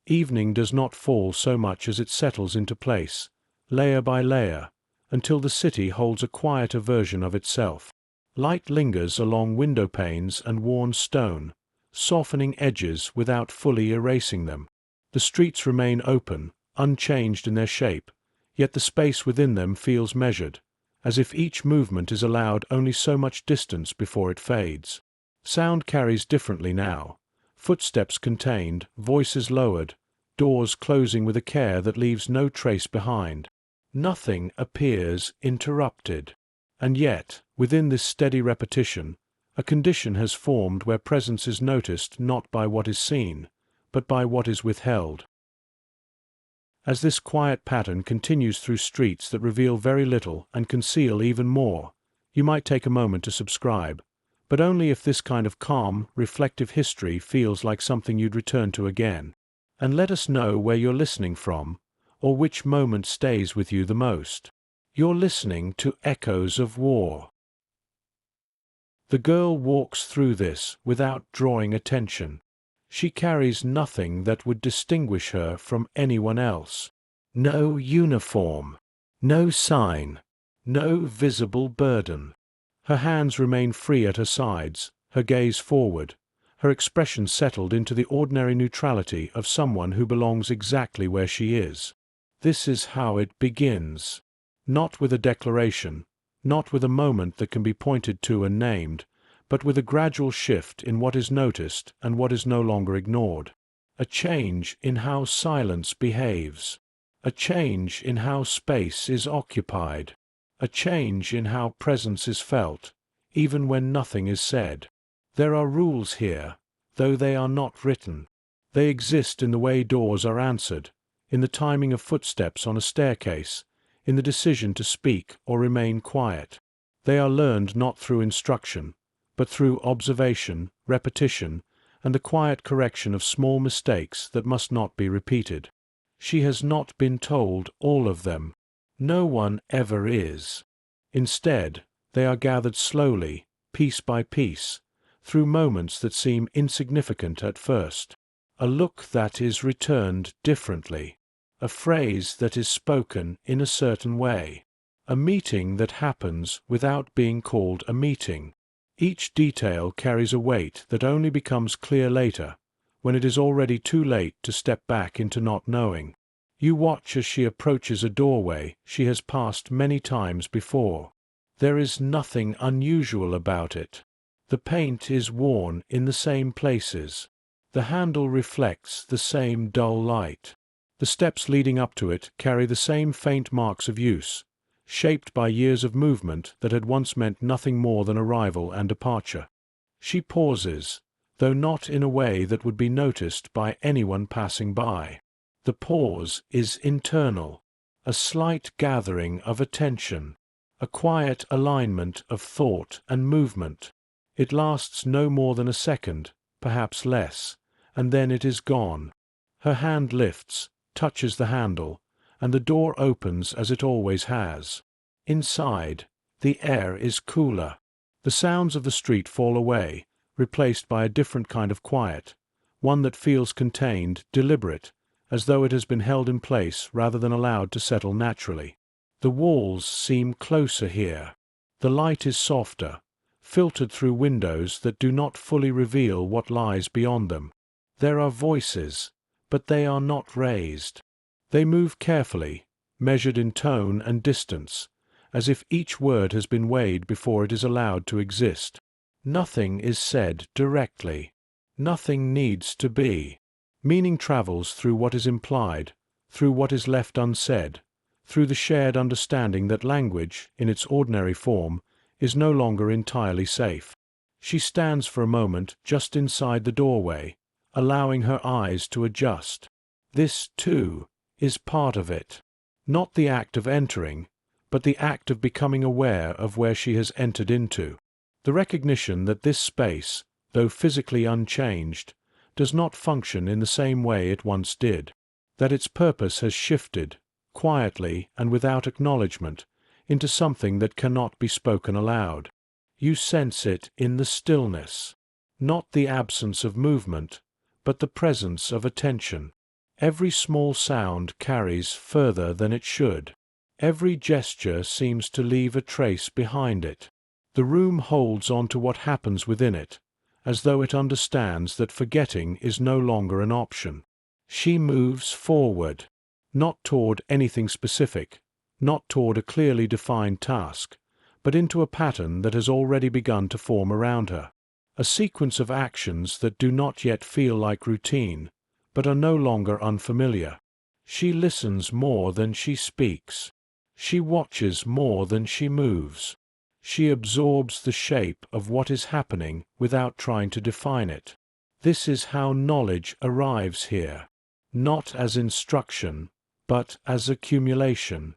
Evening does not fall so much as it settles into place, layer by layer, until the city holds a quieter version of itself. Light lingers along window panes and worn stone, softening edges without fully erasing them. The streets remain open, unchanged in their shape, yet the space within them feels measured, as if each movement is allowed only so much distance before it fades. Sound carries differently now, footsteps contained, voices lowered, doors closing with a care that leaves no trace behind. Nothing appears interrupted. And yet, within this steady repetition, a condition has formed where presence is noticed not by what is seen, but by what is withheld. As this quiet pattern continues through streets that reveal very little and conceal even more, you might take a moment to subscribe, but only if this kind of calm, reflective history feels like something you'd return to again. And let us know where you're listening from, or which moment stays with you the most. You're listening to Echoes of War. The girl walks through this without drawing attention. She carries nothing that would distinguish her from anyone else. No uniform, no sign, no visible burden. Her hands remain free at her sides, her gaze forward, her expression settled into the ordinary neutrality of someone who belongs exactly where she is. This is how it begins. Not with a declaration, not with a moment that can be pointed to and named, but with a gradual shift in what is noticed and what is no longer ignored. A change in how silence behaves. A change in how space is occupied. A change in how presence is felt, even when nothing is said. There are rules here, though they are not written. They exist in the way doors are answered, in the timing of footsteps on a staircase, in the decision to speak or remain quiet. They are learned not through instruction, but through observation, repetition, and the quiet correction of small mistakes that must not be repeated. She has not been told all of them. No one ever is. Instead, they are gathered slowly, piece by piece, through moments that seem insignificant at first. A look that is returned differently. A phrase that is spoken in a certain way. A meeting that happens without being called a meeting. Each detail carries a weight that only becomes clear later, when it is already too late to step back into not knowing. You watch as she approaches a doorway she has passed many times before. There is nothing unusual about it. The paint is worn in the same places. The handle reflects the same dull light. The steps leading up to it carry the same faint marks of use, shaped by years of movement that had once meant nothing more than arrival and departure. She pauses, though not in a way that would be noticed by anyone passing by. The pause is internal, a slight gathering of attention, a quiet alignment of thought and movement. It lasts no more than a second, perhaps less, and then it is gone. Her hand lifts, touches the handle, and the door opens as it always has. Inside, the air is cooler. The sounds of the street fall away, replaced by a different kind of quiet, one that feels contained, deliberate, as though it has been held in place rather than allowed to settle naturally. The walls seem closer here. The light is softer, filtered through windows that do not fully reveal what lies beyond them. There are voices, but they are not raised. They move carefully, measured in tone and distance, as if each word has been weighed before it is allowed to exist. Nothing is said directly. Nothing needs to be. Meaning travels through what is implied, through what is left unsaid, through the shared understanding that language, in its ordinary form, is no longer entirely safe. She stands for a moment just inside the doorway, allowing her eyes to adjust. This, too, is part of it. Not the act of entering, but the act of becoming aware of where she has entered into. The recognition that this space, though physically unchanged, does not function in the same way it once did, that its purpose has shifted, quietly and without acknowledgement, into something that cannot be spoken aloud. You sense it in the stillness, not the absence of movement, but the presence of attention. Every small sound carries further than it should. Every gesture seems to leave a trace behind it. The room holds on to what happens within it, as though it understands that forgetting is no longer an option. She moves forward, not toward anything specific, not toward a clearly defined task, but into a pattern that has already begun to form around her. A sequence of actions that do not yet feel like routine, but are no longer unfamiliar. She listens more than she speaks. She watches more than she moves. She absorbs the shape of what is happening without trying to define it. This is how knowledge arrives here, not as instruction, but as accumulation,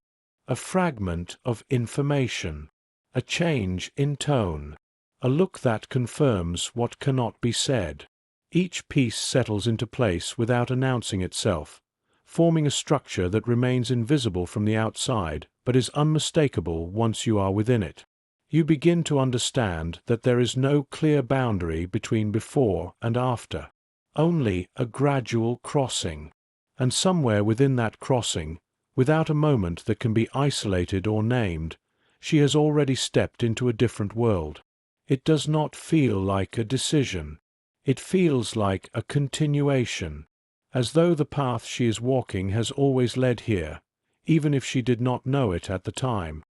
a fragment of information, a change in tone, a look that confirms what cannot be said. Each piece settles into place without announcing itself, forming a structure that remains invisible from the outside but is unmistakable once you are within it. You begin to understand that there is no clear boundary between before and after, only a gradual crossing. And somewhere within that crossing, without a moment that can be isolated or named, she has already stepped into a different world. It does not feel like a decision. It feels like a continuation, as though the path she is walking has always led here, even if she did not know it at the time.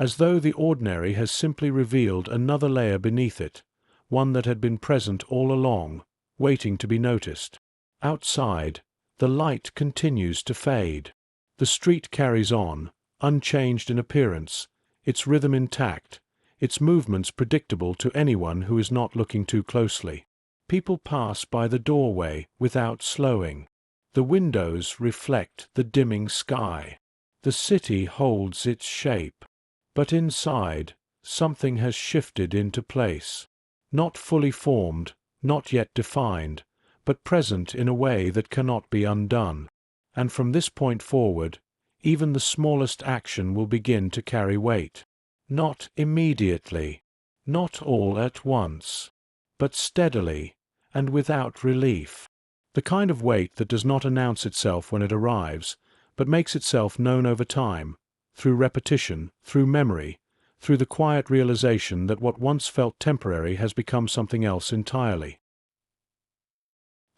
As though the ordinary has simply revealed another layer beneath it, one that had been present all along, waiting to be noticed. Outside, the light continues to fade. The street carries on, unchanged in appearance, its rhythm intact, its movements predictable to anyone who is not looking too closely. People pass by the doorway without slowing. The windows reflect the dimming sky. The city holds its shape. But inside, something has shifted into place. Not fully formed, not yet defined, but present in a way that cannot be undone. And from this point forward, even the smallest action will begin to carry weight. Not immediately, not all at once, but steadily and without relief. The kind of weight that does not announce itself when it arrives, but makes itself known over time, through repetition, through memory, through the quiet realization that what once felt temporary has become something else entirely.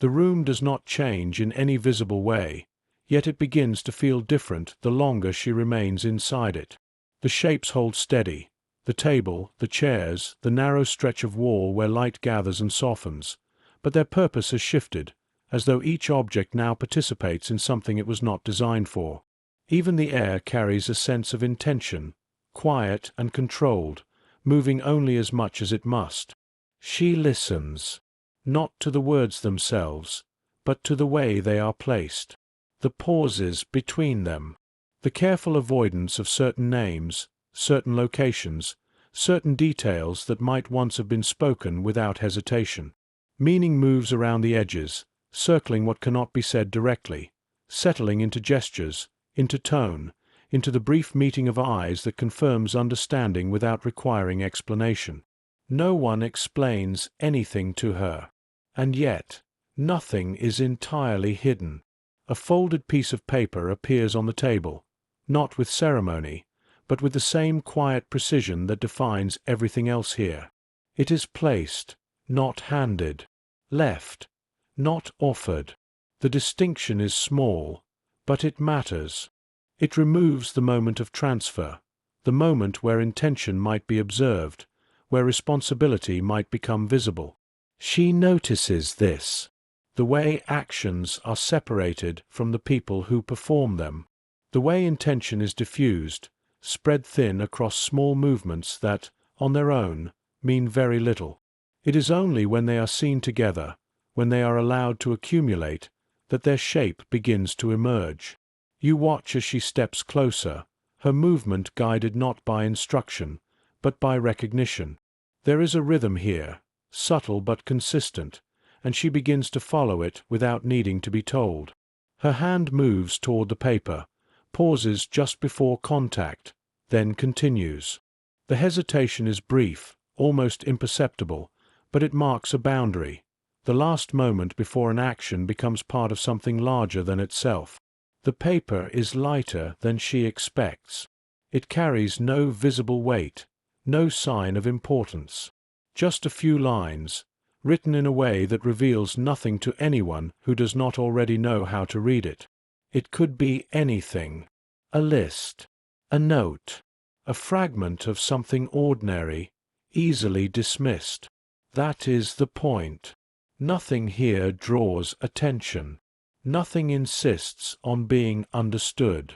The room does not change in any visible way, yet it begins to feel different the longer she remains inside it. The shapes hold steady, the table, the chairs, the narrow stretch of wall where light gathers and softens, but their purpose has shifted, as though each object now participates in something it was not designed for. Even the air carries a sense of intention, quiet and controlled, moving only as much as it must. She listens, not to the words themselves, but to the way they are placed, the pauses between them, the careful avoidance of certain names, certain locations, certain details that might once have been spoken without hesitation. Meaning moves around the edges, circling what cannot be said directly, settling into gestures, into tone, into the brief meeting of eyes that confirms understanding without requiring explanation. No one explains anything to her, and yet nothing is entirely hidden. A folded piece of paper appears on the table, not with ceremony, but with the same quiet precision that defines everything else here. It is placed, not handed, left, not offered. The distinction is small, but it matters. It removes the moment of transfer, the moment where intention might be observed, where responsibility might become visible. She notices this, the way actions are separated from the people who perform them, the way intention is diffused, spread thin across small movements that, on their own, mean very little. It is only when they are seen together, when they are allowed to accumulate, that their shape begins to emerge. You watch as she steps closer, her movement guided not by instruction, but by recognition. There is a rhythm here, subtle but consistent, and she begins to follow it without needing to be told. Her hand moves toward the paper, pauses just before contact, then continues. The hesitation is brief, almost imperceptible, but it marks a boundary, the last moment before an action becomes part of something larger than itself. The paper is lighter than she expects. It carries no visible weight, no sign of importance. Just a few lines, written in a way that reveals nothing to anyone who does not already know how to read it. It could be anything. A list, a note, a fragment of something ordinary, easily dismissed. That is the point. Nothing here draws attention. Nothing insists on being understood.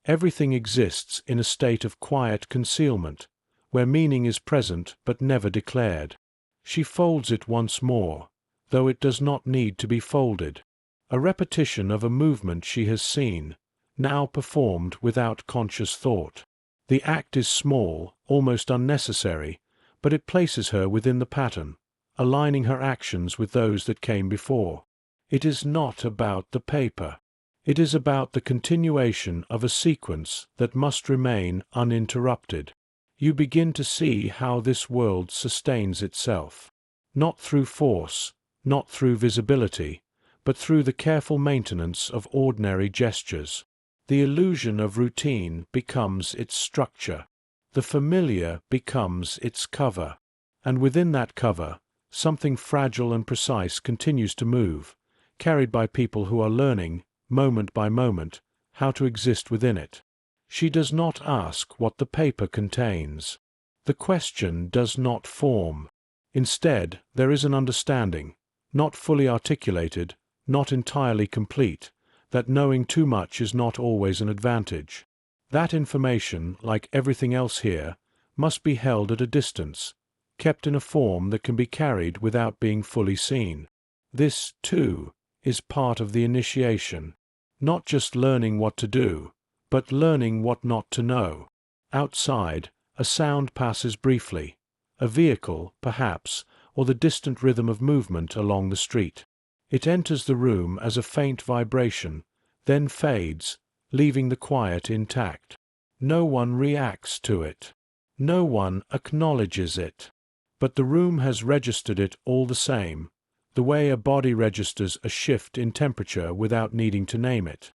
Everything exists in a state of quiet concealment, where meaning is present but never declared. She folds it once more, though it does not need to be folded. A repetition of a movement she has seen, now performed without conscious thought. The act is small, almost unnecessary, but it places her within the pattern, aligning her actions with those that came before. It is not about the paper. It is about the continuation of a sequence that must remain uninterrupted. You begin to see how this world sustains itself. Not through force, not through visibility, but through the careful maintenance of ordinary gestures. The illusion of routine becomes its structure. The familiar becomes its cover. And within that cover, something fragile and precise continues to move, carried by people who are learning, moment by moment, how to exist within it. She does not ask what the paper contains. The question does not form. Instead, there is an understanding, not fully articulated, not entirely complete, that knowing too much is not always an advantage. That information, like everything else here, must be held at a distance, kept in a form that can be carried without being fully seen. This, too, is part of the initiation. Not just learning what to do, but learning what not to know. Outside, a sound passes briefly, a vehicle, perhaps, or the distant rhythm of movement along the street. It enters the room as a faint vibration, then fades, leaving the quiet intact. No one reacts to it. No one acknowledges it. But the room has registered it all the same, the way a body registers a shift in temperature without needing to name it.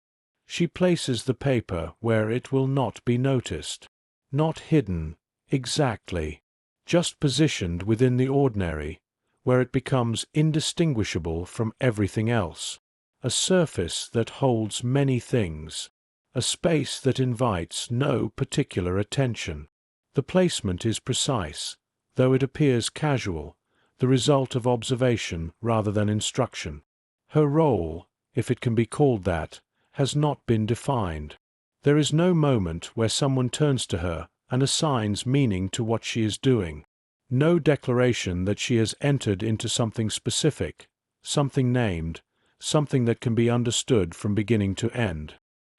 She places the paper where it will not be noticed. Not hidden, exactly, just positioned within the ordinary, where it becomes indistinguishable from everything else. A surface that holds many things. A space that invites no particular attention. The placement is precise, though it appears casual, the result of observation rather than instruction. Her role, if it can be called that, has not been defined. There is no moment where someone turns to her and assigns meaning to what she is doing. No declaration that she has entered into something specific, something named, something that can be understood from beginning to end.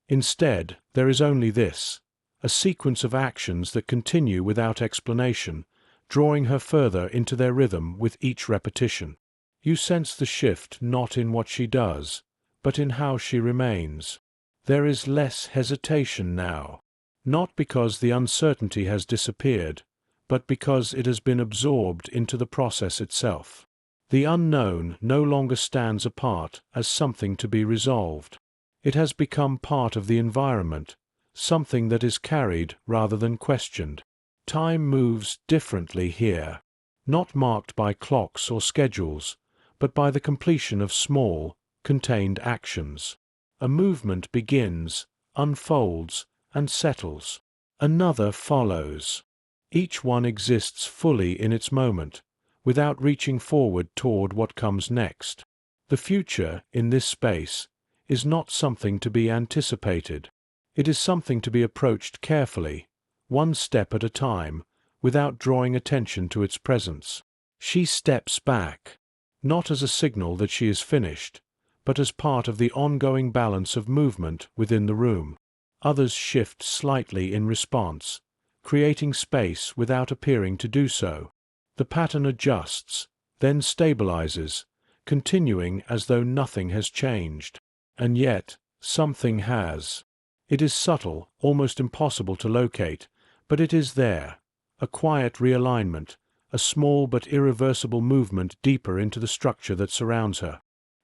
Instead, there is only this, a sequence of actions that continue without explanation, drawing her further into their rhythm with each repetition. You sense the shift not in what she does, but in how she remains. There is less hesitation now, not because the uncertainty has disappeared, but because it has been absorbed into the process itself. The unknown no longer stands apart as something to be resolved. It has become part of the environment, something that is carried rather than questioned. Time moves differently here, not marked by clocks or schedules, but by the completion of small, contained actions. A movement begins, unfolds, and settles. Another follows. Each one exists fully in its moment, without reaching forward toward what comes next. The future, in this space, is not something to be anticipated. It is something to be approached carefully, one step at a time, without drawing attention to its presence. She steps back, not as a signal that she is finished, but as part of the ongoing balance of movement within the room. Others shift slightly in response, creating space without appearing to do so. The pattern adjusts, then stabilizes, continuing as though nothing has changed. And yet, something has. It is subtle, almost impossible to locate, but it is there, a quiet realignment, a small but irreversible movement deeper into the structure that surrounds her.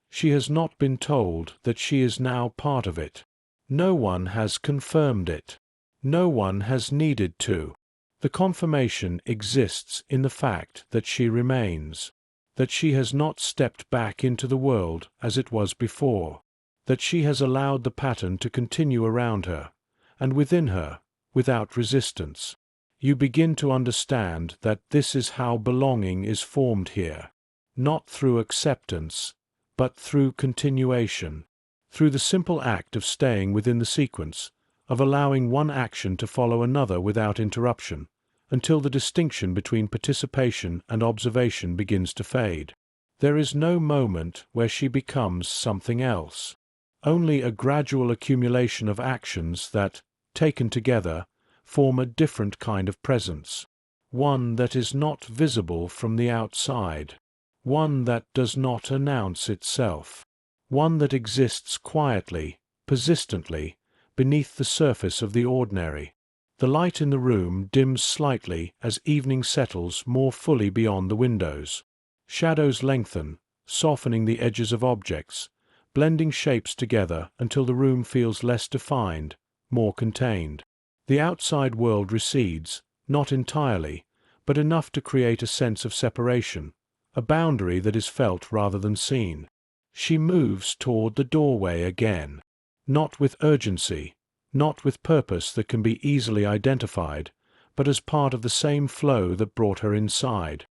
She has not been told that she is now part of it. No one has confirmed it. No one has needed to. The confirmation exists in the fact that she remains, that she has not stepped back into the world as it was before, that she has allowed the pattern to continue around her, and within her, without resistance. You begin to understand that this is how belonging is formed here, not through acceptance, but through continuation, through the simple act of staying within the sequence, of allowing one action to follow another without interruption, until the distinction between participation and observation begins to fade. There is no moment where she becomes something else, only a gradual accumulation of actions that, taken together, form a different kind of presence, one that is not visible from the outside, one that does not announce itself, one that exists quietly, persistently, beneath the surface of the ordinary. The light in the room dims slightly as evening settles more fully beyond the windows. Shadows lengthen, softening the edges of objects, blending shapes together until the room feels less defined, more contained. The outside world recedes, not entirely, but enough to create a sense of separation, a boundary that is felt rather than seen. She moves toward the doorway again, not with urgency, not with purpose that can be easily identified, but as part of the same flow that brought her inside.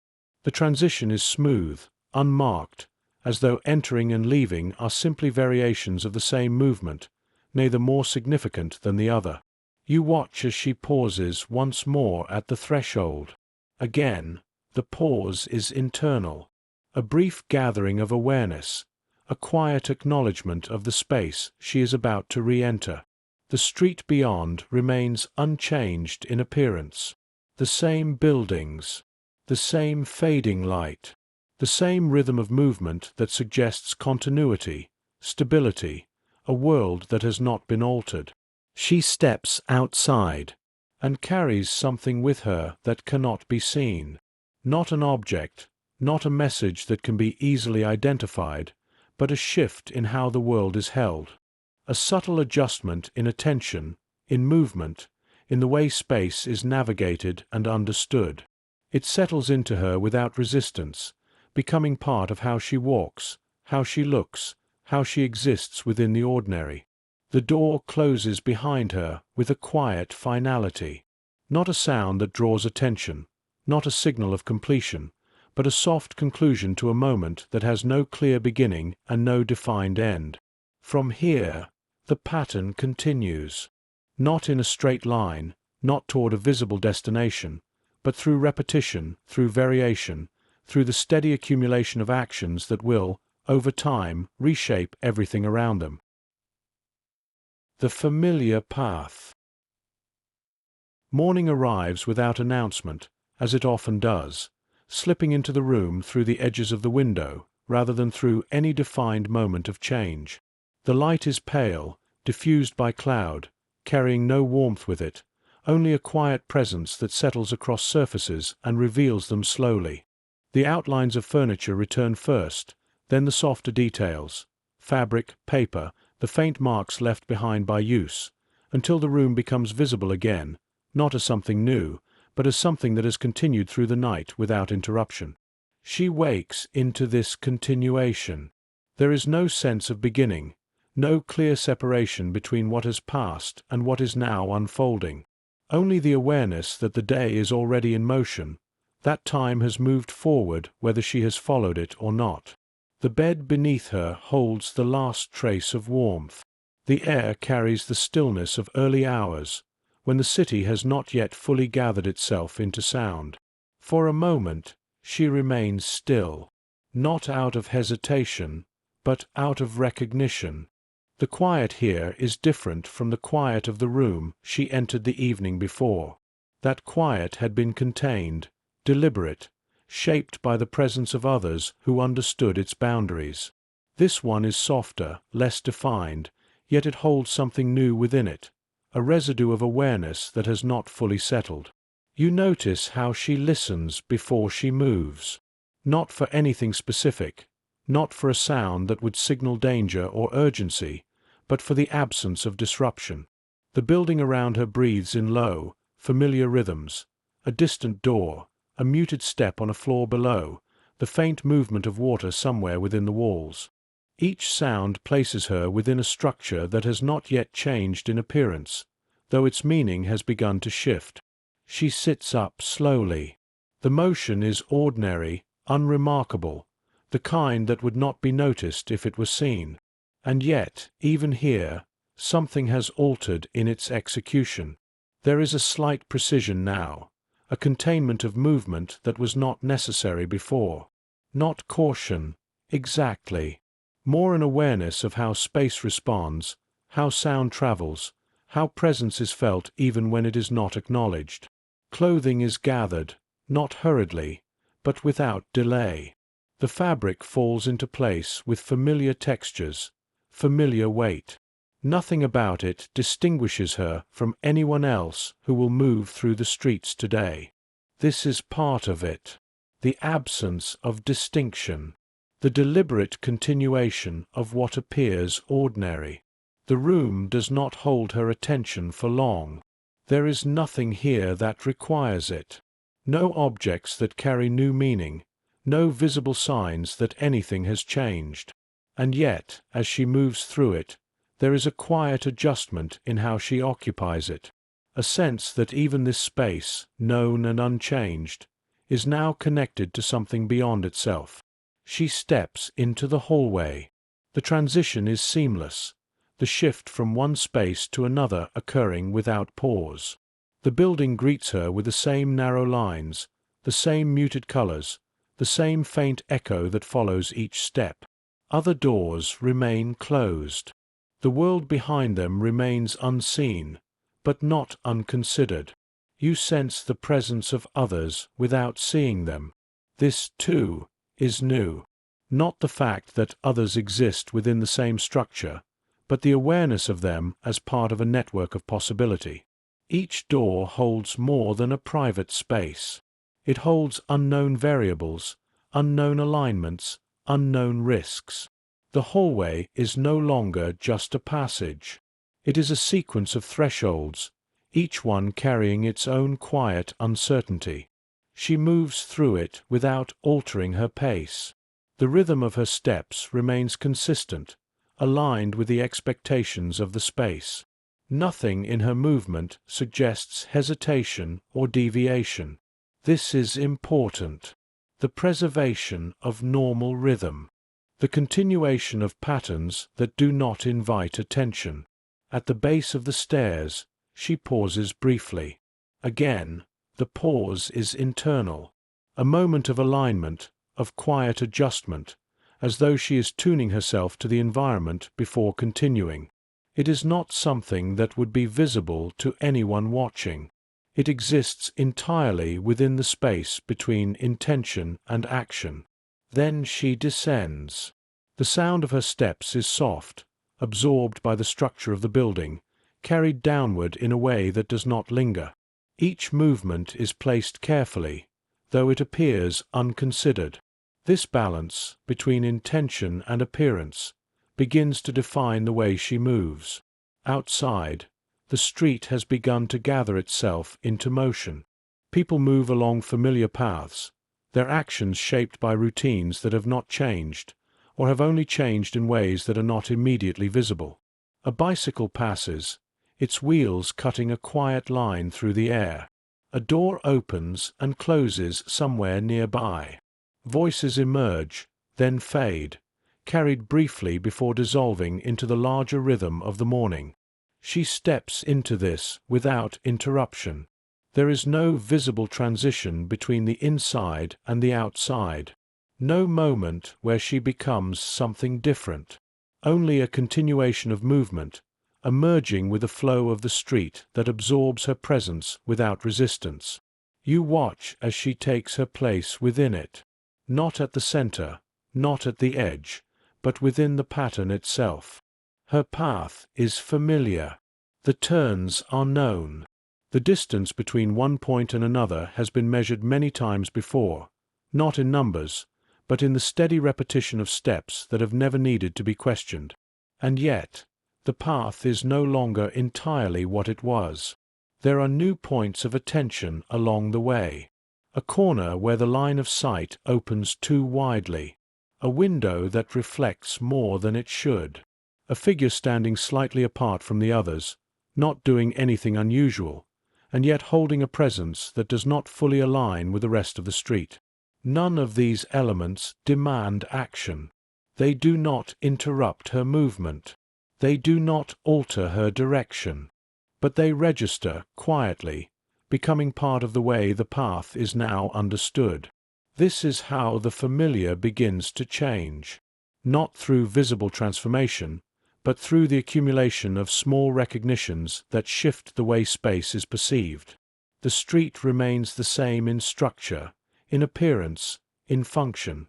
The transition is smooth, unmarked, as though entering and leaving are simply variations of the same movement, neither more significant than the other. You watch as she pauses once more at the threshold. Again, the pause is internal, a brief gathering of awareness, a quiet acknowledgement of the space she is about to re-enter. The street beyond remains unchanged in appearance. The same buildings, the same fading light, the same rhythm of movement that suggests continuity, stability, a world that has not been altered. She steps outside and carries something with her that cannot be seen. Not an object, not a message that can be easily identified, but a shift in how the world is held. A subtle adjustment in attention, in movement, in the way space is navigated and understood. It settles into her without resistance, becoming part of how she walks, how she looks, how she exists within the ordinary. The door closes behind her with a quiet finality, not a sound that draws attention, not a signal of completion, but a soft conclusion to a moment that has no clear beginning and no defined end. From here, the pattern continues, not in a straight line, not toward a visible destination, but through repetition, through variation, through the steady accumulation of actions that will, over time, reshape everything around them. The familiar path. Morning arrives without announcement, as it often does, slipping into the room through the edges of the window, rather than through any defined moment of change. The light is pale, diffused by cloud, carrying no warmth with it, only a quiet presence that settles across surfaces and reveals them slowly. The outlines of furniture return first, then the softer details, fabric, paper, the faint marks left behind by use, until the room becomes visible again, not as something new, but as something that has continued through the night without interruption. She wakes into this continuation. There is no sense of beginning, no clear separation between what has passed and what is now unfolding. Only the awareness that the day is already in motion, that time has moved forward whether she has followed it or not. The bed beneath her holds the last trace of warmth. The air carries the stillness of early hours, when the city has not yet fully gathered itself into sound. For a moment, she remains still, not out of hesitation, but out of recognition. The quiet here is different from the quiet of the room she entered the evening before. That quiet had been contained, deliberate, shaped by the presence of others who understood its boundaries. This one is softer, less defined, yet it holds something new within it, a residue of awareness that has not fully settled. You notice how she listens before she moves. Not for anything specific, not for a sound that would signal danger or urgency, but for the absence of disruption. The building around her breathes in low, familiar rhythms: a distant door, a muted step on a floor below, the faint movement of water somewhere within the walls. Each sound places her within a structure that has not yet changed in appearance, though its meaning has begun to shift. She sits up slowly. The motion is ordinary, unremarkable, the kind that would not be noticed if it were seen. And yet, even here, something has altered in its execution. There is a slight precision now, a containment of movement that was not necessary before. Not caution, exactly. More an awareness of how space responds, how sound travels, how presence is felt even when it is not acknowledged. Clothing is gathered, not hurriedly, but without delay. The fabric falls into place with familiar textures, familiar weight. Nothing about it distinguishes her from anyone else who will move through the streets today. This is part of it. The absence of distinction. The deliberate continuation of what appears ordinary. The room does not hold her attention for long. There is nothing here that requires it. No objects that carry new meaning, no visible signs that anything has changed. And yet, as she moves through it, there is a quiet adjustment in how she occupies it, a sense that even this space, known and unchanged, is now connected to something beyond itself. She steps into the hallway. The transition is seamless, the shift from one space to another occurring without pause. The building greets her with the same narrow lines, the same muted colors, the same faint echo that follows each step. Other doors remain closed. The world behind them remains unseen, but not unconsidered. You sense the presence of others without seeing them. This, too, is new. Not the fact that others exist within the same structure, but the awareness of them as part of a network of possibility. Each door holds more than a private space. It holds unknown variables, unknown alignments, unknown risks. The hallway is no longer just a passage. It is a sequence of thresholds, each one carrying its own quiet uncertainty. She moves through it without altering her pace. The rhythm of her steps remains consistent, aligned with the expectations of the space. Nothing in her movement suggests hesitation or deviation. This is important. The preservation of normal rhythm. The continuation of patterns that do not invite attention. At the base of the stairs, she pauses briefly. Again, the pause is internal. A moment of alignment, of quiet adjustment, as though she is tuning herself to the environment before continuing. It is not something that would be visible to anyone watching. It exists entirely within the space between intention and action. Then she descends. The sound of her steps is soft, absorbed by the structure of the building, carried downward in a way that does not linger. Each movement is placed carefully, though it appears unconsidered. This balance between intention and appearance begins to define the way she moves. Outside, the street has begun to gather itself into motion. People move along familiar paths, their actions shaped by routines that have not changed, or have only changed in ways that are not immediately visible. A bicycle passes, its wheels cutting a quiet line through the air. A door opens and closes somewhere nearby. Voices emerge, then fade, carried briefly before dissolving into the larger rhythm of the morning. She steps into this without interruption. There is no visible transition between the inside and the outside. No moment where she becomes something different. Only a continuation of movement, a merging with the flow of the street that absorbs her presence without resistance. You watch as she takes her place within it. Not at the center, not at the edge, but within the pattern itself. Her path is familiar. The turns are known. The distance between one point and another has been measured many times before, not in numbers, but in the steady repetition of steps that have never needed to be questioned. And yet, the path is no longer entirely what it was. There are new points of attention along the way. A corner where the line of sight opens too widely. A window that reflects more than it should. A figure standing slightly apart from the others, not doing anything unusual, and yet holding a presence that does not fully align with the rest of the street. None of these elements demand action. They do not interrupt her movement. They do not alter her direction. But they register quietly, becoming part of the way the path is now understood. This is how the familiar begins to change. Not through visible transformation, but through the accumulation of small recognitions that shift the way space is perceived. The street remains the same in structure, in appearance, in function,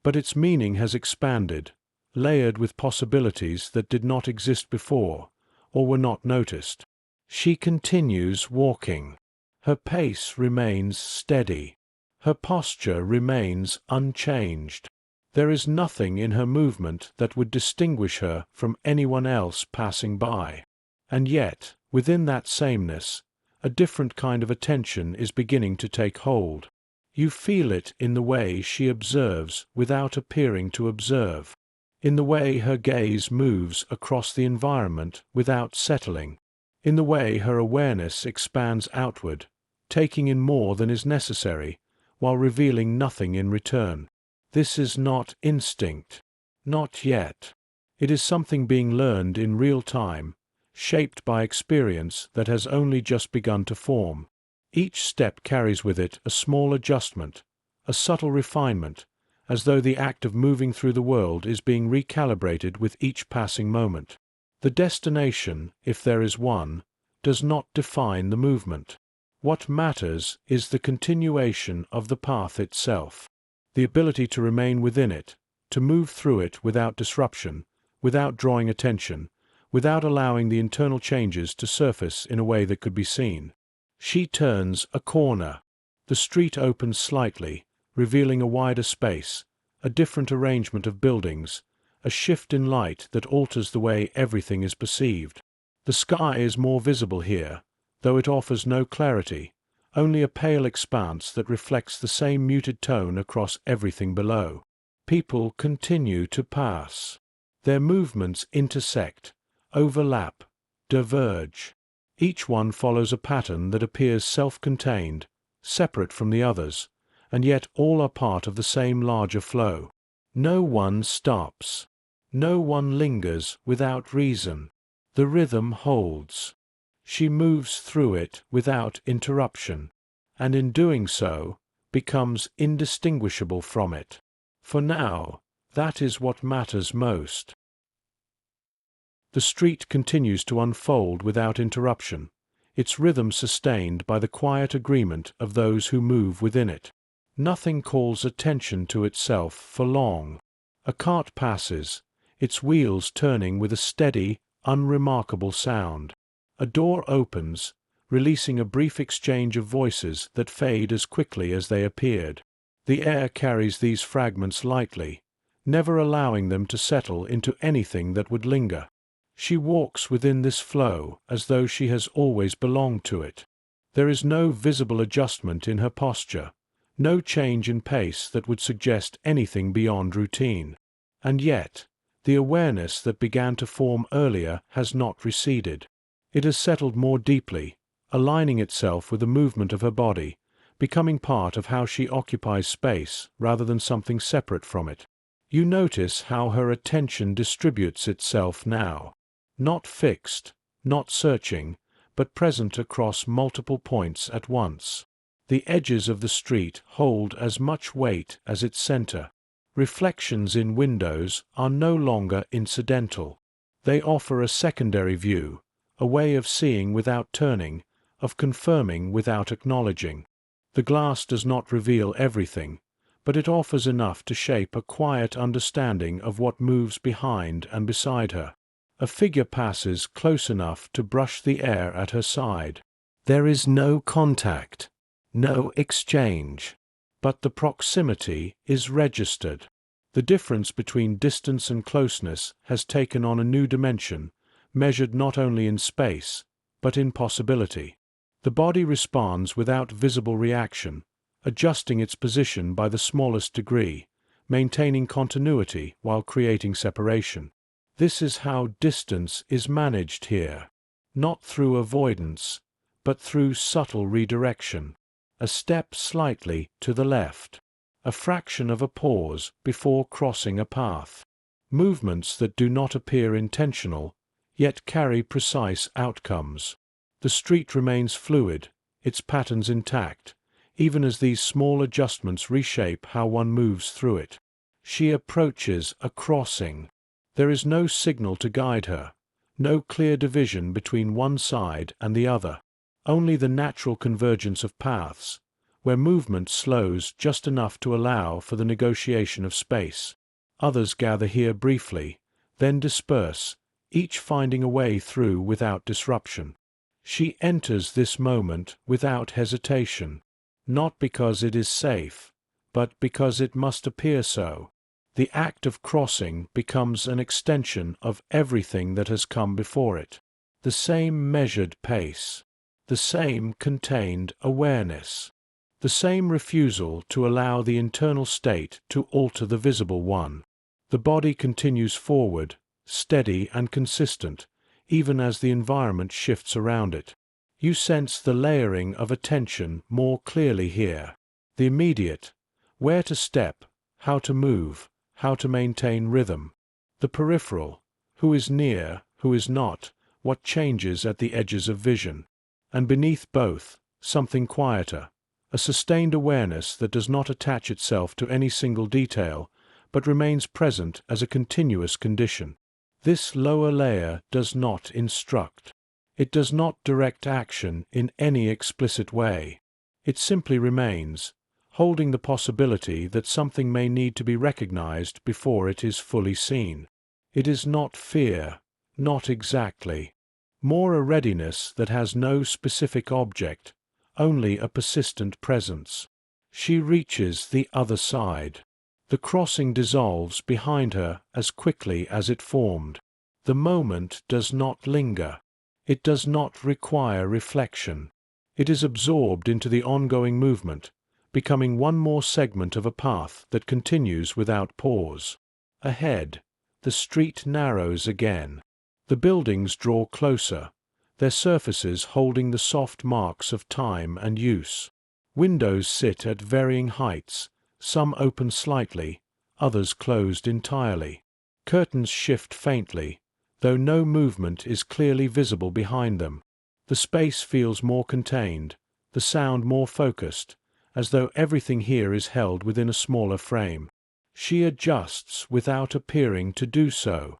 but its meaning has expanded, layered with possibilities that did not exist before, or were not noticed. She continues walking. Her pace remains steady. Her posture remains unchanged. There is nothing in her movement that would distinguish her from anyone else passing by. And yet, within that sameness, a different kind of attention is beginning to take hold. You feel it in the way she observes without appearing to observe, in the way her gaze moves across the environment without settling, in the way her awareness expands outward, taking in more than is necessary, while revealing nothing in return. This is not instinct. Not yet. It is something being learned in real time, shaped by experience that has only just begun to form. Each step carries with it a small adjustment, a subtle refinement, as though the act of moving through the world is being recalibrated with each passing moment. The destination, if there is one, does not define the movement. What matters is the continuation of the path itself, the ability to remain within it, to move through it without disruption, without drawing attention, without allowing the internal changes to surface in a way that could be seen. She turns a corner. The street opens slightly, revealing a wider space, a different arrangement of buildings, a shift in light that alters the way everything is perceived. The sky is more visible here, though it offers no clarity, only a pale expanse that reflects the same muted tone across everything below. People continue to pass. Their movements intersect, overlap, diverge. Each one follows a pattern that appears self-contained, separate from the others, and yet all are part of the same larger flow. No one stops. No one lingers without reason. The rhythm holds. She moves through it without interruption, and in doing so, becomes indistinguishable from it. For now, that is what matters most. The street continues to unfold without interruption, its rhythm sustained by the quiet agreement of those who move within it. Nothing calls attention to itself for long. A cart passes, its wheels turning with a steady, unremarkable sound. A door opens, releasing a brief exchange of voices that fade as quickly as they appeared. The air carries these fragments lightly, never allowing them to settle into anything that would linger. She walks within this flow as though she has always belonged to it. There is no visible adjustment in her posture, no change in pace that would suggest anything beyond routine. And yet, the awareness that began to form earlier has not receded. It has settled more deeply, aligning itself with the movement of her body, becoming part of how she occupies space rather than something separate from it. You notice how her attention distributes itself now. Not fixed, not searching, but present across multiple points at once. The edges of the street hold as much weight as its center. Reflections in windows are no longer incidental. They offer a secondary view, a way of seeing without turning, of confirming without acknowledging. The glass does not reveal everything, but it offers enough to shape a quiet understanding of what moves behind and beside her. A figure passes close enough to brush the air at her side. There is no contact, no exchange, but the proximity is registered. The difference between distance and closeness has taken on a new dimension, measured not only in space, but in possibility. The body responds without visible reaction, adjusting its position by the smallest degree, maintaining continuity while creating separation. This is how distance is managed here, not through avoidance, but through subtle redirection. A step slightly to the left, a fraction of a pause before crossing a path. Movements that do not appear intentional, yet carry precise outcomes. The street remains fluid, its patterns intact, even as these small adjustments reshape how one moves through it. She approaches a crossing. There is no signal to guide her, no clear division between one side and the other, only the natural convergence of paths, where movement slows just enough to allow for the negotiation of space. Others gather here briefly, then disperse, each finding a way through without disruption. She enters this moment without hesitation, not because it is safe, but because it must appear so. The act of crossing becomes an extension of everything that has come before it. The same measured pace, the same contained awareness, the same refusal to allow the internal state to alter the visible one. The body continues forward, steady and consistent, even as the environment shifts around it. You sense the layering of attention more clearly here. The immediate, where to step, how to move, how to maintain rhythm. The peripheral, who is near, who is not, what changes at the edges of vision. And beneath both, something quieter, a sustained awareness that does not attach itself to any single detail, but remains present as a continuous condition. This lower layer does not instruct. It does not direct action in any explicit way. It simply remains, holding the possibility that something may need to be recognized before it is fully seen. It is not fear, not exactly. More a readiness that has no specific object, only a persistent presence. She reaches the other side. The crossing dissolves behind her as quickly as it formed. The moment does not linger. It does not require reflection. It is absorbed into the ongoing movement, becoming one more segment of a path that continues without pause. Ahead, the street narrows again. The buildings draw closer, their surfaces holding the soft marks of time and use. Windows sit at varying heights, some open slightly, others closed entirely. Curtains shift faintly, though no movement is clearly visible behind them. The space feels more contained, the sound more focused, as though everything here is held within a smaller frame. She adjusts without appearing to do so.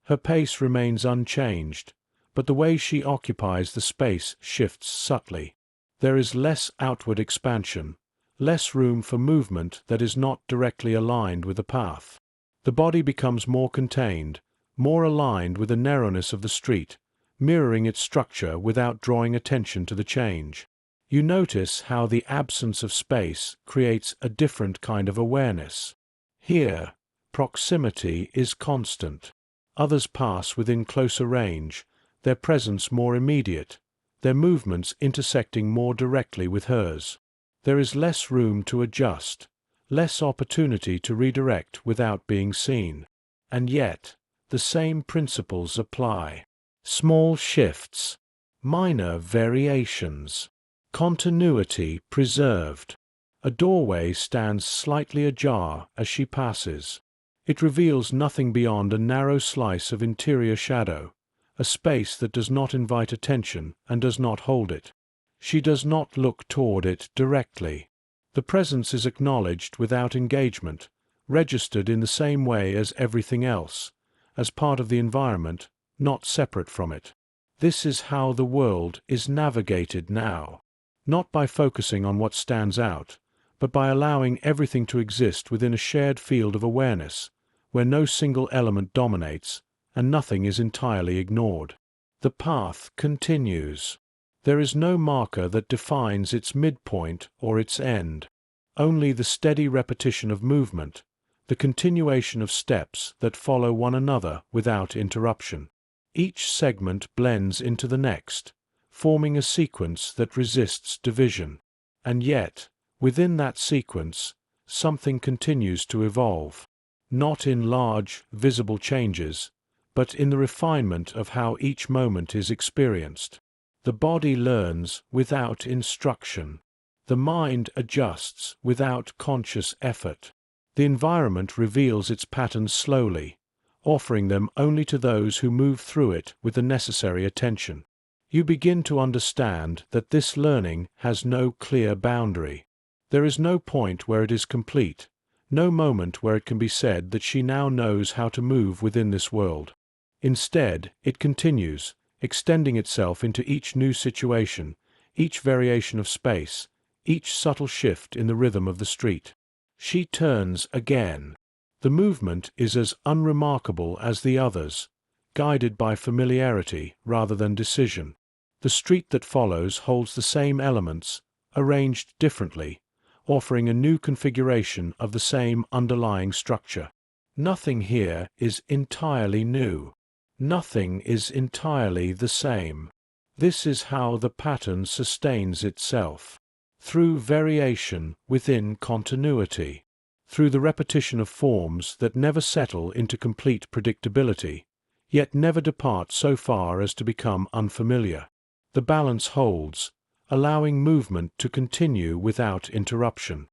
Her pace remains unchanged, but the way she occupies the space shifts subtly. There is less outward expansion, less room for movement that is not directly aligned with the path. The body becomes more contained, more aligned with the narrowness of the street, mirroring its structure without drawing attention to the change. You notice how the absence of space creates a different kind of awareness. Here, proximity is constant. Others pass within closer range, their presence more immediate, their movements intersecting more directly with hers. There is less room to adjust, less opportunity to redirect without being seen. And yet, the same principles apply. Small shifts, minor variations, continuity preserved. A doorway stands slightly ajar as she passes. It reveals nothing beyond a narrow slice of interior shadow, a space that does not invite attention and does not hold it. She does not look toward it directly. The presence is acknowledged without engagement, registered in the same way as everything else, as part of the environment, not separate from it. This is how the world is navigated now, not by focusing on what stands out, but by allowing everything to exist within a shared field of awareness, where no single element dominates and nothing is entirely ignored. The path continues. There is no marker that defines its midpoint or its end. Only the steady repetition of movement, the continuation of steps that follow one another without interruption. Each segment blends into the next, forming a sequence that resists division. And yet, within that sequence, something continues to evolve. Not in large, visible changes, but in the refinement of how each moment is experienced. The body learns without instruction. The mind adjusts without conscious effort. The environment reveals its patterns slowly, offering them only to those who move through it with the necessary attention. You begin to understand that this learning has no clear boundary. There is no point where it is complete, no moment where it can be said that she now knows how to move within this world. Instead, it continues, extending itself into each new situation, each variation of space, each subtle shift in the rhythm of the street. She turns again. The movement is as unremarkable as the others, guided by familiarity rather than decision. The street that follows holds the same elements, arranged differently, offering a new configuration of the same underlying structure. Nothing here is entirely new. Nothing is entirely the same. This is how the pattern sustains itself. Through variation within continuity. Through the repetition of forms that never settle into complete predictability, yet never depart so far as to become unfamiliar. The balance holds, allowing movement to continue without interruption.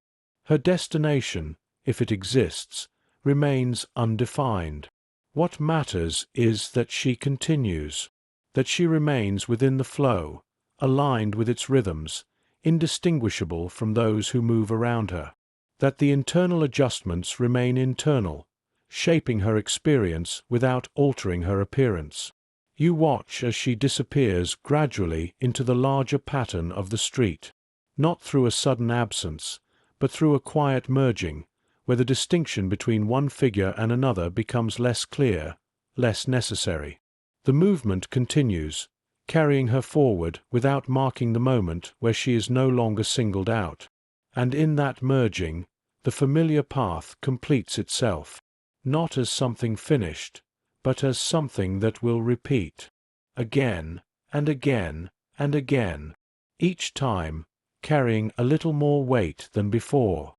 Her destination, if it exists, remains undefined. What matters is that she continues, that she remains within the flow, aligned with its rhythms, indistinguishable from those who move around her. That the internal adjustments remain internal, shaping her experience without altering her appearance. You watch as she disappears gradually into the larger pattern of the street, not through a sudden absence, but through a quiet merging, where the distinction between one figure and another becomes less clear, less necessary. The movement continues, carrying her forward without marking the moment where she is no longer singled out. And in that merging, the familiar path completes itself, not as something finished, but as something that will repeat, again and again and again, each time carrying a little more weight than before.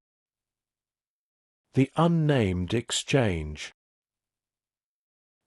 The unnamed exchange.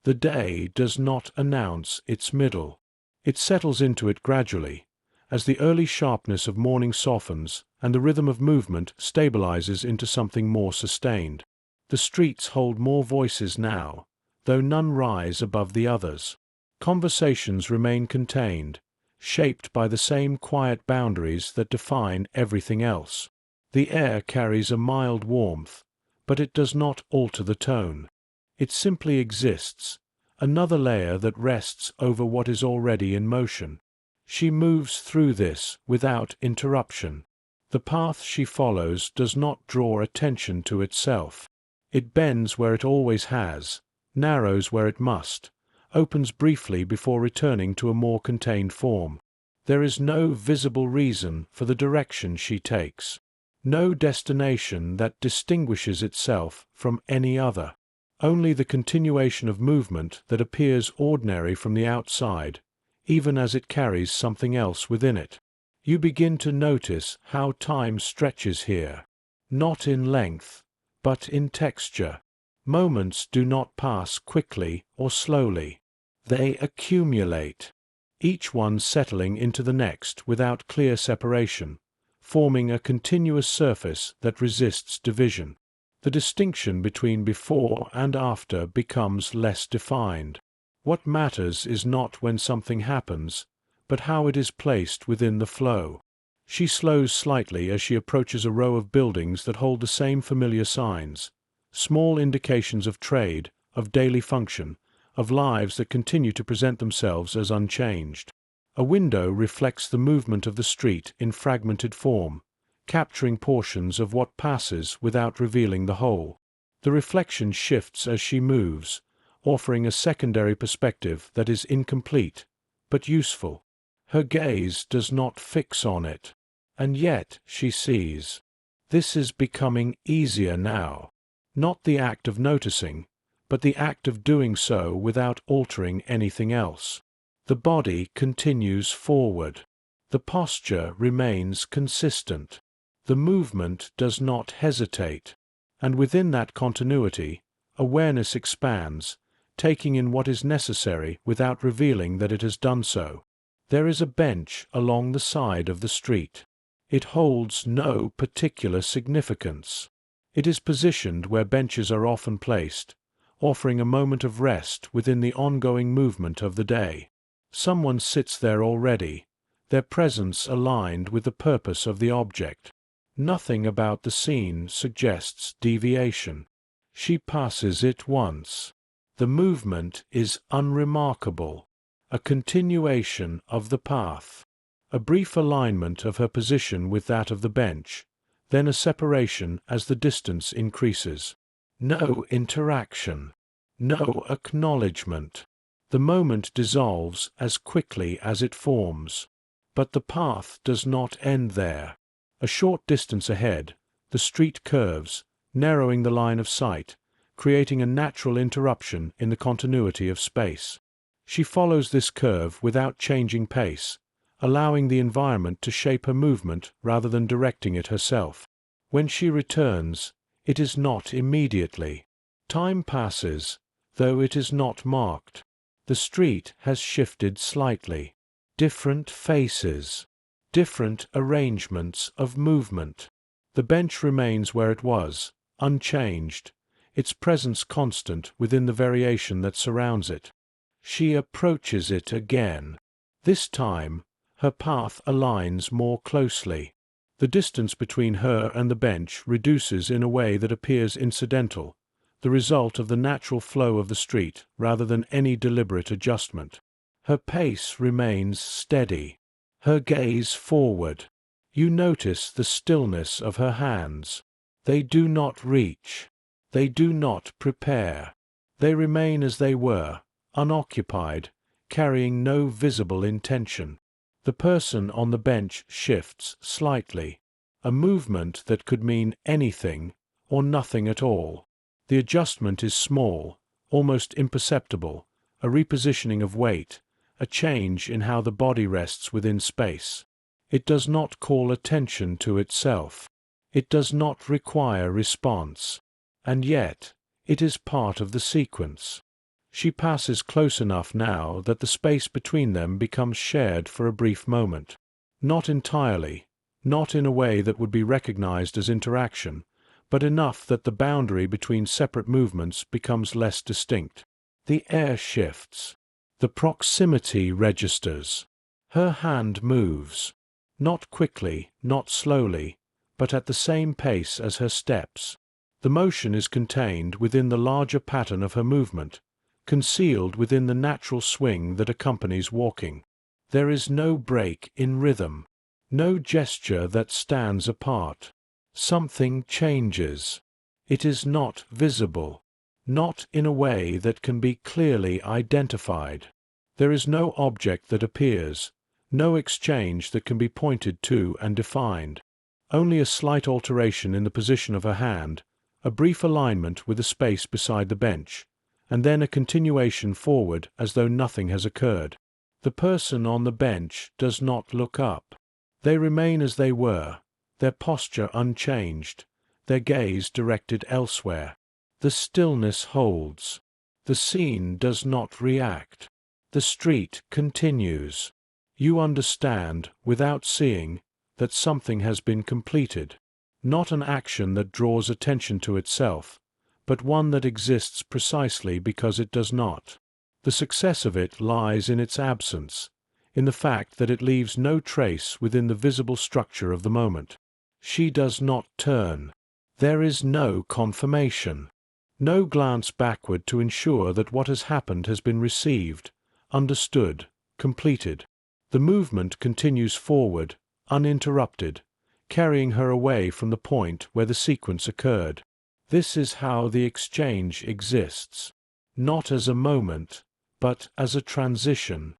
The day does not announce its middle. It settles into it gradually, as the early sharpness of morning softens and the rhythm of movement stabilizes into something more sustained. The streets hold more voices now, though none rise above the others. Conversations remain contained, shaped by the same quiet boundaries that define everything else. The air carries a mild warmth, but it does not alter the tone. It simply exists, another layer that rests over what is already in motion. She moves through this without interruption. The path she follows does not draw attention to itself. It bends where it always has, narrows where it must, opens briefly before returning to a more contained form. There is no visible reason for the direction she takes, no destination that distinguishes itself from any other, only the continuation of movement that appears ordinary from the outside, even as it carries something else within it. You begin to notice how time stretches here, not in length, but in texture. Moments do not pass quickly or slowly. They accumulate, each one settling into the next without clear separation, forming a continuous surface that resists division. The distinction between before and after becomes less defined. What matters is not when something happens, but how it is placed within the flow. She slows slightly as she approaches a row of buildings that hold the same familiar signs, small indications of trade, of daily function, of lives that continue to present themselves as unchanged. A window reflects the movement of the street in fragmented form, capturing portions of what passes without revealing the whole. The reflection shifts as she moves, offering a secondary perspective that is incomplete, but useful. Her gaze does not fix on it. And yet she sees. This is becoming easier now. Not the act of noticing, but the act of doing so without altering anything else. The body continues forward. The posture remains consistent. The movement does not hesitate. And within that continuity, awareness expands, taking in what is necessary without revealing that it has done so. There is a bench along the side of the street. It holds no particular significance. It is positioned where benches are often placed, offering a moment of rest within the ongoing movement of the day. Someone sits there already, their presence aligned with the purpose of the object. Nothing about the scene suggests deviation. She passes it once. The movement is unremarkable, a continuation of the path. A brief alignment of her position with that of the bench, then a separation as the distance increases. No interaction. No acknowledgement. The moment dissolves as quickly as it forms. But the path does not end there. A short distance ahead, the street curves, narrowing the line of sight, creating a natural interruption in the continuity of space. She follows this curve without changing pace, allowing the environment to shape her movement rather than directing it herself. When she returns, it is not immediately. Time passes, though it is not marked. The street has shifted slightly. Different faces. Different arrangements of movement. The bench remains where it was, unchanged, its presence constant within the variation that surrounds it. She approaches it again. This time, her path aligns more closely. The distance between her and the bench reduces in a way that appears incidental, the result of the natural flow of the street rather than any deliberate adjustment. Her pace remains steady. Her gaze forward. You notice the stillness of her hands. They do not reach. They do not prepare. They remain as they were, unoccupied, carrying no visible intention. The person on the bench shifts slightly, a movement that could mean anything or nothing at all. The adjustment is small, almost imperceptible, a repositioning of weight, a change in how the body rests within space. It does not call attention to itself. It does not require response. And yet, it is part of the sequence. She passes close enough now that the space between them becomes shared for a brief moment. Not entirely, not in a way that would be recognized as interaction, but enough that the boundary between separate movements becomes less distinct. The air shifts. The proximity registers. Her hand moves. Not quickly, not slowly, but at the same pace as her steps. The motion is contained within the larger pattern of her movement, concealed within the natural swing that accompanies walking. There is no break in rhythm, no gesture that stands apart. Something changes. It is not visible, not in a way that can be clearly identified. There is no object that appears, no exchange that can be pointed to and defined. Only a slight alteration in the position of her hand, a brief alignment with the space beside the bench, and then a continuation forward as though nothing has occurred. The person on the bench does not look up. They remain as they were, their posture unchanged, their gaze directed elsewhere. The stillness holds. The scene does not react. The street continues. You understand, without seeing, that something has been completed. Not an action that draws attention to itself, but one that exists precisely because it does not. The success of it lies in its absence, in the fact that it leaves no trace within the visible structure of the moment. She does not turn. There is no confirmation. No glance backward to ensure that what has happened has been received, understood, completed. The movement continues forward, uninterrupted, carrying her away from the point where the sequence occurred. This is how the exchange exists, not as a moment, but as a transition,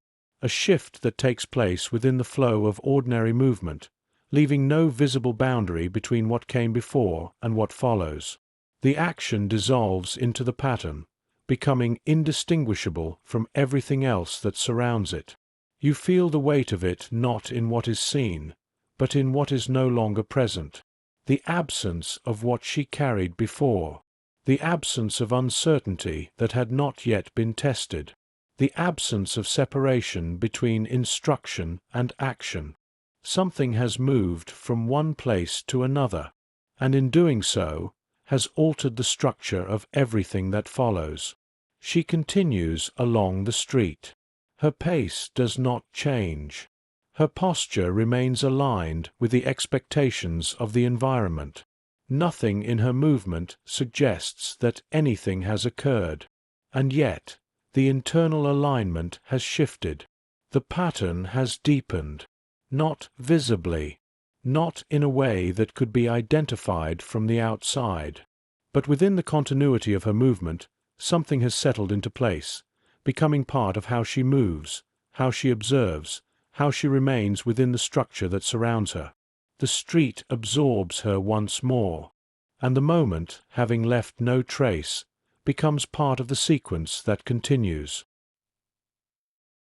a shift that takes place within the flow of ordinary movement, leaving no visible boundary between what came before and what follows. The action dissolves into the pattern, becoming indistinguishable from everything else that surrounds it. You feel the weight of it not in what is seen, but in what is no longer present. The absence of what she carried before. The absence of uncertainty that had not yet been tested. The absence of separation between instruction and action. Something has moved from one place to another, and in doing so, has altered the structure of everything that follows. She continues along the street. Her pace does not change. Her posture remains aligned with the expectations of the environment. Nothing in her movement suggests that anything has occurred, and yet the internal alignment has shifted. The pattern has deepened, not visibly, not in a way that could be identified from the outside. But within the continuity of her movement, something has settled into place, becoming part of how she moves, how she observes, how she remains within the structure that surrounds her. The street absorbs her once more, and the moment, having left no trace, becomes part of the sequence that continues.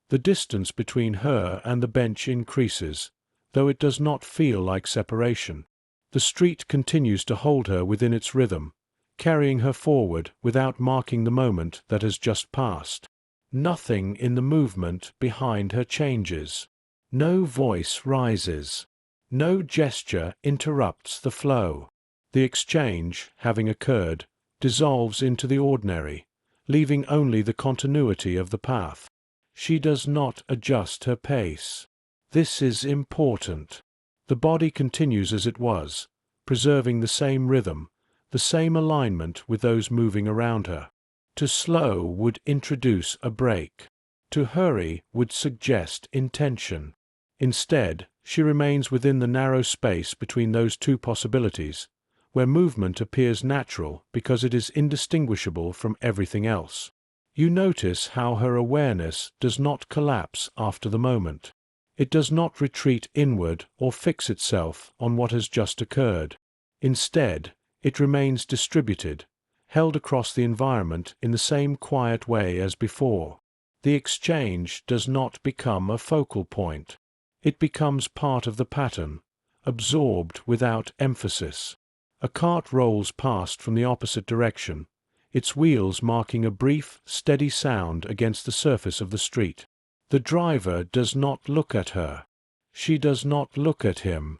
The distance between her and the bench increases, though it does not feel like separation. The street continues to hold her within its rhythm, carrying her forward without marking the moment that has just passed. Nothing in the movement behind her changes. No voice rises. No gesture interrupts the flow. The exchange, having occurred, dissolves into the ordinary, leaving only the continuity of the path. She does not adjust her pace. This is important. The body continues as it was, preserving the same rhythm, the same alignment with those moving around her. To slow would introduce a break. To hurry would suggest intention. Instead, she remains within the narrow space between those two possibilities, where movement appears natural because it is indistinguishable from everything else. You notice how her awareness does not collapse after the moment. It does not retreat inward or fix itself on what has just occurred. Instead, it remains distributed, held across the environment in the same quiet way as before. The exchange does not become a focal point. It becomes part of the pattern, absorbed without emphasis. A cart rolls past from the opposite direction, its wheels marking a brief, steady sound against the surface of the street. The driver does not look at her. She does not look at him.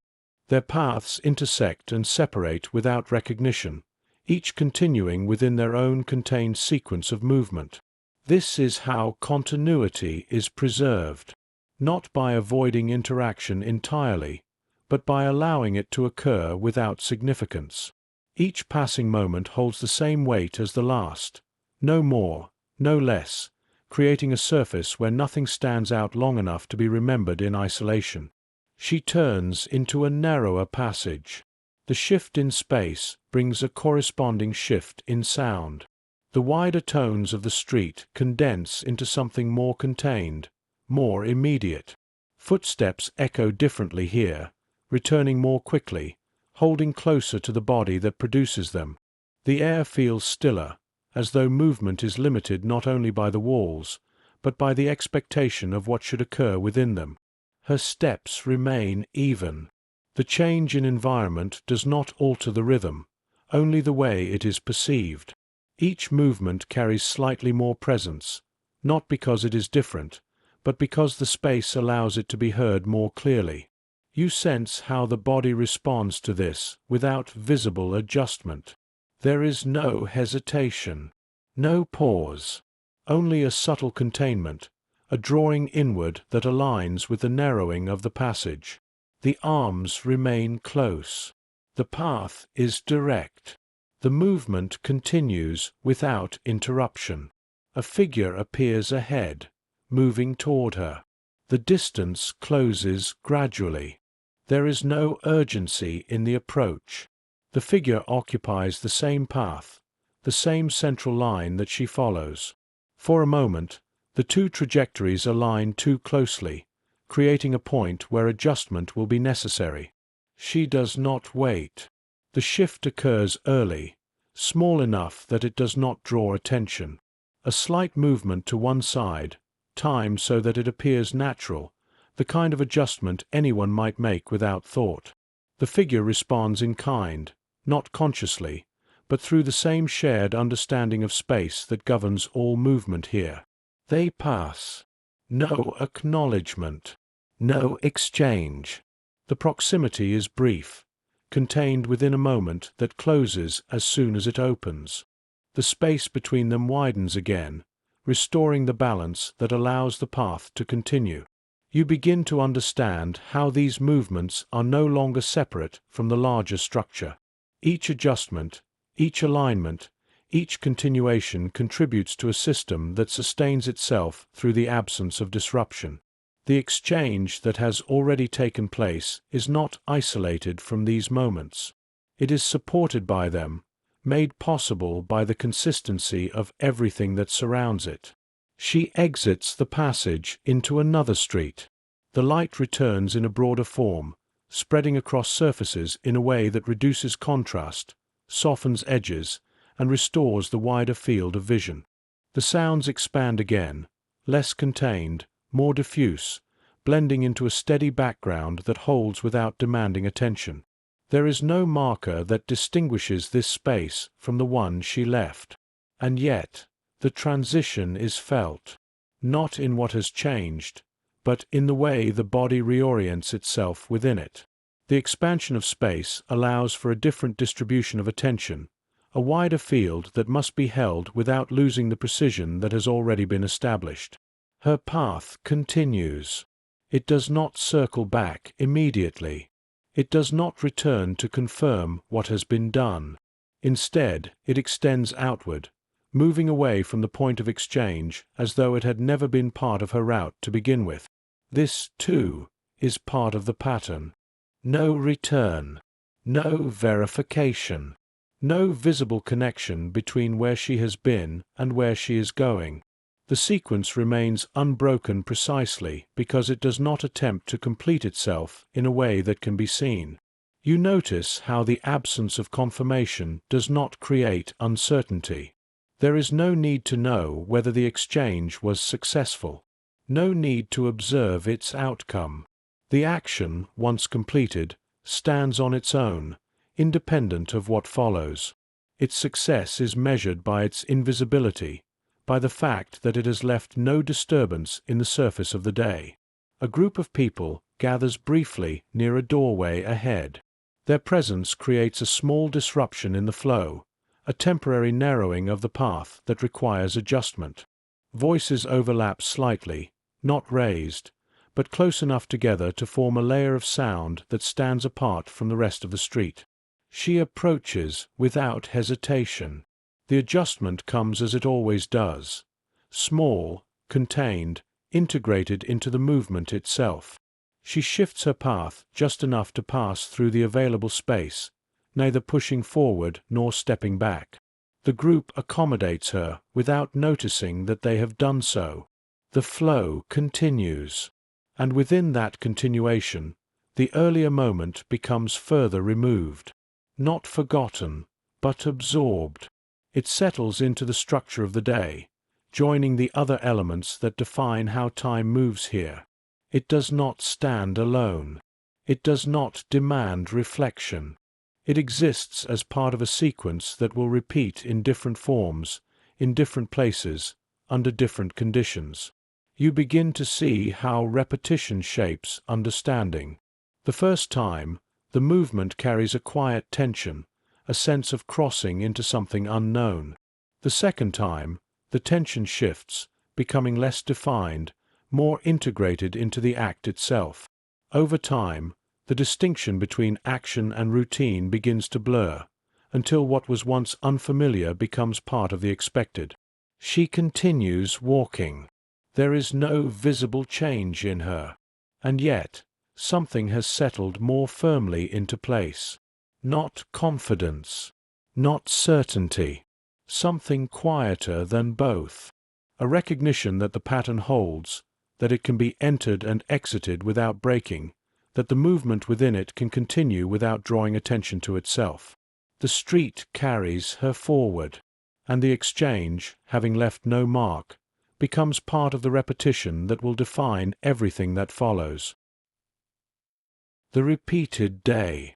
Their paths intersect and separate without recognition, each continuing within their own contained sequence of movement. This is how continuity is preserved, not by avoiding interaction entirely, but by allowing it to occur without significance. Each passing moment holds the same weight as the last, no more, no less, creating a surface where nothing stands out long enough to be remembered in isolation. She turns into a narrower passage. The shift in space brings a corresponding shift in sound. The wider tones of the street condense into something more contained, more immediate. Footsteps echo differently here, returning more quickly, holding closer to the body that produces them. The air feels stiller, as though movement is limited not only by the walls, but by the expectation of what should occur within them. Her steps remain even. The change in environment does not alter the rhythm, only the way it is perceived. Each movement carries slightly more presence, not because it is different, but because the space allows it to be heard more clearly. You sense how the body responds to this without visible adjustment. There is no hesitation, no pause, only a subtle containment, a drawing inward that aligns with the narrowing of the passage. The arms remain close. The path is direct. The movement continues without interruption. A figure appears ahead, moving toward her. The distance closes gradually. There is no urgency in the approach. The figure occupies the same path, the same central line that she follows. For a moment, The two trajectories align too closely, creating a point where adjustment will be necessary. She does not wait. The shift occurs early, small enough that it does not draw attention. A slight movement to one side, timed so that it appears natural, the kind of adjustment anyone might make without thought. The figure responds in kind, not consciously, but through the same shared understanding of space that governs all movement here. They pass. No acknowledgement. No exchange. The proximity is brief, contained within a moment that closes as soon as it opens. The space between them widens again, restoring the balance that allows the path to continue. You begin to understand how these movements are no longer separate from the larger structure. Each adjustment, each alignment, each continuation contributes to a system that sustains itself through the absence of disruption. The exchange that has already taken place is not isolated from these moments. It is supported by them, made possible by the consistency of everything that surrounds it. She exits the passage into another street. The light returns in a broader form, spreading across surfaces in a way that reduces contrast, softens edges, and restores the wider field of vision. The sounds expand again, less contained, more diffuse, blending into a steady background that holds without demanding attention. There is no marker that distinguishes this space from the one she left. And yet, the transition is felt, not in what has changed, but in the way the body reorients itself within it. The expansion of space allows for a different distribution of attention, a wider field that must be held without losing the precision that has already been established. Her path continues. It does not circle back immediately. It does not return to confirm what has been done. Instead, it extends outward, moving away from the point of exchange as though it had never been part of her route to begin with. This, too, is part of the pattern. No return. No verification. No visible connection between where she has been and where she is going. The sequence remains unbroken precisely because it does not attempt to complete itself in a way that can be seen. You notice how the absence of confirmation does not create uncertainty. There is no need to know whether the exchange was successful. No need to observe its outcome. The action, once completed, stands on its own, independent of what follows. Its success is measured by its invisibility, by the fact that it has left no disturbance in the surface of the day. A group of people gathers briefly near a doorway ahead. Their presence creates a small disruption in the flow, a temporary narrowing of the path that requires adjustment. Voices overlap slightly, not raised, but close enough together to form a layer of sound that stands apart from the rest of the street. She approaches without hesitation. The adjustment comes as it always does, small, contained, integrated into the movement itself. She shifts her path just enough to pass through the available space, neither pushing forward nor stepping back. The group accommodates her without noticing that they have done so. The flow continues, and within that continuation, the earlier moment becomes further removed. Not forgotten, but absorbed. It settles into the structure of the day, joining the other elements that define how time moves here. It does not stand alone. It does not demand reflection. It exists as part of a sequence that will repeat in different forms, in different places, under different conditions. You begin to see how repetition shapes understanding. The first time, the movement carries a quiet tension, a sense of crossing into something unknown. The second time, the tension shifts, becoming less defined, more integrated into the act itself. Over time, the distinction between action and routine begins to blur, until what was once unfamiliar becomes part of the expected. She continues walking. There is no visible change in her. And yet, something has settled more firmly into place. Not confidence, not certainty, something quieter than both. a recognition that the pattern holds, that it can be entered and exited without breaking, that the movement within it can continue without drawing attention to itself. The street carries her forward, and the exchange, having left no mark, becomes part of the repetition that will define everything that follows. The repeated day.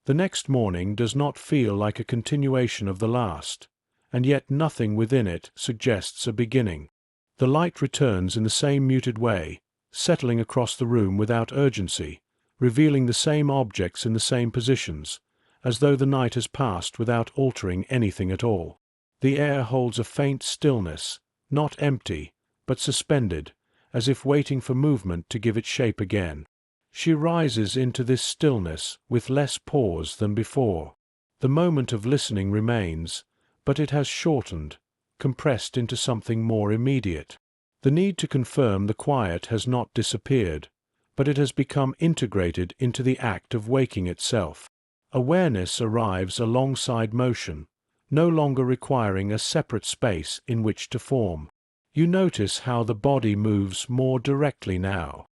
The next morning does not feel like a continuation of the last, and yet nothing within it suggests a beginning. The light returns in the same muted way, settling across the room without urgency, revealing the same objects in the same positions, as though the night has passed without altering anything at all. The air holds a faint stillness, not empty, but suspended, as if waiting for movement to give it shape again. She rises into this stillness with less pause than before. The moment of listening remains, but it has shortened, compressed into something more immediate. The need to confirm the quiet has not disappeared, but it has become integrated into the act of waking itself. Awareness arrives alongside motion, no longer requiring a separate space in which to form. You notice how the body moves more directly now.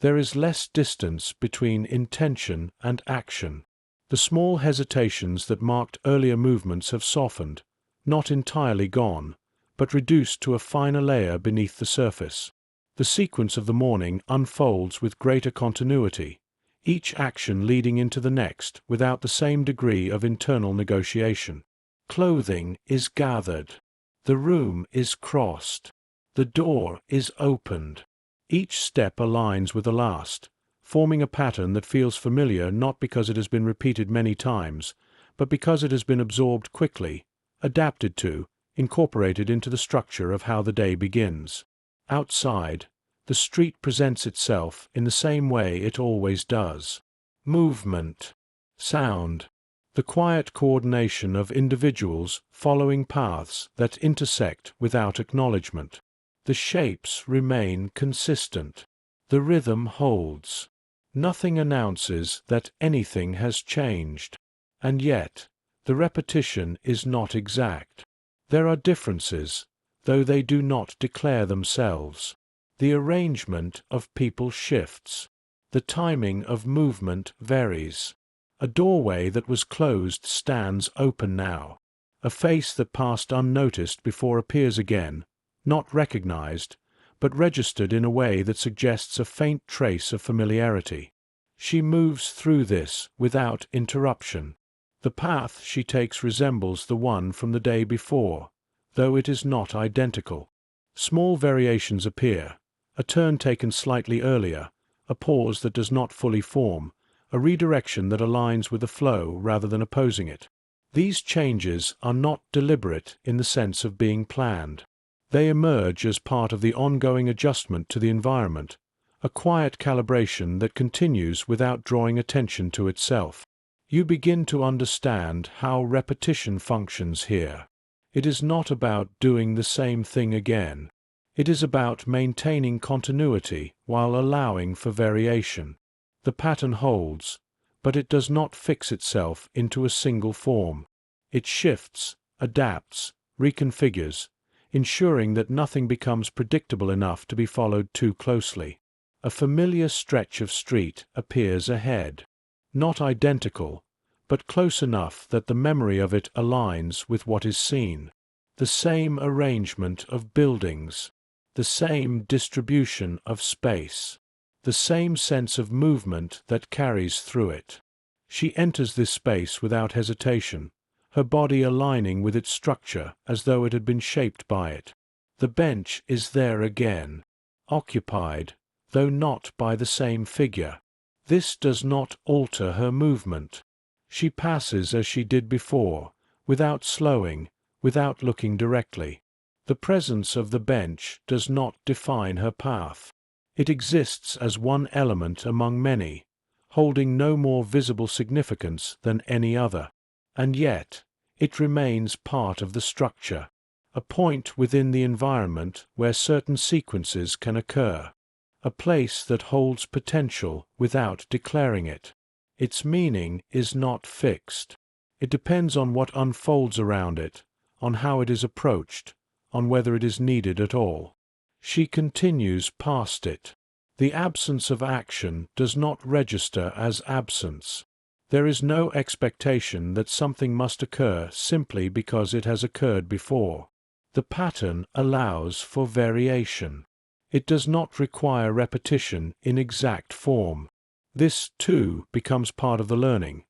There is less distance between intention and action. The small hesitations that marked earlier movements have softened, not entirely gone, but reduced to a finer layer beneath the surface. The sequence of the morning unfolds with greater continuity, each action leading into the next without the same degree of internal negotiation. Clothing is gathered. The room is crossed. The door is opened. Each step aligns with the last, forming a pattern that feels familiar not because it has been repeated many times, but because it has been absorbed quickly, adapted to, incorporated into the structure of how the day begins. Outside, the street presents itself in the same way it always does. Movement, sound, the quiet coordination of individuals following paths that intersect without acknowledgement. The shapes remain consistent. The rhythm holds. Nothing announces that anything has changed. And yet, the repetition is not exact. There are differences, though they do not declare themselves. The arrangement of people shifts. The timing of movement varies. A doorway that was closed stands open now. A face that passed unnoticed before appears again, not recognized, but registered in a way that suggests a faint trace of familiarity. She moves through this without interruption. The path she takes resembles the one from the day before, though it is not identical. Small variations appear, a turn taken slightly earlier, a pause that does not fully form, a redirection that aligns with the flow rather than opposing it. These changes are not deliberate in the sense of being planned. They emerge as part of the ongoing adjustment to the environment, a quiet calibration that continues without drawing attention to itself. You begin to understand how repetition functions here. It is not about doing the same thing again. It is about maintaining continuity while allowing for variation. The pattern holds, but it does not fix itself into a single form. It shifts, adapts, reconfigures, ensuring that nothing becomes predictable enough to be followed too closely. A familiar stretch of street appears ahead. Not identical, but close enough that the memory of it aligns with what is seen. The same arrangement of buildings, the same distribution of space, the same sense of movement that carries through it. She enters this space without hesitation, her body aligning with its structure as though it had been shaped by it. The bench is there again, occupied, though not by the same figure. This does not alter her movement. She passes as she did before, without slowing, without looking directly. The presence of the bench does not define her path. It exists as one element among many, holding no more visible significance than any other. And yet, it remains part of the structure, a point within the environment where certain sequences can occur, a place that holds potential without declaring it. Its meaning is not fixed. It depends on what unfolds around it, on how it is approached, on whether it is needed at all. She continues past it. The absence of action does not register as absence. There is no expectation that something must occur simply because it has occurred before. The pattern allows for variation. It does not require repetition in exact form. This, too, becomes part of the learning,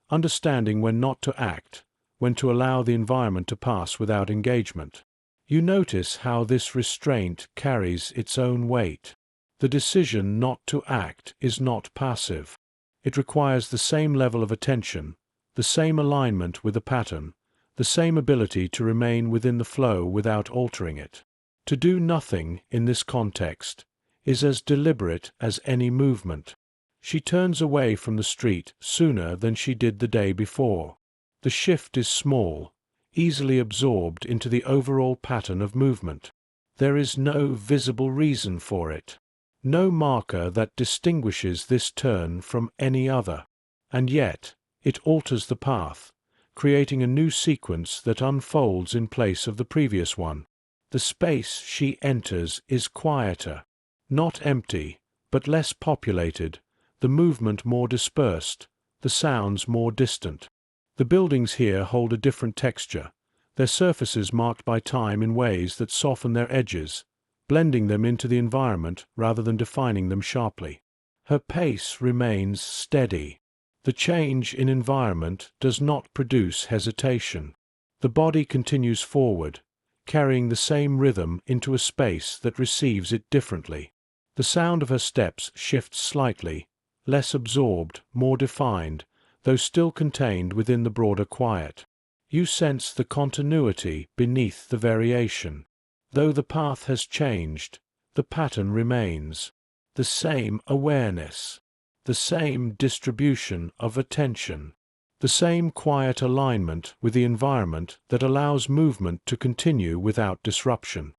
understanding when not to act, when to allow the environment to pass without engagement. You notice how this restraint carries its own weight. The decision not to act is not passive. It requires the same level of attention, the same alignment with the pattern, the same ability to remain within the flow without altering it. To do nothing in this context is as deliberate as any movement. She turns away from the street sooner than she did the day before. The shift is small, easily absorbed into the overall pattern of movement. There is no visible reason for it, no marker that distinguishes this turn from any other. And yet, it alters the path, creating a new sequence that unfolds in place of the previous one. The space she enters is quieter, not empty, but less populated, the movement more dispersed, the sounds more distant. The buildings here hold a different texture, their surfaces marked by time in ways that soften their edges, blending them into the environment rather than defining them sharply. Her pace remains steady. The change in environment does not produce hesitation. The body continues forward, carrying the same rhythm into a space that receives it differently. The sound of her steps shifts slightly, less absorbed, more defined, though still contained within the broader quiet. You sense the continuity beneath the variation. Though the path has changed, the pattern remains. The same awareness, the same distribution of attention, the same quiet alignment with the environment that allows movement to continue without disruption.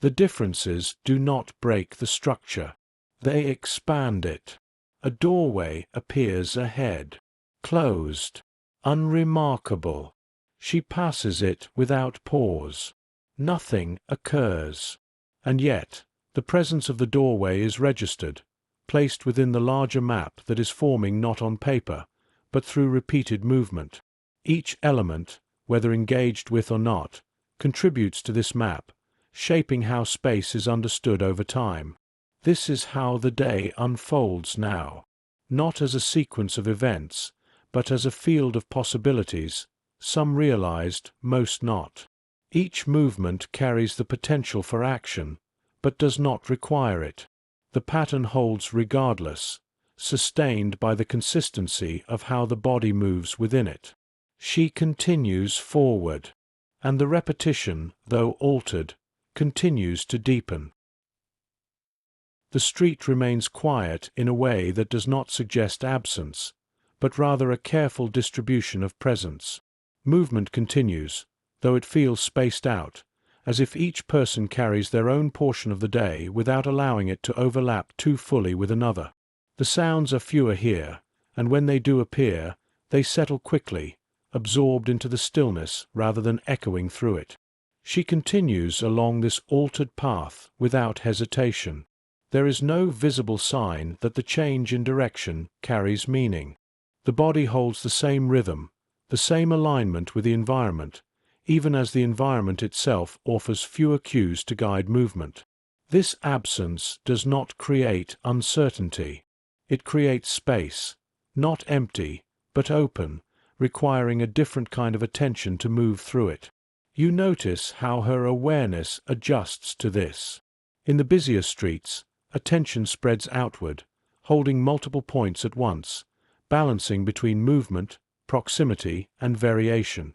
The differences do not break the structure. They expand it. A doorway appears ahead. Closed. Unremarkable. She passes it without pause. Nothing occurs. And yet, the presence of the doorway is registered, placed within the larger map that is forming not on paper, but through repeated movement. Each element, whether engaged with or not, contributes to this map, shaping how space is understood over time. This is how the day unfolds now, not as a sequence of events, but as a field of possibilities, some realized, most not. Each movement carries the potential for action, but does not require it. The pattern holds regardless, sustained by the consistency of how the body moves within it. She continues forward, and the repetition, though altered, continues to deepen. The street remains quiet in a way that does not suggest absence, but rather a careful distribution of presence. Movement continues, though it feels spaced out, as if each person carries their own portion of the day without allowing it to overlap too fully with another. The sounds are fewer here, and when they do appear, they settle quickly, absorbed into the stillness rather than echoing through it. She continues along this altered path without hesitation. There is no visible sign that the change in direction carries meaning. The body holds the same rhythm, the same alignment with the environment, even as the environment itself offers fewer cues to guide movement. This absence does not create uncertainty. It creates space, not empty, but open, requiring a different kind of attention to move through it. You notice how her awareness adjusts to this. In the busier streets, attention spreads outward, holding multiple points at once, balancing between movement, proximity, and variation.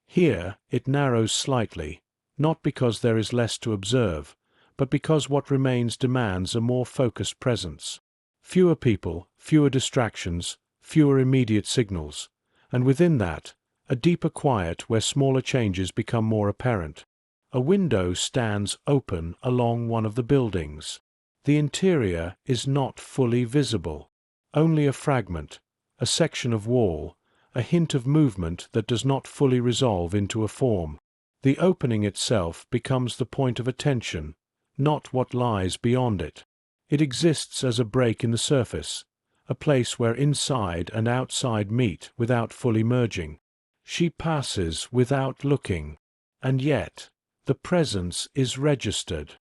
Here it narrows slightly, not because there is less to observe, but because what remains demands a more focused presence. Fewer people, fewer distractions, fewer immediate signals, and within that, a deeper quiet where smaller changes become more apparent. A window stands open along one of the buildings. The interior is not fully visible, only a fragment, a section of wall, a hint of movement that does not fully resolve into a form. The opening itself becomes the point of attention, not what lies beyond it. It exists as a break in the surface, a place where inside and outside meet without fully merging. She passes without looking, and yet the presence is registered.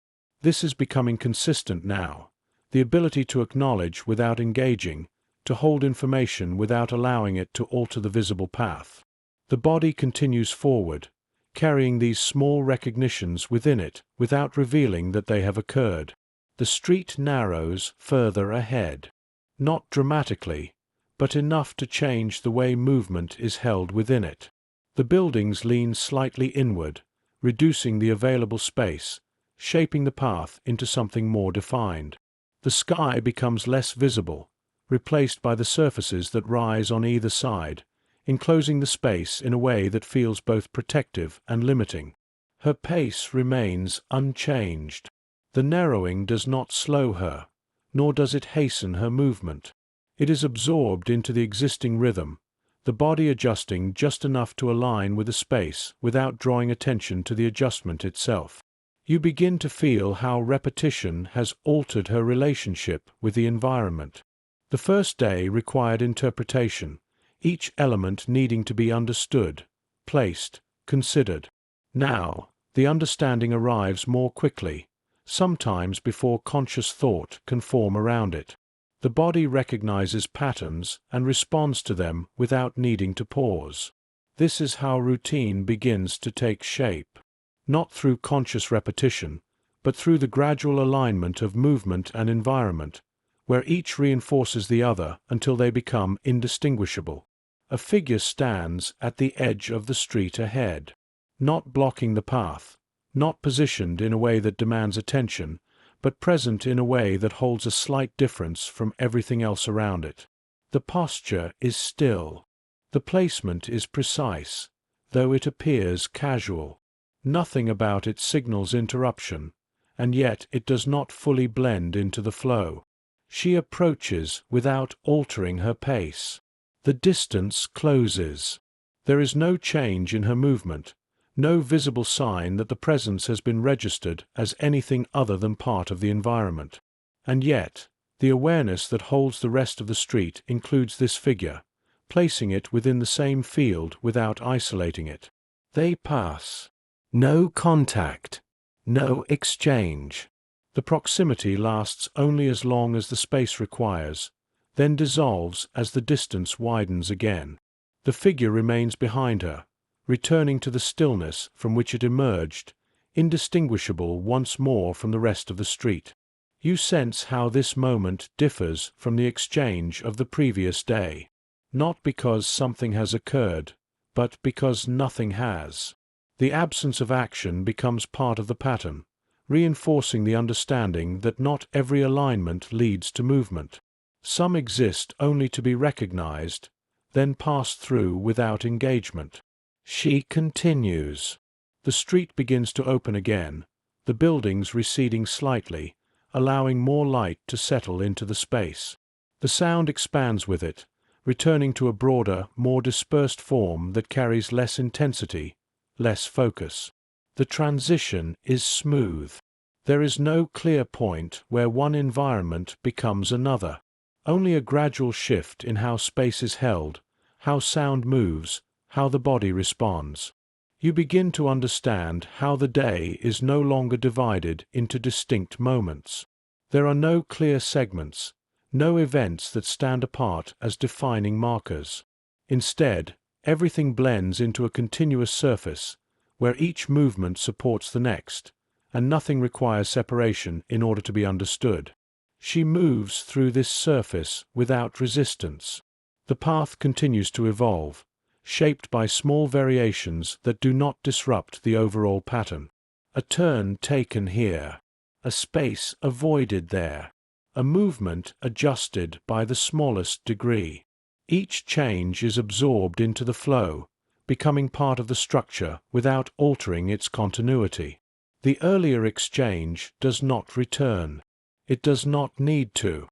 This is becoming consistent now, the ability to acknowledge without engaging, to hold information without allowing it to alter the visible path. The body continues forward, carrying these small recognitions within it without revealing that they have occurred. The street narrows further ahead. Not dramatically, but enough to change the way movement is held within it. The buildings lean slightly inward, reducing the available space, shaping the path into something more defined. The sky becomes less visible, replaced by the surfaces that rise on either side, enclosing the space in a way that feels both protective and limiting. Her pace remains unchanged. The narrowing does not slow her, nor does it hasten her movement. It is absorbed into the existing rhythm, the body adjusting just enough to align with the space without drawing attention to the adjustment itself. You begin to feel how repetition has altered her relationship with the environment. The first day required interpretation, each element needing to be understood, placed, considered. Now, the understanding arrives more quickly, sometimes before conscious thought can form around it. The body recognizes patterns and responds to them without needing to pause. This is how routine begins to take shape, not through conscious repetition, but through the gradual alignment of movement and environment, where each reinforces the other until they become indistinguishable. A figure stands at the edge of the street ahead, not blocking the path, not positioned in a way that demands attention, but present in a way that holds a slight difference from everything else around it. The posture is still. The placement is precise, though it appears casual. Nothing about it signals interruption, and yet it does not fully blend into the flow. She approaches without altering her pace. The distance closes. There is no change in her movement, no visible sign that the presence has been registered as anything other than part of the environment. And yet, the awareness that holds the rest of the street includes this figure, placing it within the same field without isolating it. They pass. No contact. No exchange. The proximity lasts only as long as the space requires, then dissolves as the distance widens again. The figure remains behind her, returning to the stillness from which it emerged, indistinguishable once more from the rest of the street. You sense how this moment differs from the exchange of the previous day, not because something has occurred, but because nothing has. The absence of action becomes part of the pattern, reinforcing the understanding that not every alignment leads to movement. Some exist only to be recognized, then pass through without engagement. She continues. The street begins to open again, the buildings receding slightly, allowing more light to settle into the space. The sound expands with it, returning to a broader, more dispersed form that carries less intensity, less focus. The transition is smooth. There is no clear point where one environment becomes another. Only a gradual shift in how space is held, how sound moves, how the body responds. You begin to understand how the day is no longer divided into distinct moments. There are no clear segments, no events that stand apart as defining markers. Instead, everything blends into a continuous surface, where each movement supports the next, and nothing requires separation in order to be understood. She moves through this surface without resistance. The path continues to evolve, shaped by small variations that do not disrupt the overall pattern. A turn taken here, a space avoided there, a movement adjusted by the smallest degree. Each change is absorbed into the flow, becoming part of the structure without altering its continuity. The earlier exchange does not return. It does not need to.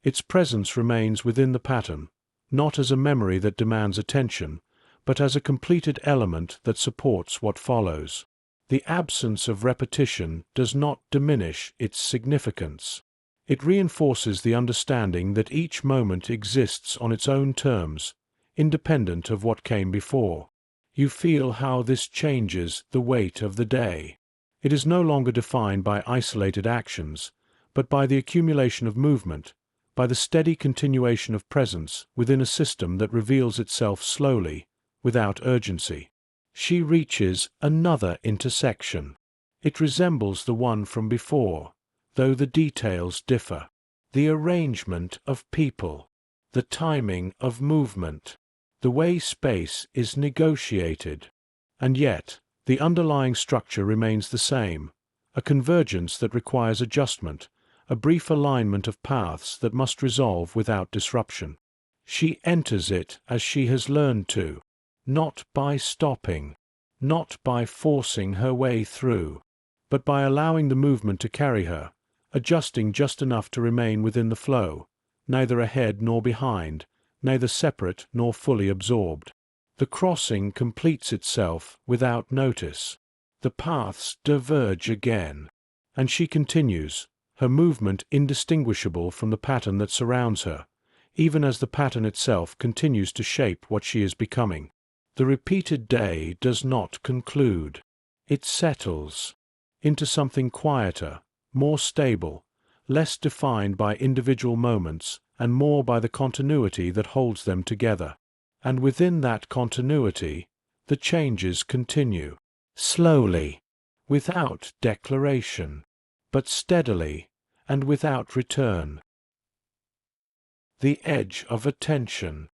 Its presence remains within the pattern, not as a memory that demands attention, but as a completed element that supports what follows. The absence of repetition does not diminish its significance. It reinforces the understanding that each moment exists on its own terms, independent of what came before. You feel how this changes the weight of the day. It is no longer defined by isolated actions, but by the accumulation of movement, by the steady continuation of presence within a system that reveals itself slowly, without urgency. She reaches another intersection. It resembles the one from before, though the details differ. The arrangement of people, the timing of movement, the way space is negotiated. And yet, the underlying structure remains the same, a convergence that requires adjustment, a brief alignment of paths that must resolve without disruption. She enters it as she has learned to, not by stopping, not by forcing her way through, but by allowing the movement to carry her, adjusting just enough to remain within the flow, neither ahead nor behind, neither separate nor fully absorbed. The crossing completes itself without notice. The paths diverge again, and she continues, her movement indistinguishable from the pattern that surrounds her, even as the pattern itself continues to shape what she is becoming. The repeated day does not conclude. It settles into something quieter, more stable, less defined by individual moments and more by the continuity that holds them together. And within that continuity, the changes continue, slowly, without declaration, but steadily and without return. The edge of attention.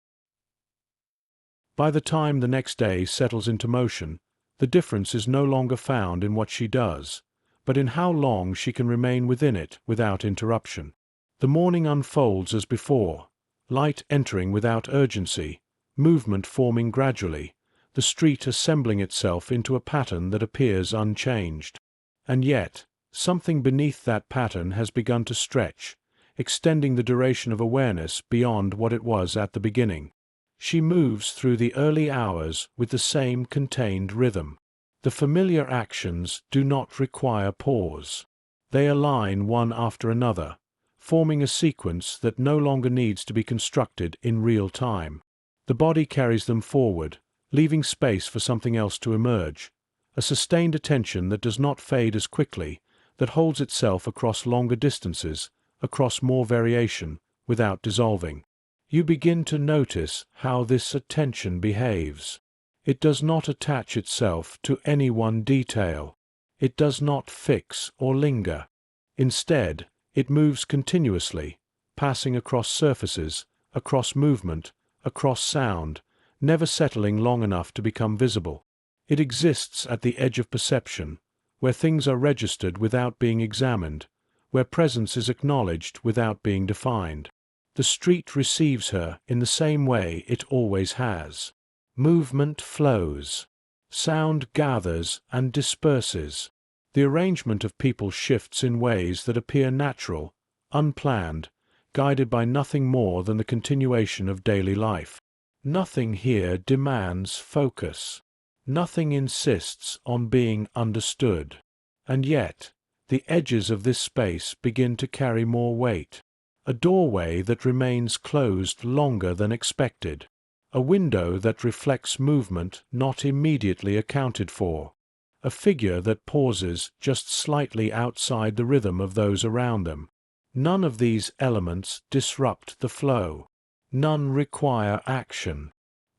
By the time the next day settles into motion, the difference is no longer found in what she does, but in how long she can remain within it without interruption. The morning unfolds as before, light entering without urgency, movement forming gradually, the street assembling itself into a pattern that appears unchanged. And yet, something beneath that pattern has begun to stretch, extending the duration of awareness beyond what it was at the beginning. She moves through the early hours with the same contained rhythm. The familiar actions do not require pause. They align one after another, forming a sequence that no longer needs to be constructed in real time. The body carries them forward, leaving space for something else to emerge, a sustained attention that does not fade as quickly, that holds itself across longer distances, across more variation, without dissolving. You begin to notice how this attention behaves. It does not attach itself to any one detail. It does not fix or linger. Instead, it moves continuously, passing across surfaces, across movement, across sound, never settling long enough to become visible. It exists at the edge of perception, where things are registered without being examined, where presence is acknowledged without being defined. The street receives her in the same way it always has. Movement flows. Sound gathers and disperses. The arrangement of people shifts in ways that appear natural, unplanned, guided by nothing more than the continuation of daily life. Nothing here demands focus. Nothing insists on being understood. And yet, the edges of this space begin to carry more weight. A doorway that remains closed longer than expected. A window that reflects movement not immediately accounted for. A figure that pauses just slightly outside the rhythm of those around them. None of these elements disrupt the flow. None require action.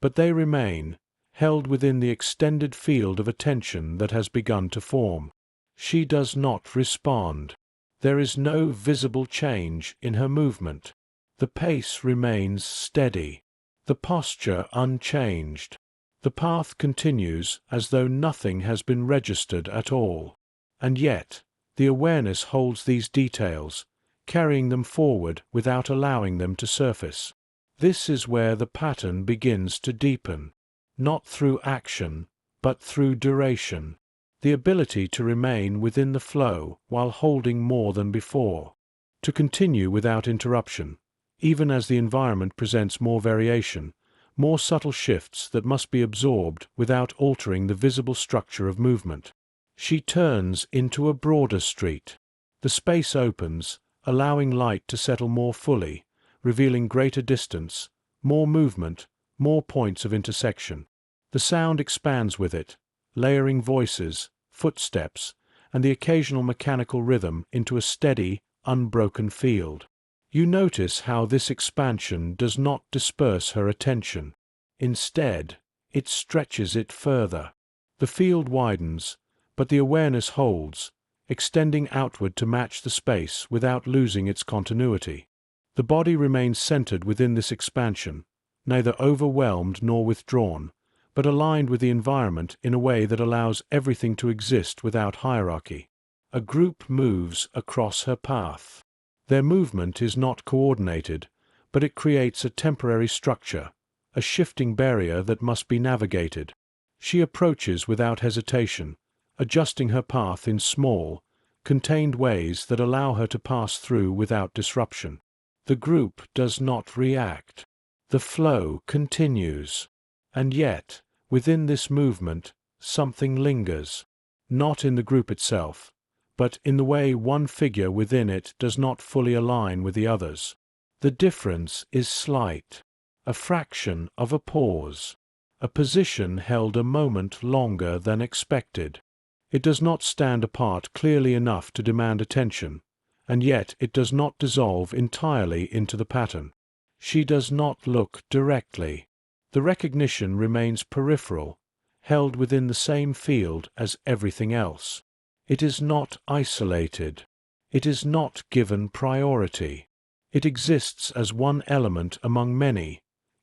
But they remain, held within the extended field of attention that has begun to form. She does not respond. There is no visible change in her movement. The pace remains steady, the posture unchanged. The path continues as though nothing has been registered at all. And yet, the awareness holds these details, carrying them forward without allowing them to surface. This is where the pattern begins to deepen, not through action, but through duration. The ability to remain within the flow while holding more than before, to continue without interruption, even as the environment presents more variation, more subtle shifts that must be absorbed without altering the visible structure of movement. She turns into a broader street. The space opens, allowing light to settle more fully, revealing greater distance, more movement, more points of intersection. The sound expands with it, layering voices, footsteps, and the occasional mechanical rhythm into a steady, unbroken field. You notice how this expansion does not disperse her attention. Instead, it stretches it further. The field widens, but the awareness holds, extending outward to match the space without losing its continuity. The body remains centered within this expansion, neither overwhelmed nor withdrawn, but aligned with the environment in a way that allows everything to exist without hierarchy. A group moves across her path. Their movement is not coordinated, but it creates a temporary structure, a shifting barrier that must be navigated. She approaches without hesitation, adjusting her path in small, contained ways that allow her to pass through without disruption. The group does not react. The flow continues. And yet, within this movement, something lingers. Not in the group itself, but in the way one figure within it does not fully align with the others. The difference is slight. A fraction of a pause. A position held a moment longer than expected. It does not stand apart clearly enough to demand attention, and yet it does not dissolve entirely into the pattern. She does not look directly. The recognition remains peripheral, held within the same field as everything else. It is not isolated. It is not given priority. It exists as one element among many,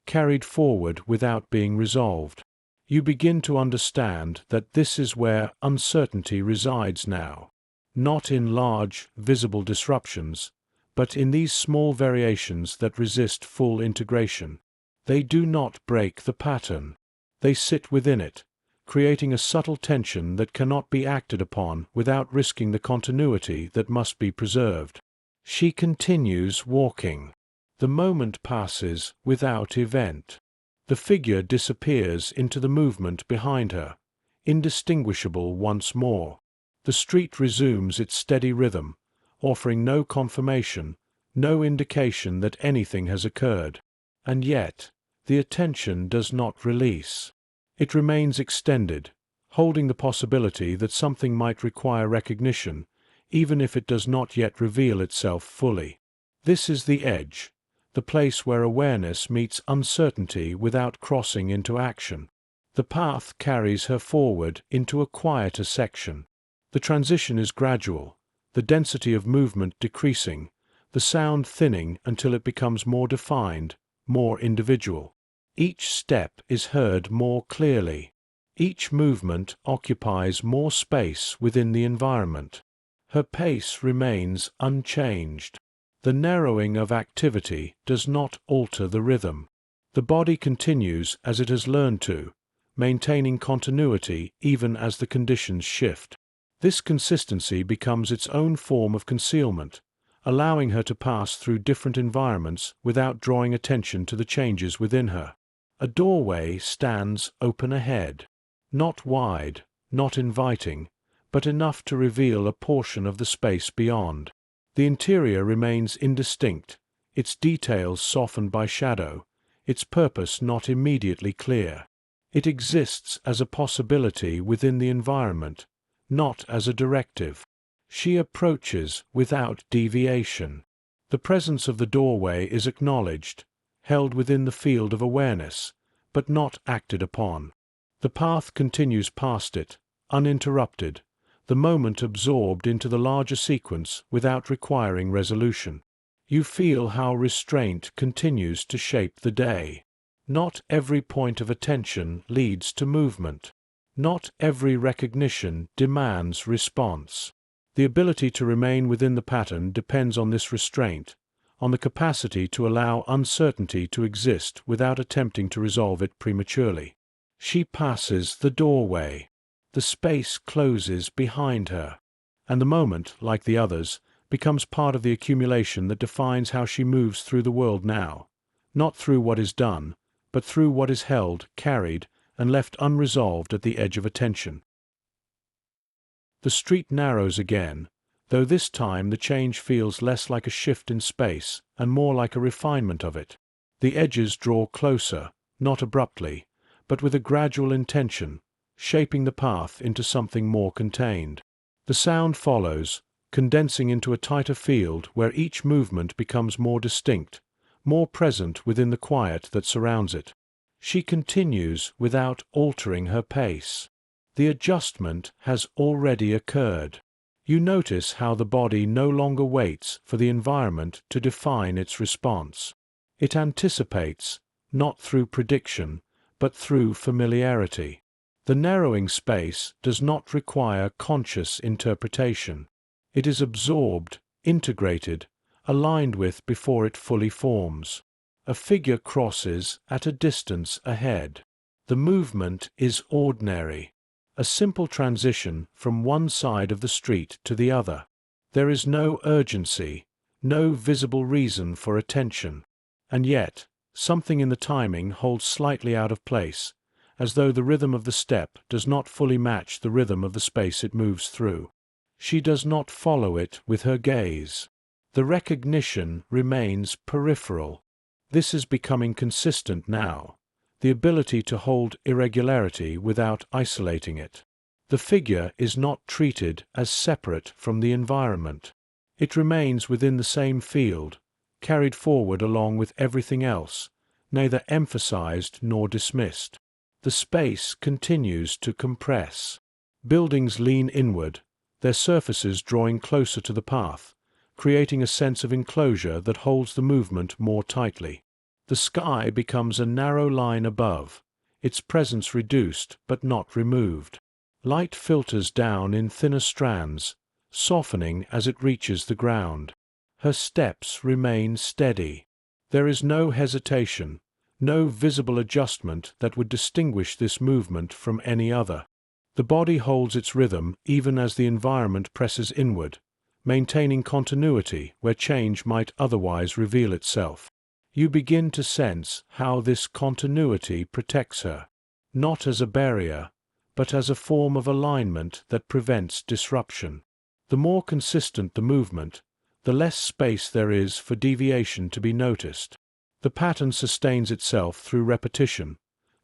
carried forward without being resolved. You begin to understand that this is where uncertainty resides now, not in large, visible disruptions, but in these small variations that resist full integration. They do not break the pattern. They sit within it, creating a subtle tension that cannot be acted upon without risking the continuity that must be preserved. She continues walking. The moment passes without event. The figure disappears into the movement behind her, indistinguishable once more. The street resumes its steady rhythm, offering no confirmation, no indication that anything has occurred. And yet, the attention does not release. It remains extended, holding the possibility that something might require recognition, even if it does not yet reveal itself fully. This is the edge, the place where awareness meets uncertainty without crossing into action. The path carries her forward into a quieter section. The transition is gradual, the density of movement decreasing, the sound thinning until it becomes more defined, more individual. Each step is heard more clearly. Each movement occupies more space within the environment. Her pace remains unchanged. The narrowing of activity does not alter the rhythm. The body continues as it has learned to, maintaining continuity even as the conditions shift. This consistency becomes its own form of concealment, allowing her to pass through different environments without drawing attention to the changes within her. A doorway stands open ahead, not wide, not inviting, but enough to reveal a portion of the space beyond. The interior remains indistinct, its details softened by shadow, its purpose not immediately clear. It exists as a possibility within the environment, not as a directive. She approaches without deviation. The presence of the doorway is acknowledged, held within the field of awareness, but not acted upon. The path continues past it, uninterrupted, the moment absorbed into the larger sequence without requiring resolution. You feel how restraint continues to shape the day. Not every point of attention leads to movement. Not every recognition demands response. The ability to remain within the pattern depends on this restraint, on the capacity to allow uncertainty to exist without attempting to resolve it prematurely. She passes the doorway. The space closes behind her, and the moment, like the others, becomes part of the accumulation that defines how she moves through the world now, not through what is done, but through what is held, carried, and left unresolved at the edge of attention. The street narrows again, though this time the change feels less like a shift in space and more like a refinement of it. The edges draw closer, not abruptly, but with a gradual intention, shaping the path into something more contained. The sound follows, condensing into a tighter field where each movement becomes more distinct, more present within the quiet that surrounds it. She continues without altering her pace. The adjustment has already occurred. You notice how the body no longer waits for the environment to define its response. It anticipates, not through prediction, but through familiarity. The narrowing space does not require conscious interpretation. It is absorbed, integrated, aligned with before it fully forms. A figure crosses at a distance ahead. The movement is ordinary, a simple transition from one side of the street to the other. There is no urgency, no visible reason for attention. And yet, something in the timing holds slightly out of place, as though the rhythm of the step does not fully match the rhythm of the space it moves through. She does not follow it with her gaze. The recognition remains peripheral. This is becoming consistent now, the ability to hold irregularity without isolating it. The figure is not treated as separate from the environment. It remains within the same field, carried forward along with everything else, neither emphasized nor dismissed. The space continues to compress. Buildings lean inward, their surfaces drawing closer to the path, creating a sense of enclosure that holds the movement more tightly. The sky becomes a narrow line above, its presence reduced but not removed. Light filters down in thinner strands, softening as it reaches the ground. Her steps remain steady. There is no hesitation, no visible adjustment that would distinguish this movement from any other. The body holds its rhythm even as the environment presses inward, maintaining continuity where change might otherwise reveal itself. You begin to sense how this continuity protects her, not as a barrier, but as a form of alignment that prevents disruption. The more consistent the movement, the less space there is for deviation to be noticed. The pattern sustains itself through repetition,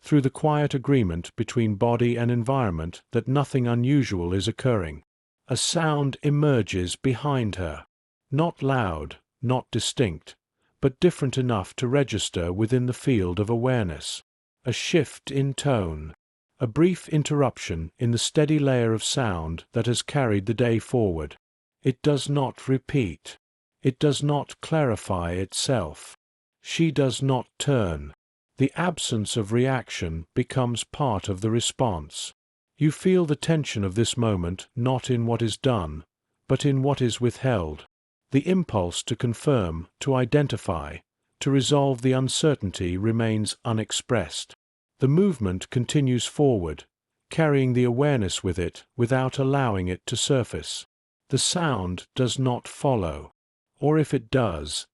through the quiet agreement between body and environment that nothing unusual is occurring. A sound emerges behind her, not loud, not distinct, but different enough to register within the field of awareness. A shift in tone, a brief interruption in the steady layer of sound that has carried the day forward. It does not repeat. It does not clarify itself. She does not turn. The absence of reaction becomes part of the response. You feel the tension of this moment not in what is done, but in what is withheld. The impulse to confirm, to identify, to resolve the uncertainty remains unexpressed. The movement continues forward, carrying the awareness with it without allowing it to surface. The sound does not follow, or if it does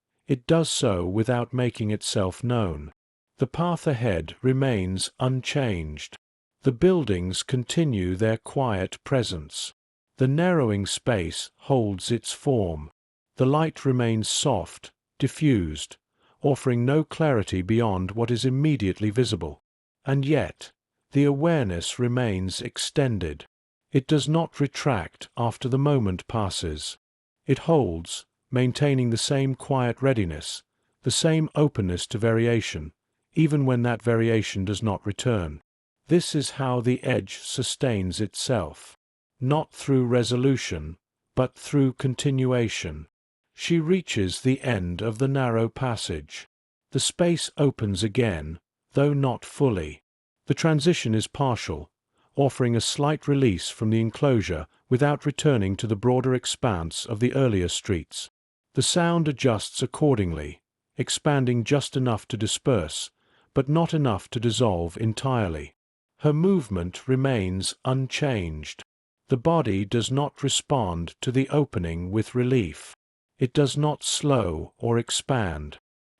so without making itself known. The path ahead remains unchanged. The buildings continue their quiet presence. The narrowing space holds its form. The light remains soft, diffused, offering no clarity beyond what is immediately visible. And yet, the awareness remains extended. It does not retract after the moment passes. It holds, maintaining the same quiet readiness, the same openness to variation, even when that variation does not return. This is how the edge sustains itself, not through resolution, but through continuation. She reaches the end of the narrow passage. The space opens again, though not fully. The transition is partial, offering a slight release from the enclosure without returning to the broader expanse of the earlier streets. The sound adjusts accordingly, expanding just enough to disperse, but not enough to dissolve entirely. Her movement remains unchanged. The body does not respond to the opening with relief. It does not slow or expand.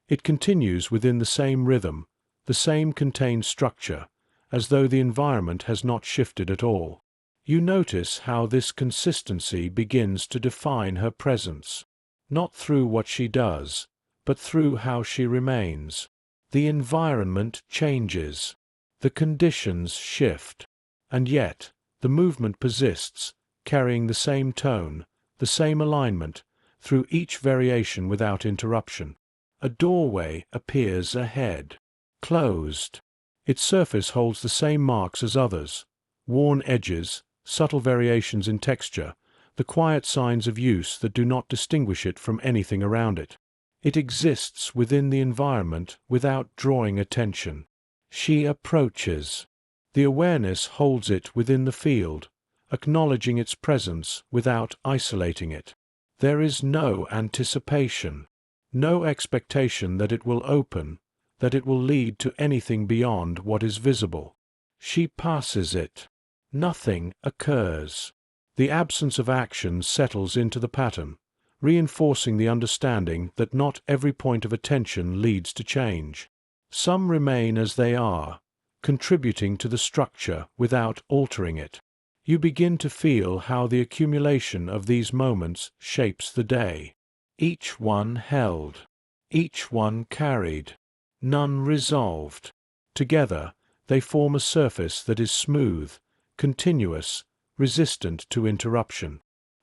It continues within the same rhythm, the same contained structure, as though the environment has not shifted at all. You notice how this consistency begins to define her presence, not through what she does, but through how she remains. The environment changes, the conditions shift, and yet the movement persists, carrying the same tone, the same alignment, through each variation without interruption. A doorway appears ahead, closed. Its surface holds the same marks as others, worn edges, subtle variations in texture, the quiet signs of use that do not distinguish it from anything around it. It exists within the environment without drawing attention. She approaches. The awareness holds it within the field, acknowledging its presence without isolating it. There is no anticipation, no expectation that it will open, that it will lead to anything beyond what is visible. She passes it. Nothing occurs. The absence of action settles into the pattern, reinforcing the understanding that not every point of attention leads to change. Some remain as they are, contributing to the structure without altering it. You begin to feel how the accumulation of these moments shapes the day. Each one held, each one carried, none resolved. Together, they form a surface that is smooth, continuous, resistant to interruption.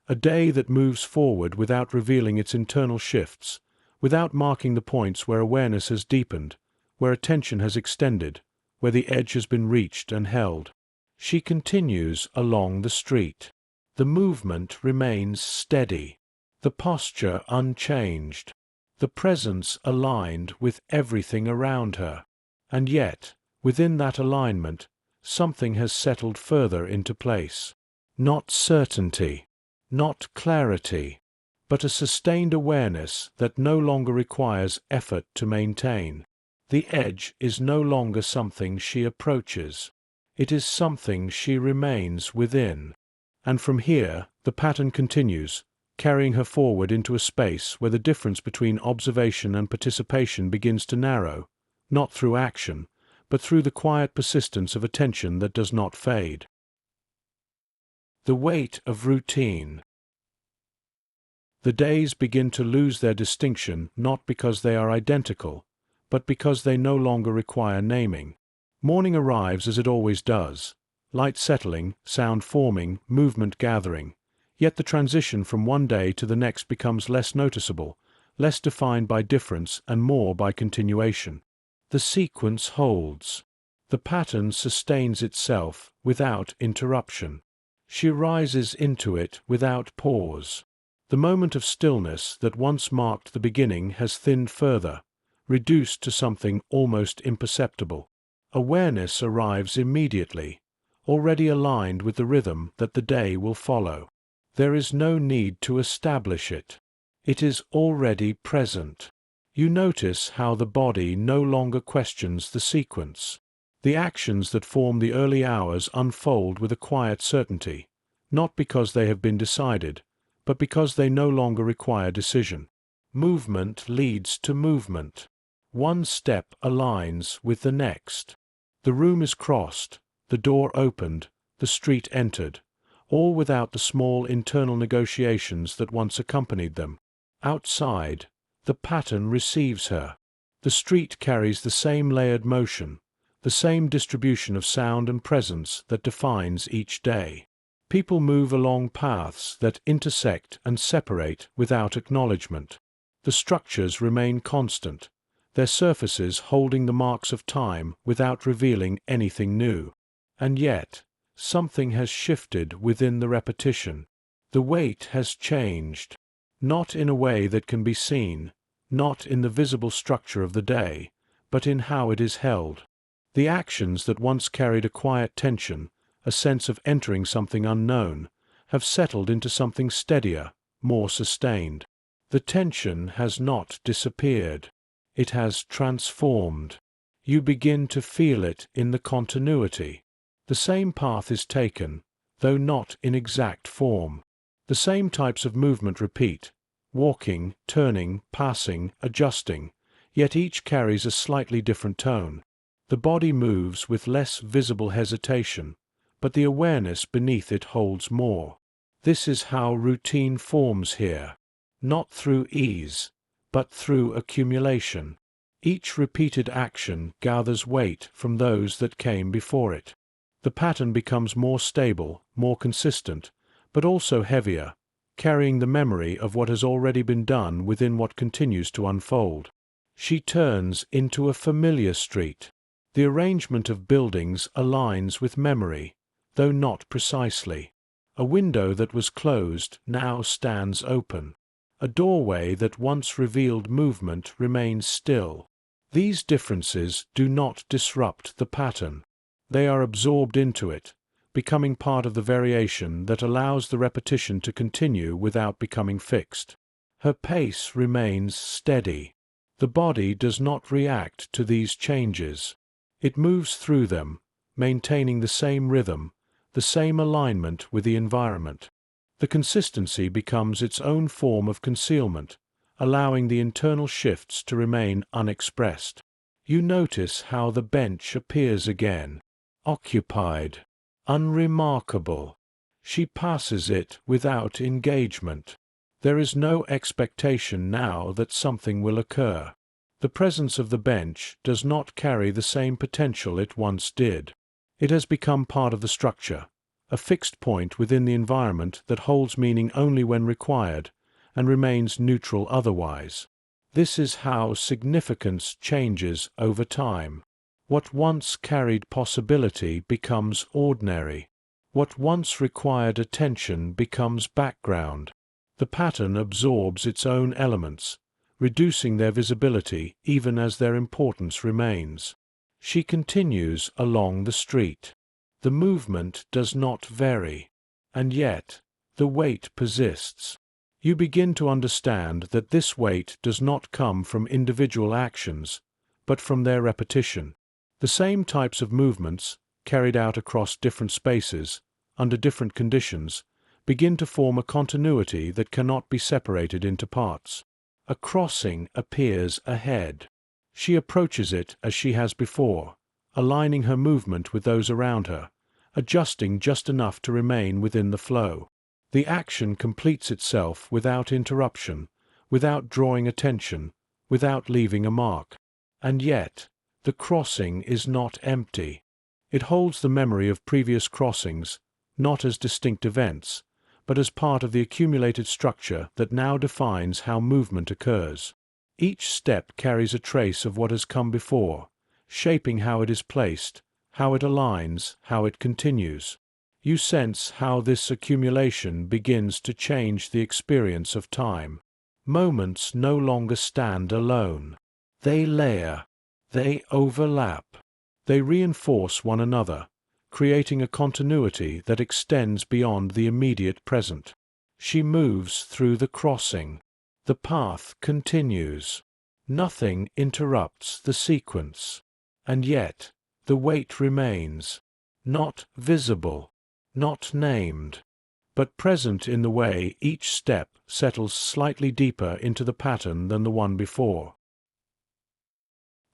A day that moves forward without revealing its internal shifts, without marking the points where awareness has deepened, where attention has extended, where the edge has been reached and held. She continues along the street. The movement remains steady, the posture unchanged, the presence aligned with everything around her. And yet, within that alignment, something has settled further into place. Not certainty, not clarity, but a sustained awareness that no longer requires effort to maintain. The edge is no longer something she approaches. It is something she remains within. And from here, the pattern continues, carrying her forward into a space where the difference between observation and participation begins to narrow, not through action, but through the quiet persistence of attention that does not fade. The weight of routine. The days begin to lose their distinction not because they are identical, but because they no longer require naming. Morning arrives as it always does, light settling, sound forming, movement gathering. Yet the transition from one day to the next becomes less noticeable, less defined by difference and more by continuation. The sequence holds. The pattern sustains itself without interruption. She rises into it without pause. The moment of stillness that once marked the beginning has thinned further, reduced to something almost imperceptible. Awareness arrives immediately, already aligned with the rhythm that the day will follow. There is no need to establish it. It is already present. You notice how the body no longer questions the sequence. The actions that form the early hours unfold with a quiet certainty, not because they have been decided, but because they no longer require decision. Movement leads to movement. One step aligns with the next. The room is crossed, the door opened, the street entered, all without the small internal negotiations that once accompanied them. Outside, the pattern receives her. The street carries the same layered motion, the same distribution of sound and presence that defines each day. People move along paths that intersect and separate without acknowledgement. The structures remain constant, their surfaces holding the marks of time without revealing anything new. And yet, something has shifted within the repetition. The weight has changed, not in a way that can be seen, not in the visible structure of the day, but in how it is held. The actions that once carried a quiet tension, a sense of entering something unknown, have settled into something steadier, more sustained. The tension has not disappeared. It has transformed. You begin to feel it in the continuity. The same path is taken, though not in exact form. The same types of movement repeat, walking, turning, passing, adjusting, yet each carries a slightly different tone. The body moves with less visible hesitation, but the awareness beneath it holds more. This is how routine forms here. Not through ease, but through accumulation. Each repeated action gathers weight from those that came before it. The pattern becomes more stable, more consistent, but also heavier, carrying the memory of what has already been done within what continues to unfold. She turns into a familiar street. The arrangement of buildings aligns with memory, though not precisely. A window that was closed now stands open. A doorway that once revealed movement remains still. These differences do not disrupt the pattern. They are absorbed into it, becoming part of the variation that allows the repetition to continue without becoming fixed. Her pace remains steady. The body does not react to these changes. It moves through them, maintaining the same rhythm, the same alignment with the environment. The consistency becomes its own form of concealment, allowing the internal shifts to remain unexpressed. You notice how the bench appears again, occupied, unremarkable. She passes it without engagement. There is no expectation now that something will occur. The presence of the bench does not carry the same potential it once did. It has become part of the structure, a fixed point within the environment that holds meaning only when required and remains neutral otherwise. This is how significance changes over time. What once carried possibility becomes ordinary. What once required attention becomes background. The pattern absorbs its own elements, reducing their visibility even as their importance remains. She continues along the street. The movement does not vary, and yet the weight persists. You begin to understand that this weight does not come from individual actions, but from their repetition. The same types of movements, carried out across different spaces, under different conditions, begin to form a continuity that cannot be separated into parts. A crossing appears ahead. She approaches it as she has before, aligning her movement with those around her, adjusting just enough to remain within the flow. The action completes itself without interruption, without drawing attention, without leaving a mark. And yet, the crossing is not empty. It holds the memory of previous crossings, not as distinct events, but as part of the accumulated structure that now defines how movement occurs. Each step carries a trace of what has come before, shaping how it is placed, how it aligns, how it continues. You sense how this accumulation begins to change the experience of time. Moments no longer stand alone. They layer. They overlap. They reinforce one another, creating a continuity that extends beyond the immediate present. She moves through the crossing. The path continues. Nothing interrupts the sequence. And yet, the weight remains, not visible, not named, but present in the way each step settles slightly deeper into the pattern than the one before.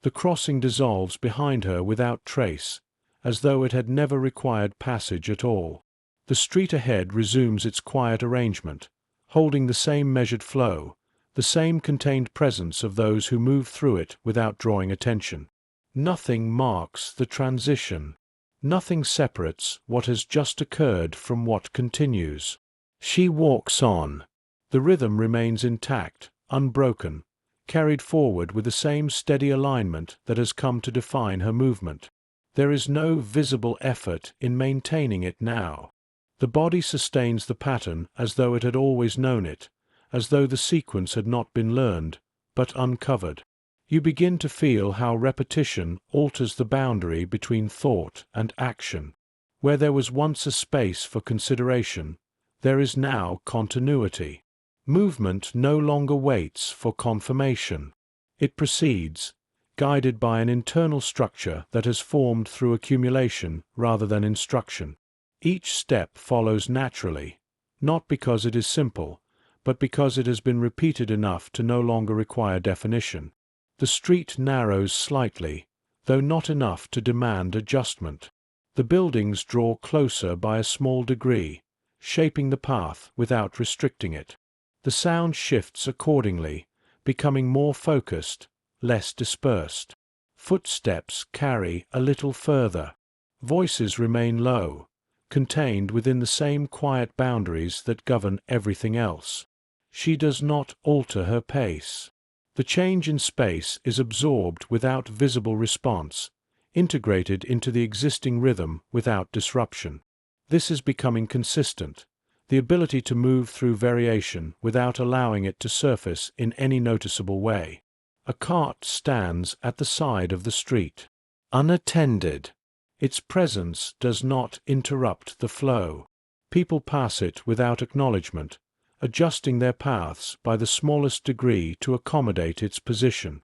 The crossing dissolves behind her without trace, as though it had never required passage at all. The street ahead resumes its quiet arrangement, holding the same measured flow, the same contained presence of those who move through it without drawing attention. Nothing marks the transition. Nothing separates what has just occurred from what continues. She walks on. The rhythm remains intact, unbroken, carried forward with the same steady alignment that has come to define her movement. There is no visible effort in maintaining it now. The body sustains the pattern as though it had always known it, as though the sequence had not been learned, but uncovered. You begin to feel how repetition alters the boundary between thought and action. Where there was once a space for consideration, there is now continuity. Movement no longer waits for confirmation. It proceeds, guided by an internal structure that has formed through accumulation rather than instruction. Each step follows naturally, not because it is simple, but because it has been repeated enough to no longer require definition. The street narrows slightly, though not enough to demand adjustment. The buildings draw closer by a small degree, shaping the path without restricting it. The sound shifts accordingly, becoming more focused, less dispersed. Footsteps carry a little further. Voices remain low, contained within the same quiet boundaries that govern everything else. She does not alter her pace. The change in space is absorbed without visible response, integrated into the existing rhythm without disruption. This is becoming consistent, the ability to move through variation without allowing it to surface in any noticeable way. A cart stands at the side of the street, unattended. Its presence does not interrupt the flow. People pass it without acknowledgement, adjusting their paths by the smallest degree to accommodate its position.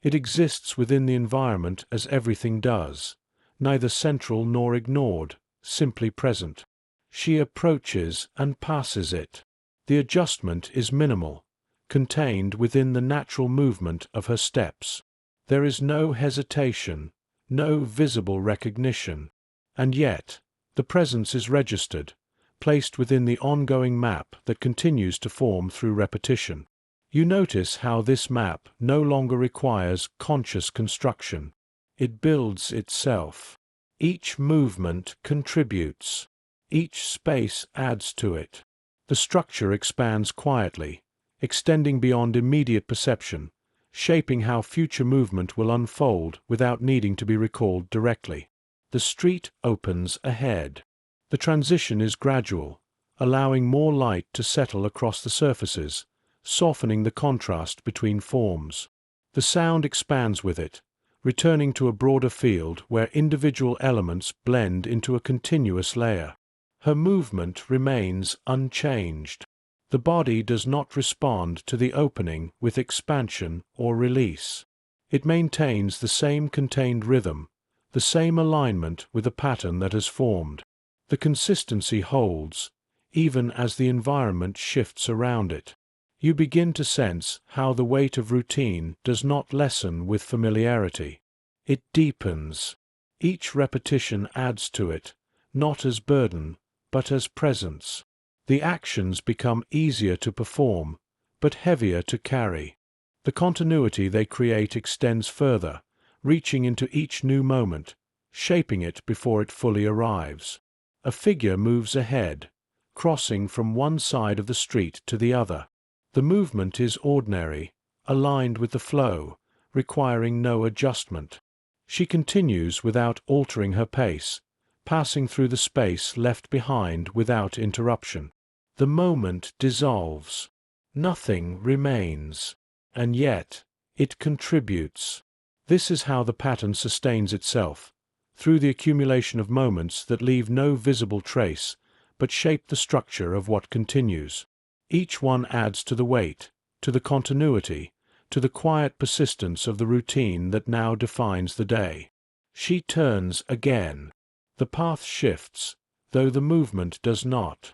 It exists within the environment as everything does, neither central nor ignored, simply present. She approaches and passes it. The adjustment is minimal, contained within the natural movement of her steps. There is no hesitation, no visible recognition, and yet the presence is registered, placed within the ongoing map that continues to form through repetition. You notice how this map no longer requires conscious construction. It builds itself. Each movement contributes. Each space adds to it. The structure expands quietly, extending beyond immediate perception, shaping how future movement will unfold without needing to be recalled directly. The street opens ahead. The transition is gradual, allowing more light to settle across the surfaces, softening the contrast between forms. The sound expands with it, returning to a broader field where individual elements blend into a continuous layer. Her movement remains unchanged. The body does not respond to the opening with expansion or release. It maintains the same contained rhythm, the same alignment with the pattern that has formed. The consistency holds, even as the environment shifts around it. You begin to sense how the weight of routine does not lessen with familiarity. It deepens. Each repetition adds to it, not as burden, but as presence. The actions become easier to perform, but heavier to carry. The continuity they create extends further, reaching into each new moment, shaping it before it fully arrives. A figure moves ahead, crossing from one side of the street to the other. The movement is ordinary, aligned with the flow, requiring no adjustment. She continues without altering her pace, passing through the space left behind without interruption. The moment dissolves. Nothing remains. And yet, it contributes. This is how the pattern sustains itself, through the accumulation of moments that leave no visible trace, but shape the structure of what continues. Each one adds to the weight, to the continuity, to the quiet persistence of the routine that now defines the day. She turns again. The path shifts, though the movement does not.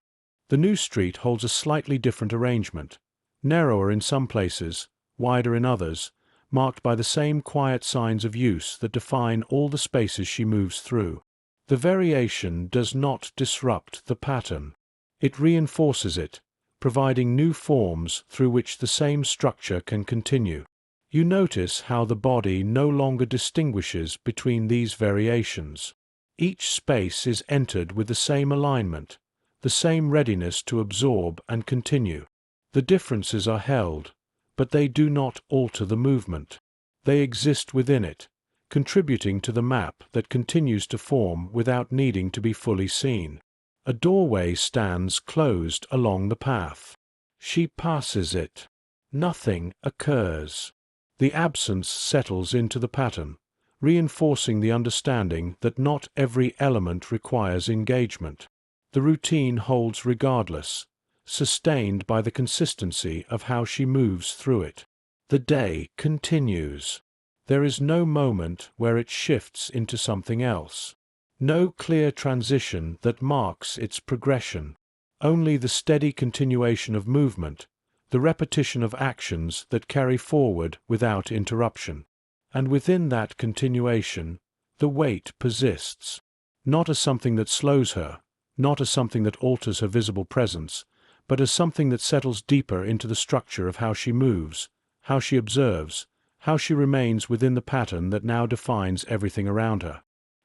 The new street holds a slightly different arrangement, narrower in some places, wider in others, marked by the same quiet signs of use that define all the spaces she moves through. The variation does not disrupt the pattern. It reinforces it, providing new forms through which the same structure can continue. You notice how the body no longer distinguishes between these variations. Each space is entered with the same alignment, the same readiness to absorb and continue. The differences are held, but they do not alter the movement. They exist within it, contributing to the map that continues to form without needing to be fully seen. A doorway stands closed along the path. She passes it. Nothing occurs. The absence settles into the pattern, reinforcing the understanding that not every element requires engagement. The routine holds regardless, sustained by the consistency of how she moves through it. The day continues. There is no moment where it shifts into something else. No clear transition that marks its progression. Only the steady continuation of movement, the repetition of actions that carry forward without interruption. And within that continuation, the weight persists. not as something that slows her, not as something that alters her visible presence, but as something that settles deeper into the structure of how she moves, how she observes, how she remains within the pattern that now defines everything around her.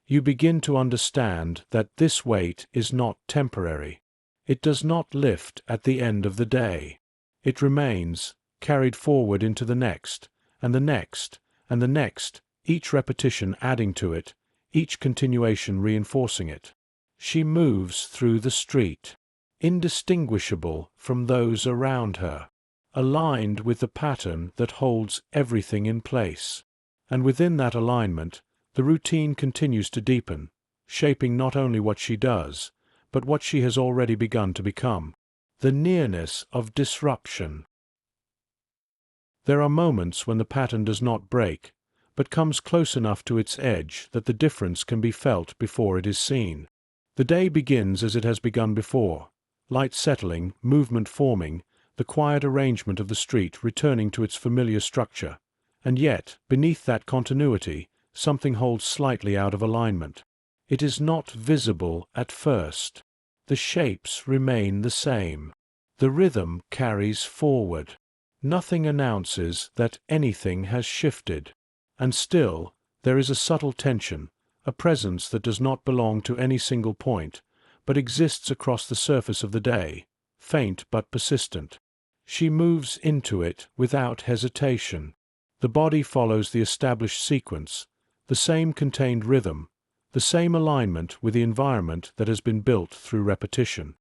You begin to understand that this weight is not temporary. It does not lift at the end of the day. It remains, carried forward into the next, and the next, and the next, each repetition adding to it, each continuation reinforcing it. She moves through the street, indistinguishable from those around her, aligned with the pattern that holds everything in place. And within that alignment, the routine continues to deepen, shaping not only what she does, but what she has already begun to become. The nearness of disruption. There are moments when the pattern does not break, but comes close enough to its edge that the difference can be felt before it is seen. The day begins as it has begun before, light settling, movement forming, the quiet arrangement of the street returning to its familiar structure, and yet, beneath that continuity, something holds slightly out of alignment. It is not visible at first. The shapes remain the same. The rhythm carries forward. Nothing announces that anything has shifted. And still, there is a subtle tension, a presence that does not belong to any single point, but exists across the surface of the day, faint but persistent. She moves into it without hesitation. The body follows the established sequence, the same contained rhythm, the same alignment with the environment that has been built through repetition.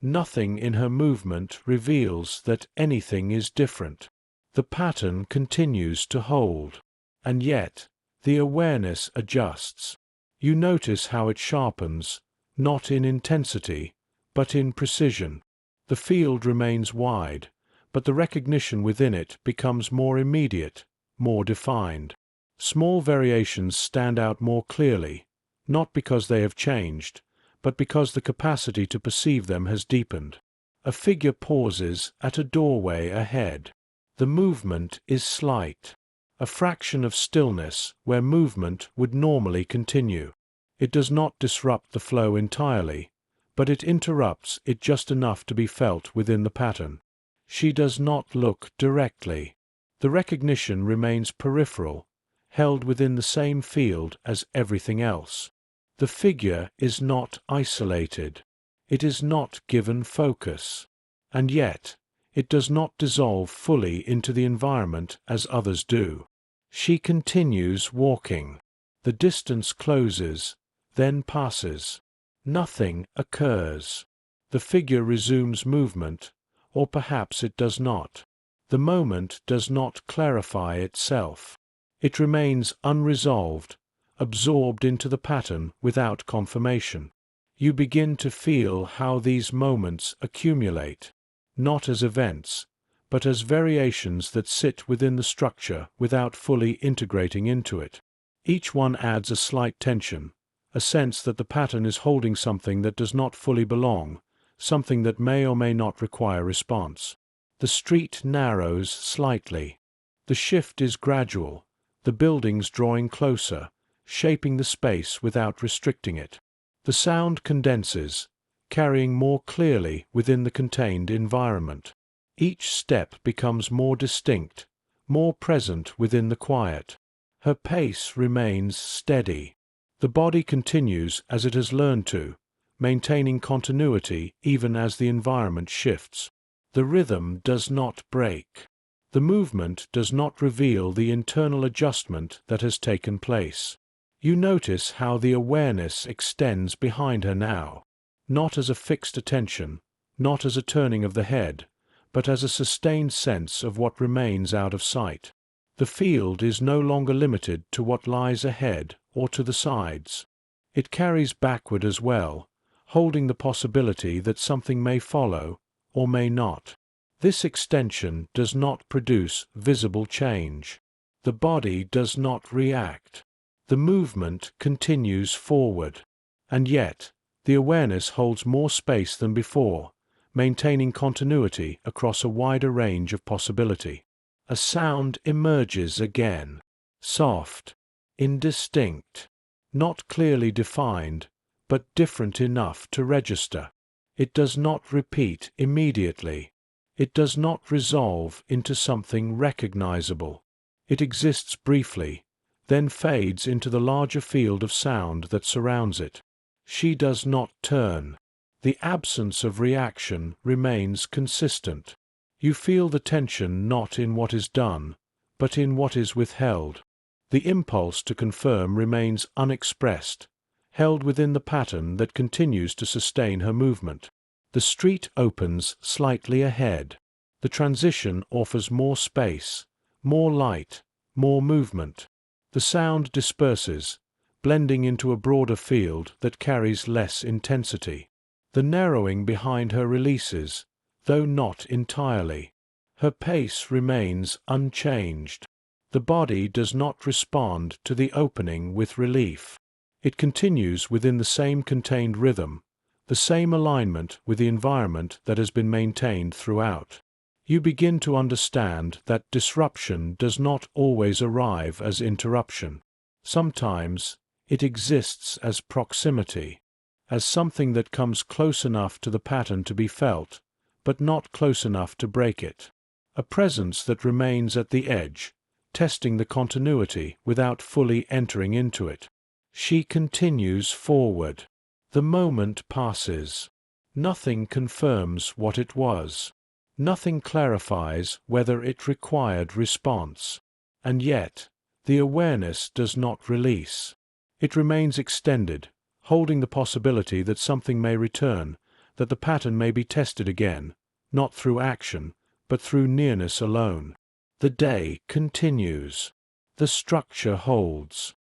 Nothing in her movement reveals that anything is different. The pattern continues to hold. And yet, the awareness adjusts. You notice how it sharpens, not in intensity, but in precision. The field remains wide, but the recognition within it becomes more immediate, more defined. Small variations stand out more clearly, not because they have changed, but because the capacity to perceive them has deepened. A figure pauses at a doorway ahead. The movement is slight. A fraction of stillness where movement would normally continue. It does not disrupt the flow entirely, but it interrupts it just enough to be felt within the pattern. She does not look directly. The recognition remains peripheral, held within the same field as everything else. The figure is not isolated. It is not given focus. And yet, it does not dissolve fully into the environment as others do. She continues walking. The distance closes, then passes. Nothing occurs. The figure resumes movement, or perhaps it does not. The moment does not clarify itself. It remains unresolved, absorbed into the pattern without confirmation. You begin to feel how these moments accumulate, not as events, but as variations that sit within the structure without fully integrating into it. Each one adds a slight tension, a sense that the pattern is holding something that does not fully belong, something that may or may not require response. The street narrows slightly. The shift is gradual, the buildings drawing closer, shaping the space without restricting it. The sound condenses, carrying more clearly within the contained environment. Each step becomes more distinct, more present within the quiet. Her pace remains steady. The body continues as it has learned to, maintaining continuity even as the environment shifts. The rhythm does not break. The movement does not reveal the internal adjustment that has taken place. You notice how the awareness extends behind her now, not as a fixed attention, not as a turning of the head, but as a sustained sense of what remains out of sight. The field is no longer limited to what lies ahead or to the sides. It carries backward as well, holding the possibility that something may follow or may not. This extension does not produce visible change. The body does not react. The movement continues forward. And yet, the awareness holds more space than before, maintaining continuity across a wider range of possibility. A sound emerges again, soft, indistinct, not clearly defined, but different enough to register. It does not repeat immediately. It does not resolve into something recognizable. It exists briefly, then fades into the larger field of sound that surrounds it. She does not turn. The absence of reaction remains consistent. You feel the tension not in what is done, but in what is withheld. The impulse to confirm remains unexpressed, held within the pattern that continues to sustain her movement. The street opens slightly ahead. The transition offers more space, more light, more movement. The sound disperses, blending into a broader field that carries less intensity. The narrowing behind her releases, though not entirely. Her pace remains unchanged. The body does not respond to the opening with relief. It continues within the same contained rhythm, the same alignment with the environment that has been maintained throughout. You begin to understand that disruption does not always arrive as interruption. Sometimes it exists as proximity, as something that comes close enough to the pattern to be felt, but not close enough to break it. A presence that remains at the edge, testing the continuity without fully entering into it. She continues forward. The moment passes. Nothing confirms what it was. Nothing clarifies whether it required response. And yet, the awareness does not release. It remains extended, holding the possibility that something may return, that the pattern may be tested again, not through action, but through nearness alone. The day continues. The structure holds.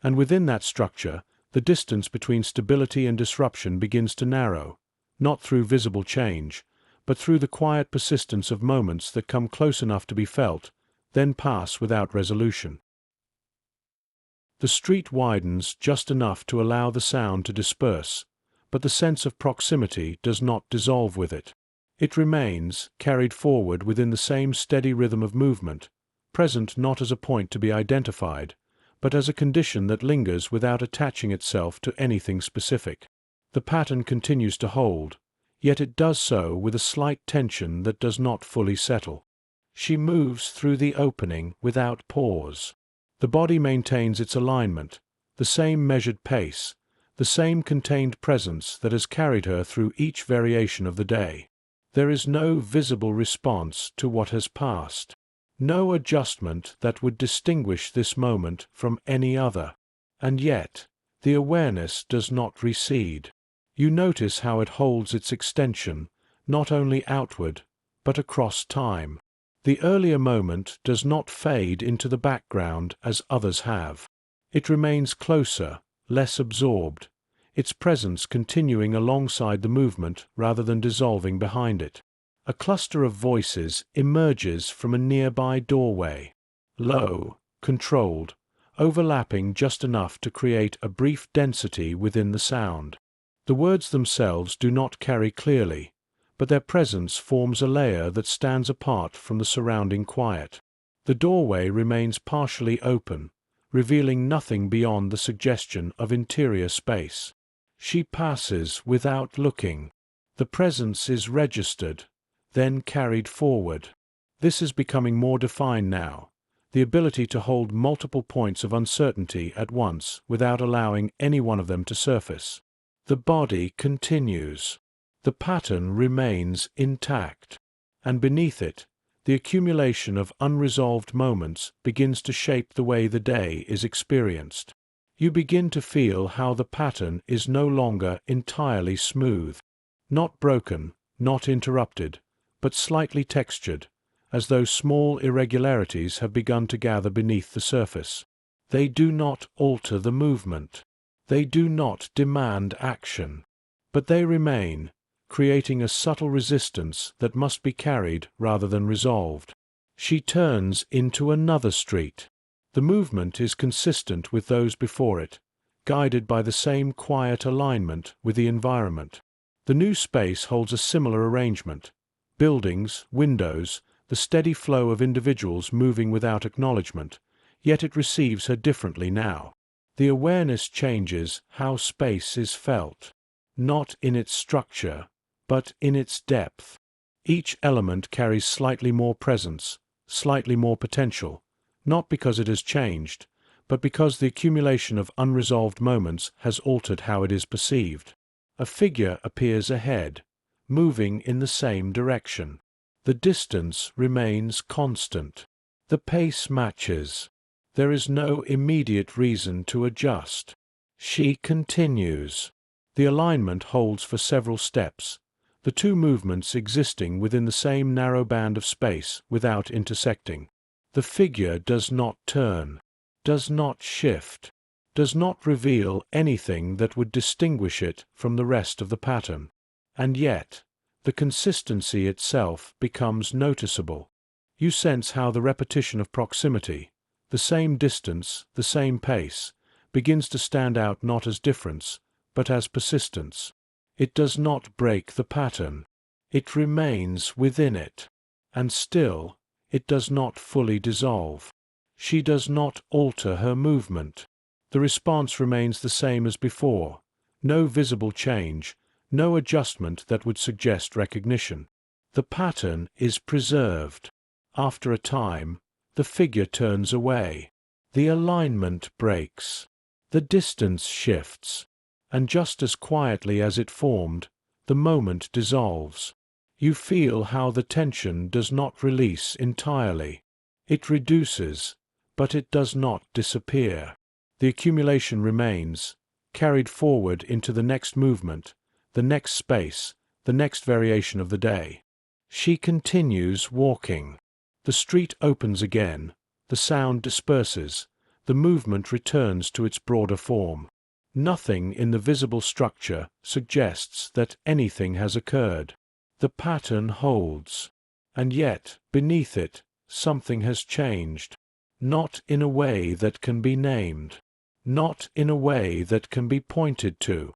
And within that structure, the distance between stability and disruption begins to narrow, not through visible change, but through the quiet persistence of moments that come close enough to be felt, then pass without resolution. The street widens just enough to allow the sound to disperse, but the sense of proximity does not dissolve with it. It remains, carried forward within the same steady rhythm of movement, present not as a point to be identified, but as a condition that lingers without attaching itself to anything specific. The pattern continues to hold, yet it does so with a slight tension that does not fully settle. She moves through the opening without pause. The body maintains its alignment, the same measured pace, the same contained presence that has carried her through each variation of the day. There is no visible response to what has passed. No adjustment that would distinguish this moment from any other. And yet, the awareness does not recede. You notice how it holds its extension, not only outward, but across time. The earlier moment does not fade into the background as others have. It remains closer, less absorbed, its presence continuing alongside the movement rather than dissolving behind it. A cluster of voices emerges from a nearby doorway. Low, controlled, overlapping just enough to create a brief density within the sound. The words themselves do not carry clearly, but their presence forms a layer that stands apart from the surrounding quiet. The doorway remains partially open, revealing nothing beyond the suggestion of interior space. She passes without looking. The presence is registered, then carried forward. This is becoming more defined now, the ability to hold multiple points of uncertainty at once without allowing any one of them to surface. The body continues. The pattern remains intact, and beneath it, the accumulation of unresolved moments begins to shape the way the day is experienced. You begin to feel how the pattern is no longer entirely smooth, not broken, not interrupted, but slightly textured, as though small irregularities have begun to gather beneath the surface. They do not alter the movement. They do not demand action. But they remain, creating a subtle resistance that must be carried rather than resolved. She turns into another street. The movement is consistent with those before it, guided by the same quiet alignment with the environment. The new space holds a similar arrangement. Buildings, windows, the steady flow of individuals moving without acknowledgement, yet it receives her differently now. The awareness changes how space is felt, not in its structure, but in its depth. Each element carries slightly more presence, slightly more potential, not because it has changed, but because the accumulation of unresolved moments has altered how it is perceived. A figure appears ahead, moving in the same direction. The distance remains constant. The pace matches. There is no immediate reason to adjust. She continues. The alignment holds for several steps, the two movements existing within the same narrow band of space without intersecting. The figure does not turn, does not shift, does not reveal anything that would distinguish it from the rest of the pattern. And yet, the consistency itself becomes noticeable. You sense how the repetition of proximity, the same distance, the same pace, begins to stand out not as difference, but as persistence. It does not break the pattern. It remains within it. And still, it does not fully dissolve. She does not alter her movement. The response remains the same as before. No visible change, no adjustment that would suggest recognition. The pattern is preserved. After a time, the figure turns away. The alignment breaks. The distance shifts. And just as quietly as it formed, the moment dissolves. You feel how the tension does not release entirely. It reduces, but it does not disappear. The accumulation remains, carried forward into the next movement, the next space, the next variation of the day. She continues walking. The street opens again, the sound disperses, the movement returns to its broader form. Nothing in the visible structure suggests that anything has occurred. The pattern holds. And yet, beneath it, something has changed. Not in a way that can be named. Not in a way that can be pointed to.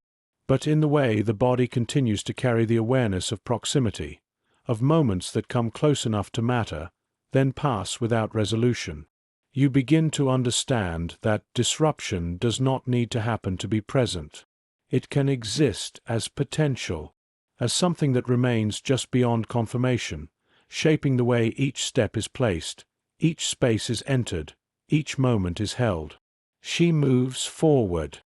But in the way the body continues to carry the awareness of proximity, of moments that come close enough to matter, then pass without resolution. You begin to understand that disruption does not need to happen to be present. It can exist as potential, as something that remains just beyond confirmation, shaping the way each step is placed, each space is entered, each moment is held. She moves forward.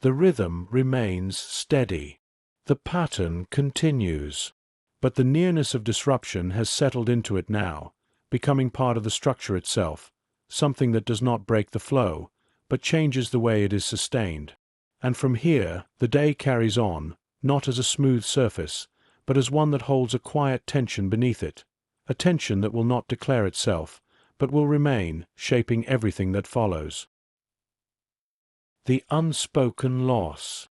The rhythm remains steady. The pattern continues. But the nearness of disruption has settled into it now, becoming part of the structure itself, something that does not break the flow, but changes the way it is sustained. And from here, the day carries on, not as a smooth surface, but as one that holds a quiet tension beneath it, a tension that will not declare itself, but will remain, shaping everything that follows. The unspoken loss.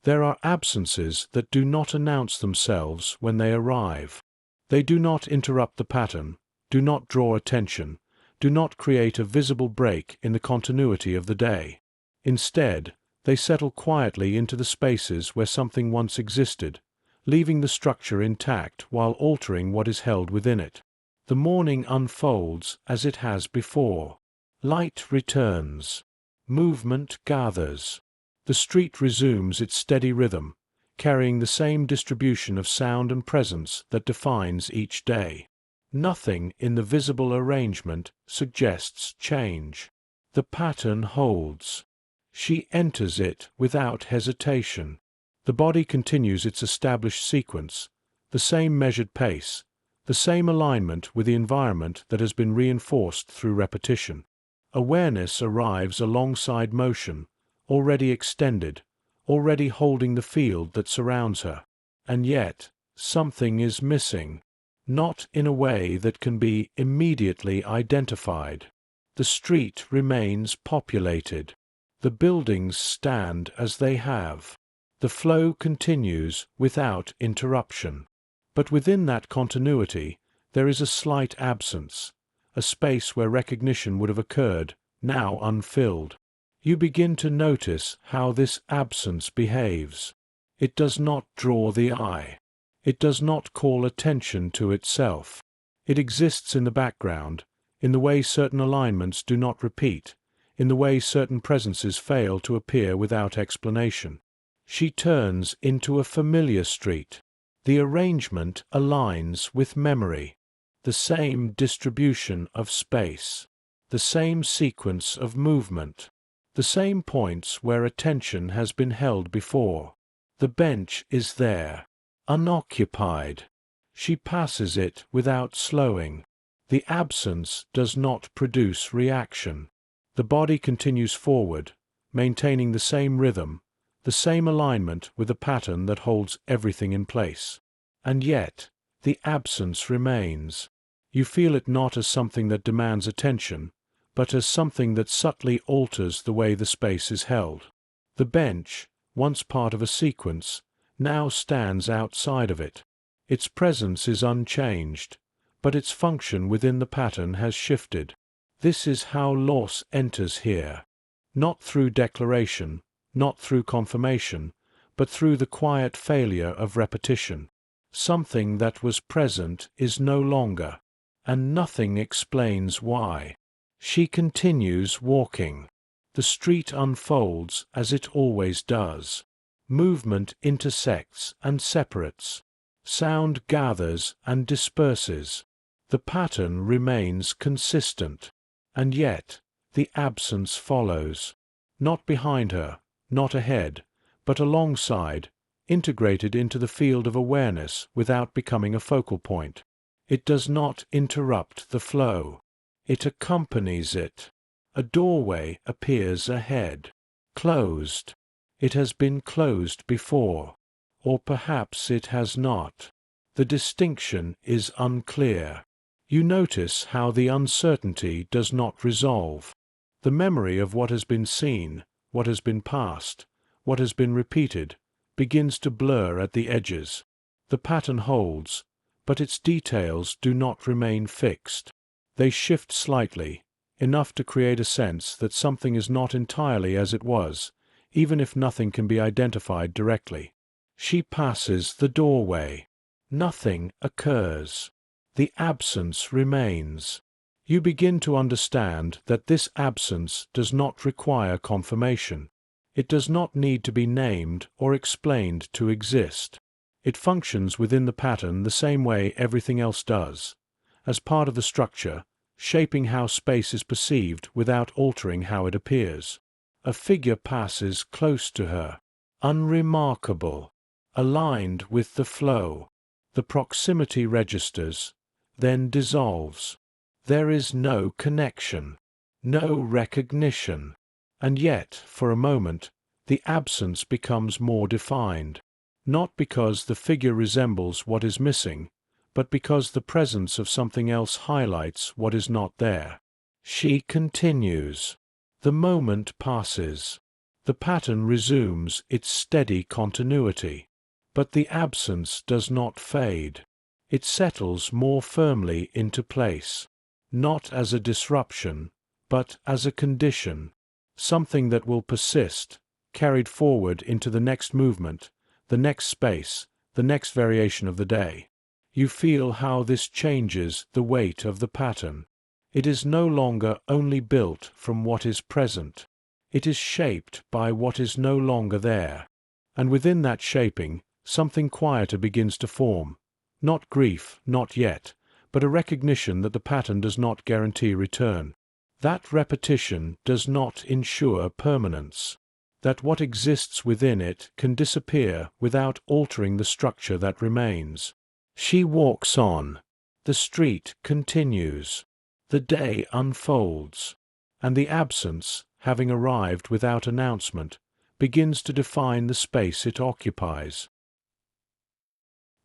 There are absences that do not announce themselves when they arrive. They do not interrupt the pattern, do not draw attention, do not create a visible break in the continuity of the day. Instead, they settle quietly into the spaces where something once existed, leaving the structure intact while altering what is held within it. The morning unfolds as it has before. Light returns. Movement gathers. The street resumes its steady rhythm, carrying the same distribution of sound and presence that defines each day. Nothing in the visible arrangement suggests change. The pattern holds. She enters it without hesitation. The body continues its established sequence, the same measured pace, the same alignment with the environment that has been reinforced through repetition. Awareness arrives alongside motion, already extended, already holding the field that surrounds her. And yet, something is missing. Not in a way that can be immediately identified. The street remains populated. The buildings stand as they have. The flow continues without interruption. But within that continuity, there is a slight absence, a space where recognition would have occurred, now unfilled. You begin to notice how this absence behaves. It does not draw the eye. It does not call attention to itself. It exists in the background, in the way certain alignments do not repeat, in the way certain presences fail to appear without explanation. She turns into a familiar street. The arrangement aligns with memory. The same distribution of space. The same sequence of movement. The same points where attention has been held before. The bench is there, unoccupied. She passes it without slowing. The absence does not produce reaction. The body continues forward, maintaining the same rhythm, the same alignment with a pattern that holds everything in place. And yet, the absence remains. You feel it not as something that demands attention, but as something that subtly alters the way the space is held. The bench, once part of a sequence, now stands outside of it. Its presence is unchanged, but its function within the pattern has shifted. This is how loss enters here. Not through declaration, not through confirmation, but through the quiet failure of repetition. Something that was present is no longer, and nothing explains why. She continues walking. The street unfolds as it always does. Movement intersects and separates. Sound gathers and disperses. The pattern remains consistent. And yet, the absence follows. Not behind her, not ahead, but alongside, integrated into the field of awareness without becoming a focal point. It does not interrupt the flow. It accompanies it. A doorway appears ahead. Closed. It has been closed before. Or perhaps it has not. The distinction is unclear. You notice how the uncertainty does not resolve. The memory of what has been seen, what has been past, what has been repeated, begins to blur at the edges. The pattern holds, but its details do not remain fixed. They shift slightly, enough to create a sense that something is not entirely as it was, even if nothing can be identified directly. She passes the doorway. Nothing occurs. The absence remains. You begin to understand that this absence does not require confirmation. It does not need to be named or explained to exist. It functions within the pattern the same way everything else does, as part of the structure, shaping how space is perceived without altering how it appears. A figure passes close to her, unremarkable, aligned with the flow. The proximity registers, then dissolves. There is no connection, no recognition. And yet, for a moment, the absence becomes more defined. Not because the figure resembles what is missing, but because the presence of something else highlights what is not there. She continues. The moment passes. The pattern resumes its steady continuity. But the absence does not fade. It settles more firmly into place, not as a disruption, but as a condition, something that will persist, carried forward into the next movement, the next space, the next variation of the day. You feel how this changes the weight of the pattern. It is no longer only built from what is present. It is shaped by what is no longer there. And within that shaping, something quieter begins to form. Not grief, not yet, but a recognition that the pattern does not guarantee return. That repetition does not ensure permanence. That what exists within it can disappear without altering the structure that remains. She walks on. The street continues. The day unfolds. And the absence, having arrived without announcement, begins to define the space it occupies.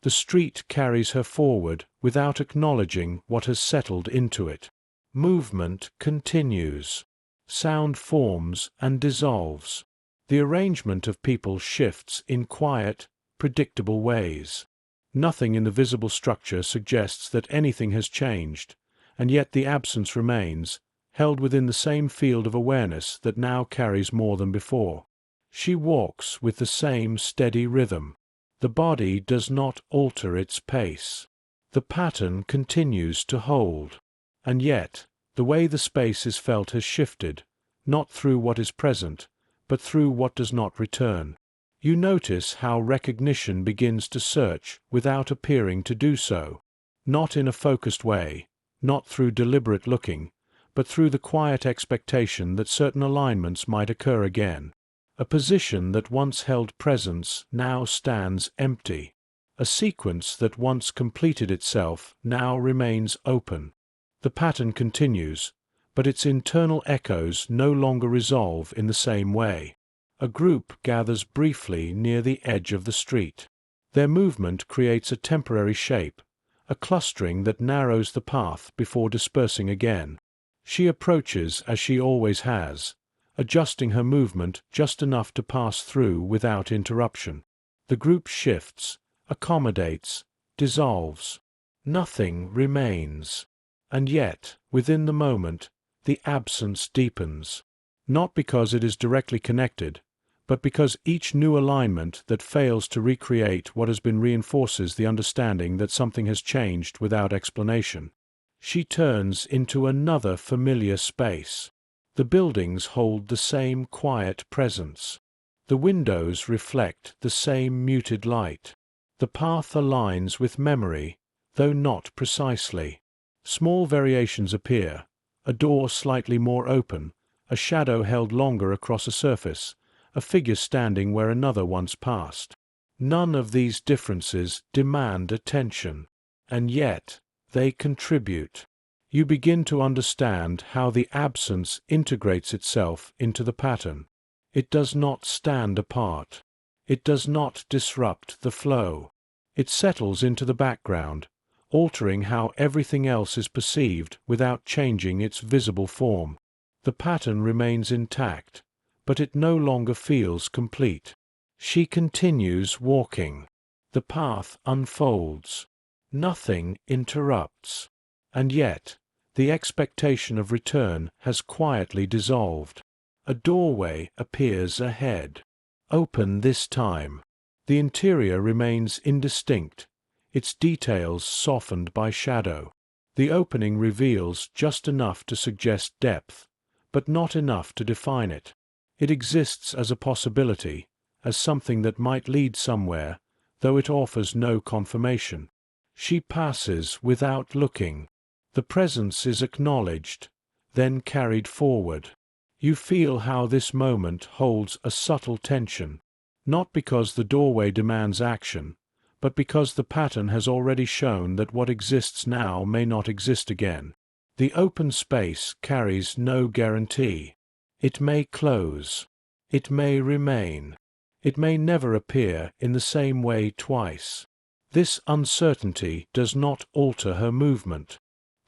The street carries her forward without acknowledging what has settled into it. Movement continues. Sound forms and dissolves. The arrangement of people shifts in quiet, predictable ways. Nothing in the visible structure suggests that anything has changed, and yet the absence remains, held within the same field of awareness that now carries more than before. She walks with the same steady rhythm. The body does not alter its pace. The pattern continues to hold. And yet, the way the space is felt has shifted, not through what is present, but through what does not return. You notice how recognition begins to search without appearing to do so, not in a focused way, not through deliberate looking, but through the quiet expectation that certain alignments might occur again. A position that once held presence now stands empty. A sequence that once completed itself now remains open. The pattern continues, but its internal echoes no longer resolve in the same way. A group gathers briefly near the edge of the street. Their movement creates a temporary shape, a clustering that narrows the path before dispersing again. She approaches as she always has, adjusting her movement just enough to pass through without interruption. The group shifts, accommodates, dissolves. Nothing remains. And yet, within the moment, the absence deepens. Not because it is directly connected, but because each new alignment that fails to recreate what has been reinforces the understanding that something has changed without explanation. She turns into another familiar space. The buildings hold the same quiet presence. The windows reflect the same muted light. The path aligns with memory, though not precisely. Small variations appear, a door slightly more open, a shadow held longer across a surface, a figure standing where another once passed. None of these differences demand attention, and yet they contribute. You begin to understand how the absence integrates itself into the pattern. It does not stand apart. It does not disrupt the flow. It settles into the background, altering how everything else is perceived without changing its visible form. The pattern remains intact, but it no longer feels complete. She continues walking. The path unfolds. Nothing interrupts. And yet, the expectation of return has quietly dissolved. A doorway appears ahead. Open this time. The interior remains indistinct, its details softened by shadow. The opening reveals just enough to suggest depth, but not enough to define it. It exists as a possibility, as something that might lead somewhere, though it offers no confirmation. She passes without looking. The presence is acknowledged, then carried forward. You feel how this moment holds a subtle tension, not because the doorway demands action, but because the pattern has already shown that what exists now may not exist again. The open space carries no guarantee. It may close. It may remain. It may never appear in the same way twice. This uncertainty does not alter her movement.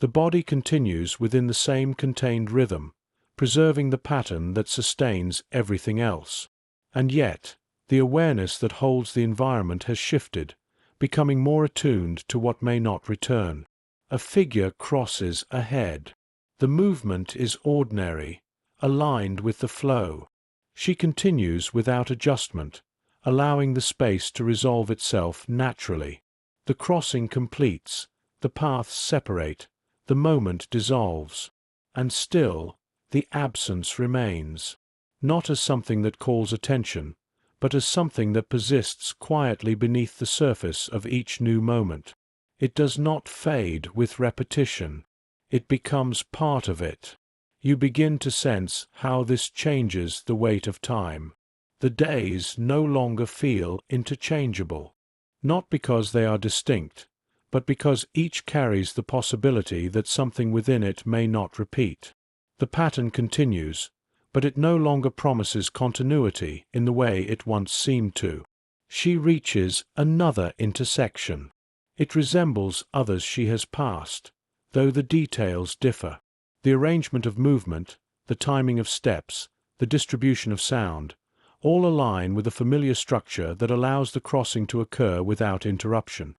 The body continues within the same contained rhythm, preserving the pattern that sustains everything else. And yet, the awareness that holds the environment has shifted, becoming more attuned to what may not return. A figure crosses ahead. The movement is ordinary, aligned with the flow. She continues without adjustment, allowing the space to resolve itself naturally. The crossing completes, the paths separate, the moment dissolves. And still, the absence remains, not as something that calls attention, but as something that persists quietly beneath the surface of each new moment. It does not fade with repetition. It becomes part of it. You begin to sense how this changes the weight of time. The days no longer feel interchangeable, not because they are distinct, but because each carries the possibility that something within it may not repeat. The pattern continues, but it no longer promises continuity in the way it once seemed to. She reaches another intersection. It resembles others she has passed, though the details differ. The arrangement of movement, the timing of steps, the distribution of sound, all align with a familiar structure that allows the crossing to occur without interruption.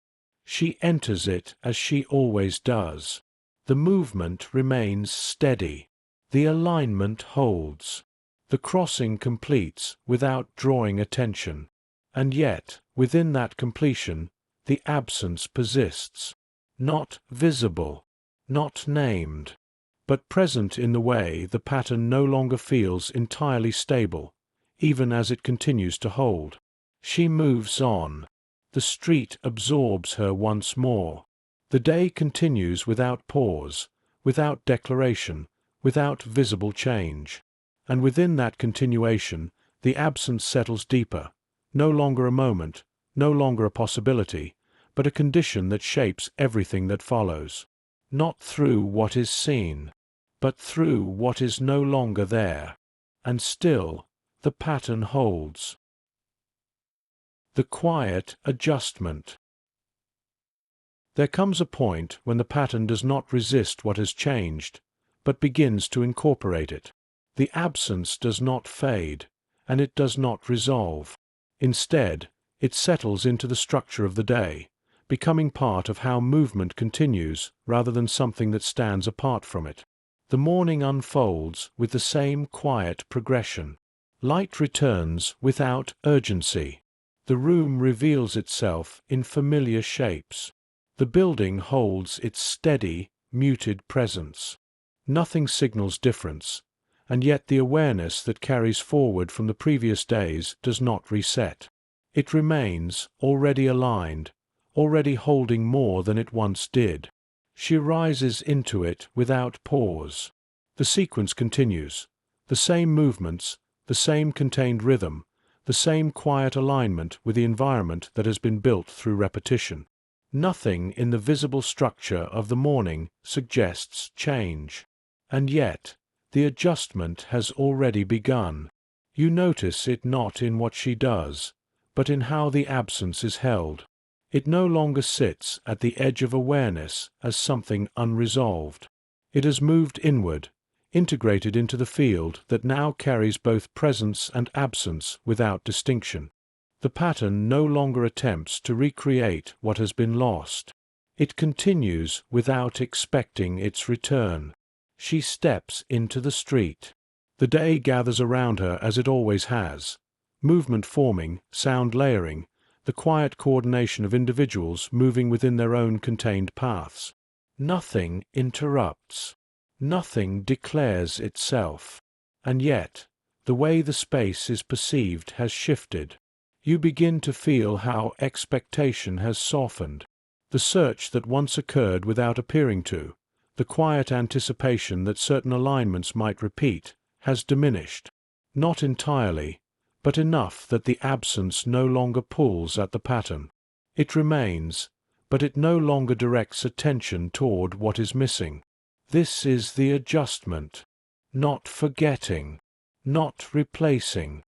She enters it as she always does. The movement remains steady. The alignment holds. The crossing completes without drawing attention. And yet, within that completion, the absence persists. Not visible, not named, but present in the way the pattern no longer feels entirely stable, even as it continues to hold. She moves on. The street absorbs her once more. The day continues without pause, without declaration, without visible change. And within that continuation, the absence settles deeper, no longer a moment, no longer a possibility, but a condition that shapes everything that follows. Not through what is seen, but through what is no longer there. And still, the pattern holds. The quiet adjustment. There comes a point when the pattern does not resist what has changed, but begins to incorporate it. The absence does not fade, and it does not resolve. Instead, it settles into the structure of the day, becoming part of how movement continues rather than something that stands apart from it. The morning unfolds with the same quiet progression. Light returns without urgency. The room reveals itself in familiar shapes. The building holds its steady, muted presence. Nothing signals difference, and yet the awareness that carries forward from the previous days does not reset. It remains, already aligned, already holding more than it once did. She rises into it without pause. The sequence continues. The same movements, the same contained rhythm, the same quiet alignment with the environment that has been built through repetition. Nothing in the visible structure of the morning suggests change. And yet, the adjustment has already begun. You notice it not in what she does, but in how the absence is held. It no longer sits at the edge of awareness as something unresolved. It has moved inward, integrated into the field that now carries both presence and absence without distinction. The pattern no longer attempts to recreate what has been lost. It continues without expecting its return. She steps into the street. The day gathers around her as it always has. Movement forming, sound layering, the quiet coordination of individuals moving within their own contained paths. Nothing interrupts. Nothing declares itself. And yet, the way the space is perceived has shifted. You begin to feel how expectation has softened. The search that once occurred without appearing to, the quiet anticipation that certain alignments might repeat, has diminished. Not entirely, but enough that the absence no longer pulls at the pattern. It remains, but it no longer directs attention toward what is missing. This is the adjustment. Not forgetting, not replacing,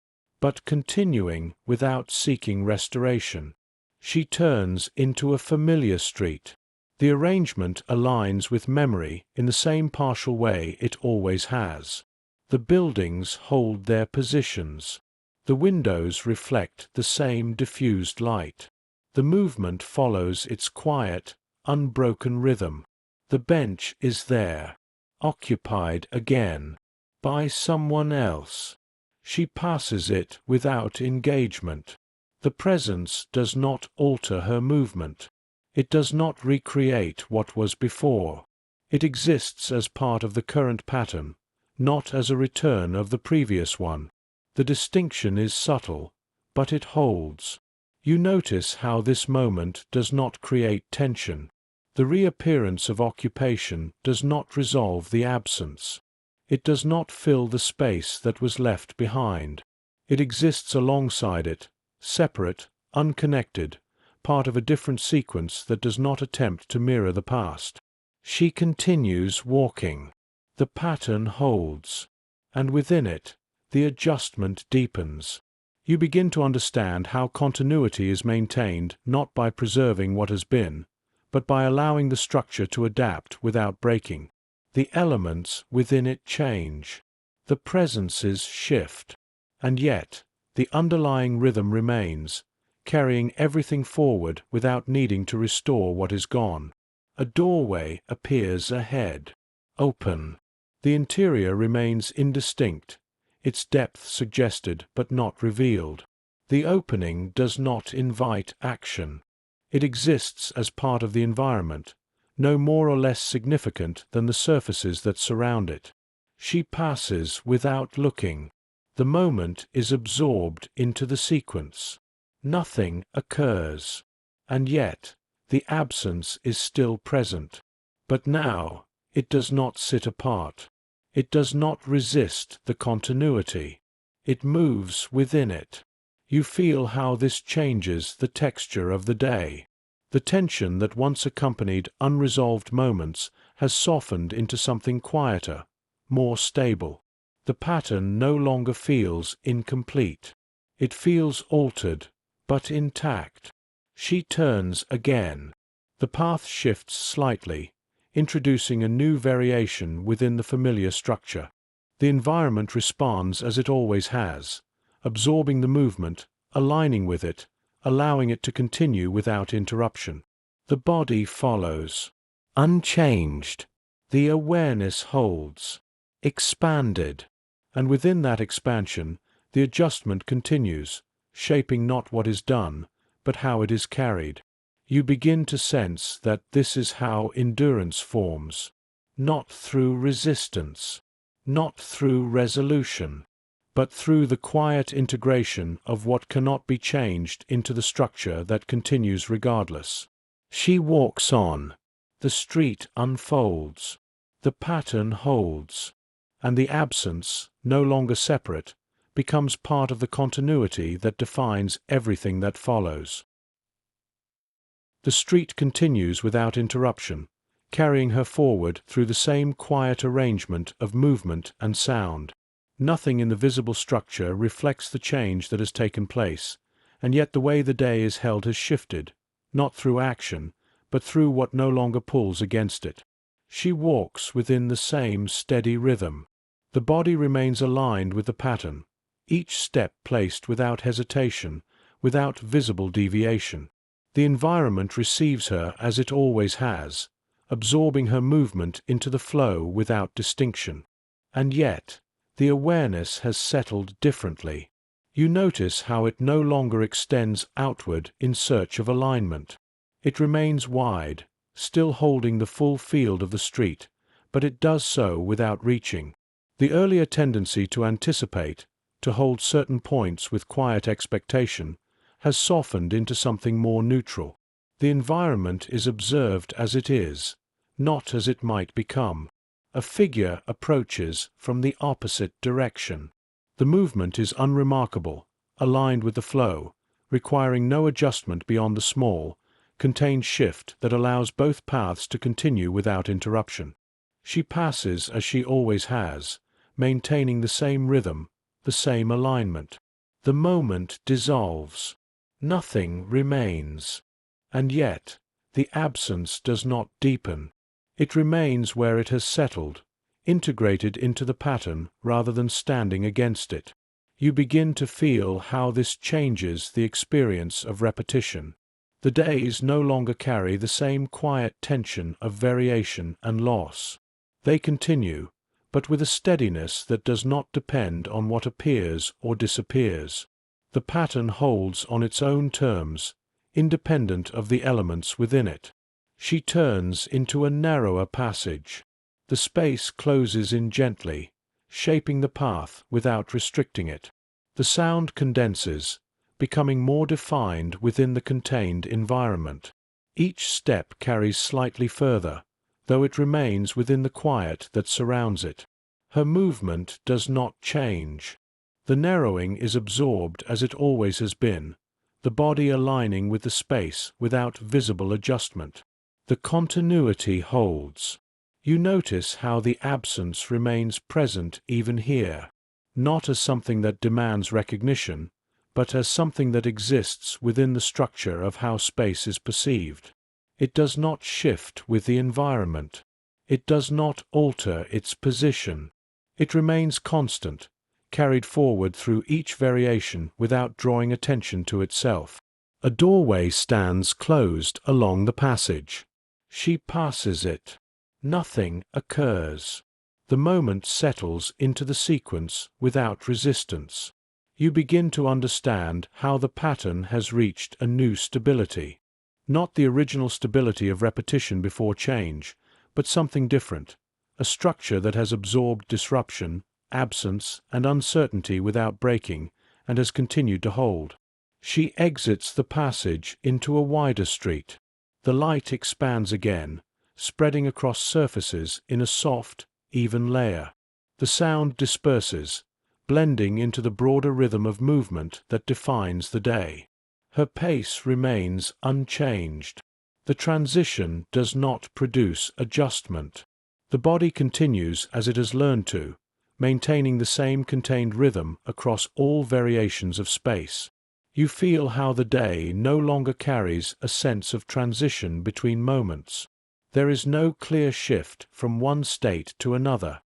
but continuing without seeking restoration. She turns into a familiar street. The arrangement aligns with memory in the same partial way it always has. The buildings hold their positions. The windows reflect the same diffused light. The movement follows its quiet, unbroken rhythm. The bench is there, occupied again, by someone else. She passes it without engagement. The presence does not alter her movement. It does not recreate what was before. It exists as part of the current pattern, not as a return of the previous one. The distinction is subtle, but it holds. You notice how this moment does not create tension. The reappearance of occupation does not resolve the absence. It does not fill the space that was left behind. It exists alongside it, separate, unconnected, part of a different sequence that does not attempt to mirror the past. She continues walking. The pattern holds, and within it, the adjustment deepens. You begin to understand how continuity is maintained not by preserving what has been, but by allowing the structure to adapt without breaking. The elements within it change. The presences shift. And yet, the underlying rhythm remains, carrying everything forward without needing to restore what is gone. A doorway appears ahead. Open. The interior remains indistinct, its depth suggested but not revealed. The opening does not invite action. It exists as part of the environment, no more or less significant than the surfaces that surround it. She passes without looking. The moment is absorbed into the sequence. Nothing occurs. And yet, the absence is still present. But now, it does not sit apart. It does not resist the continuity. It moves within it. You feel how this changes the texture of the day. The tension that once accompanied unresolved moments has softened into something quieter, more stable. The pattern no longer feels incomplete. It feels altered, but intact. She turns again. The path shifts slightly, introducing a new variation within the familiar structure. The environment responds as it always has, absorbing the movement, aligning with it, allowing it to continue without interruption. The body follows, unchanged. The awareness holds, expanded. And within that expansion, the adjustment continues, shaping not what is done, but how it is carried. You begin to sense that this is how endurance forms, not through resistance, not through resolution, but through the quiet integration of what cannot be changed into the structure that continues regardless. She walks on. The street unfolds. The pattern holds. And the absence, no longer separate, becomes part of the continuity that defines everything that follows. The street continues without interruption, carrying her forward through the same quiet arrangement of movement and sound. Nothing in the visible structure reflects the change that has taken place, and yet the way the day is held has shifted, not through action, but through what no longer pulls against it. She walks within the same steady rhythm. The body remains aligned with the pattern, each step placed without hesitation, without visible deviation. The environment receives her as it always has, absorbing her movement into the flow without distinction. And yet, the awareness has settled differently. You notice how it no longer extends outward in search of alignment. It remains wide, still holding the full field of the street, but it does so without reaching. The earlier tendency to anticipate, to hold certain points with quiet expectation, has softened into something more neutral. The environment is observed as it is, not as it might become. A figure approaches from the opposite direction. The movement is unremarkable, aligned with the flow, requiring no adjustment beyond the small, contained shift that allows both paths to continue without interruption. She passes as she always has, maintaining the same rhythm, the same alignment. The moment dissolves. Nothing remains. And yet, the absence does not deepen. It remains where it has settled, integrated into the pattern rather than standing against it. You begin to feel how this changes the experience of repetition. The days no longer carry the same quiet tension of variation and loss. They continue, but with a steadiness that does not depend on what appears or disappears. The pattern holds on its own terms, independent of the elements within it. She turns into a narrower passage. The space closes in gently, shaping the path without restricting it. The sound condenses, becoming more defined within the contained environment. Each step carries slightly further, though it remains within the quiet that surrounds it. Her movement does not change. The narrowing is absorbed as it always has been, the body aligning with the space without visible adjustment. The continuity holds. You notice how the absence remains present even here, not as something that demands recognition, but as something that exists within the structure of how space is perceived. It does not shift with the environment. It does not alter its position. It remains constant, carried forward through each variation without drawing attention to itself. A doorway stands closed along the passage. She passes it. Nothing occurs. The moment settles into the sequence without resistance. You begin to understand how the pattern has reached a new stability. Not the original stability of repetition before change, but something different, a structure that has absorbed disruption, absence, and uncertainty without breaking, and has continued to hold. She exits the passage into a wider street. The light expands again, spreading across surfaces in a soft, even layer. The sound disperses, blending into the broader rhythm of movement that defines the day. Her pace remains unchanged. The transition does not produce adjustment. The body continues as it has learned to, maintaining the same contained rhythm across all variations of space. You feel how the day no longer carries a sense of transition between moments. There is no clear shift from one state to another.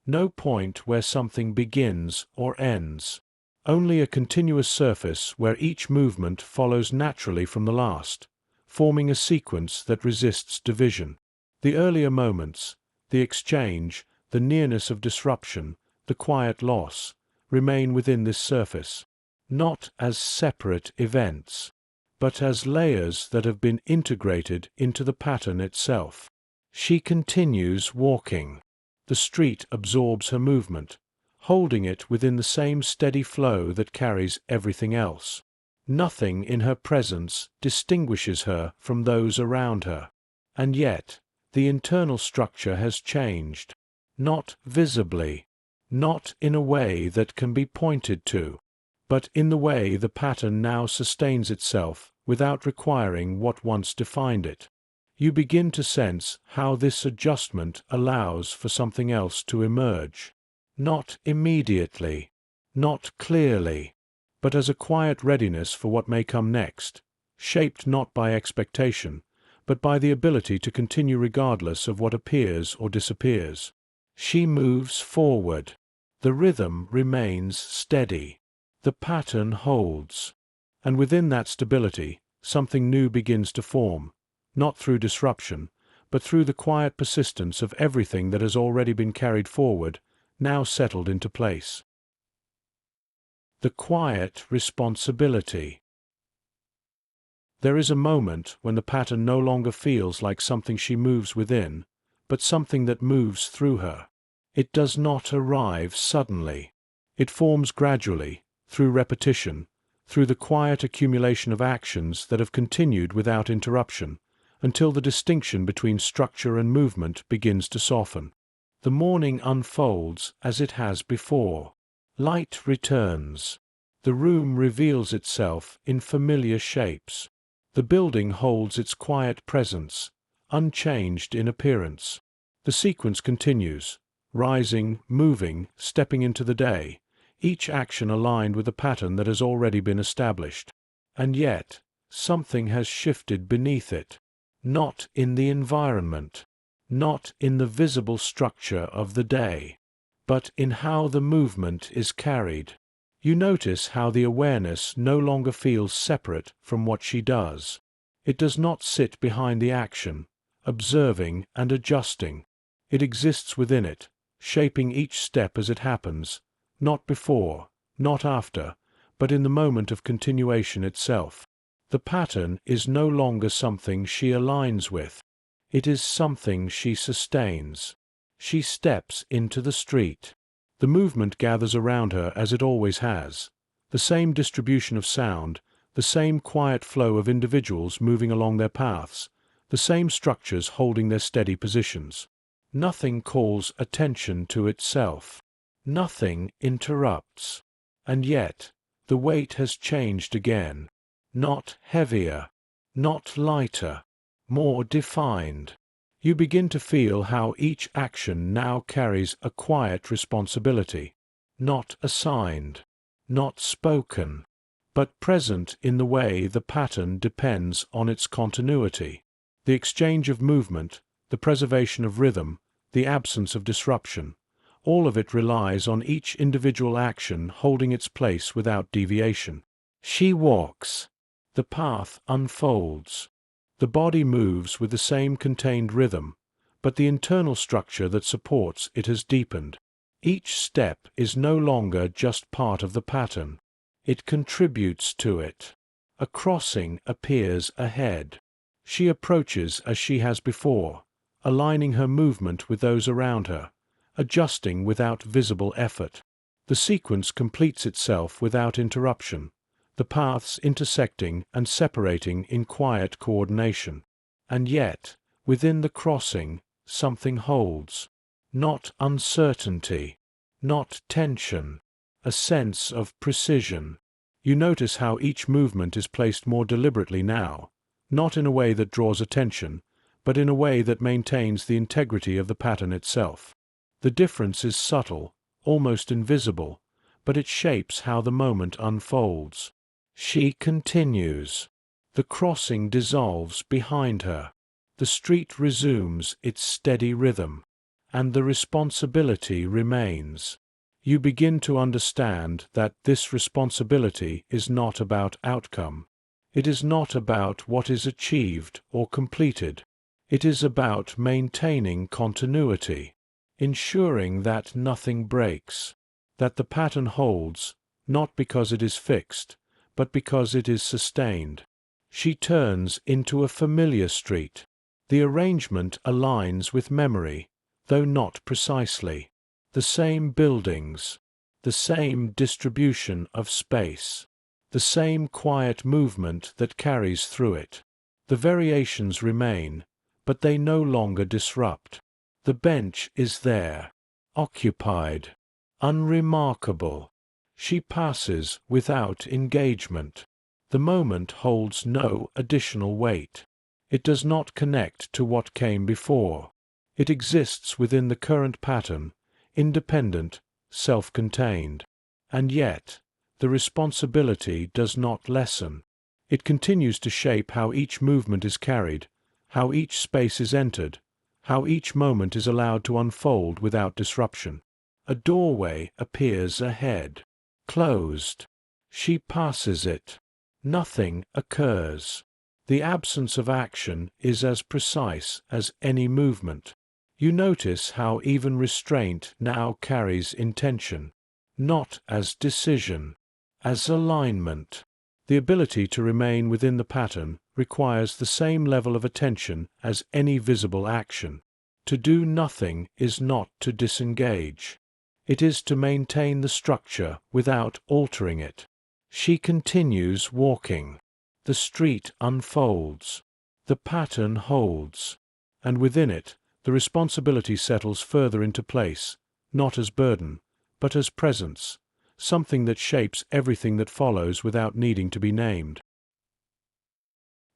No point where something begins or ends. Only a continuous surface where each movement follows naturally from the last, forming a sequence that resists division. The earlier moments, the exchange, the nearness of disruption, the quiet loss, remain within this surface, not as separate events, but as layers that have been integrated into the pattern itself. She continues walking. The street absorbs her movement, holding it within the same steady flow that carries everything else. Nothing in her presence distinguishes her from those around her. And yet, the internal structure has changed. Not visibly, not in a way that can be pointed to, but in the way the pattern now sustains itself without requiring what once defined it. You begin to sense how this adjustment allows for something else to emerge. Not immediately, not clearly, but as a quiet readiness for what may come next, shaped not by expectation, but by the ability to continue regardless of what appears or disappears. She moves forward. The rhythm remains steady. The pattern holds. And within that stability, something new begins to form, not through disruption, but through the quiet persistence of everything that has already been carried forward, now settled into place. The quiet responsibility. There is a moment when the pattern no longer feels like something she moves within, but something that moves through her. It does not arrive suddenly. It forms gradually, through repetition, through the quiet accumulation of actions that have continued without interruption, until the distinction between structure and movement begins to soften. The morning unfolds as it has before. Light returns. The room reveals itself in familiar shapes. The building holds its quiet presence, unchanged in appearance. The sequence continues, rising, moving, stepping into the day, each action aligned with a pattern that has already been established. And yet, something has shifted beneath it. Not in the environment, not in the visible structure of the day, but in how the movement is carried. You notice how the awareness no longer feels separate from what she does. It does not sit behind the action, observing and adjusting. It exists within it, shaping each step as it happens, not before, not after, but in the moment of continuation itself. The pattern is no longer something she aligns with. It is something she sustains. She steps into the street. The movement gathers around her as it always has. The same distribution of sound, the same quiet flow of individuals moving along their paths, the same structures holding their steady positions. Nothing calls attention to itself. Nothing interrupts. And yet, the weight has changed again. Not heavier, not lighter, more defined. You begin to feel how each action now carries a quiet responsibility, not assigned, not spoken, but present in the way the pattern depends on its continuity. The exchange of movement, the preservation of rhythm, the absence of disruption, all of it relies on each individual action holding its place without deviation. She walks. The path unfolds. The body moves with the same contained rhythm, but the internal structure that supports it has deepened. Each step is no longer just part of the pattern. It contributes to it. A crossing appears ahead. She approaches as she has before, aligning her movement with those around her, adjusting without visible effort. The sequence completes itself without interruption, the paths intersecting and separating in quiet coordination. And yet, within the crossing, something holds. Not uncertainty, not tension, a sense of precision. You notice how each movement is placed more deliberately now, not in a way that draws attention, but in a way that maintains the integrity of the pattern itself. The difference is subtle, almost invisible, but it shapes how the moment unfolds. She continues. The crossing dissolves behind her. The street resumes its steady rhythm, and the responsibility remains. You begin to understand that this responsibility is not about outcome. It is not about what is achieved or completed. It is about maintaining continuity, ensuring that nothing breaks, that the pattern holds, not because it is fixed, but because it is sustained. She turns into a familiar street. The arrangement aligns with memory, though not precisely. The same buildings, the same distribution of space, the same quiet movement that carries through it. The variations remain, but they no longer disrupt. The bench is there, occupied, unremarkable. She passes without engagement. The moment holds no additional weight. It does not connect to what came before. It exists within the current pattern, independent, self-contained. And yet, the responsibility does not lessen. It continues to shape how each movement is carried, how each space is entered, how each moment is allowed to unfold without disruption. A doorway appears ahead, closed. She passes it. Nothing occurs. The absence of action is as precise as any movement. You notice how even restraint now carries intention, not as decision, as alignment. The ability to remain within the pattern requires the same level of attention as any visible action. To do nothing is not to disengage. It is to maintain the structure without altering it. She continues walking. The street unfolds. The pattern holds. And within it, the responsibility settles further into place, not as burden, but as presence, something that shapes everything that follows without needing to be named.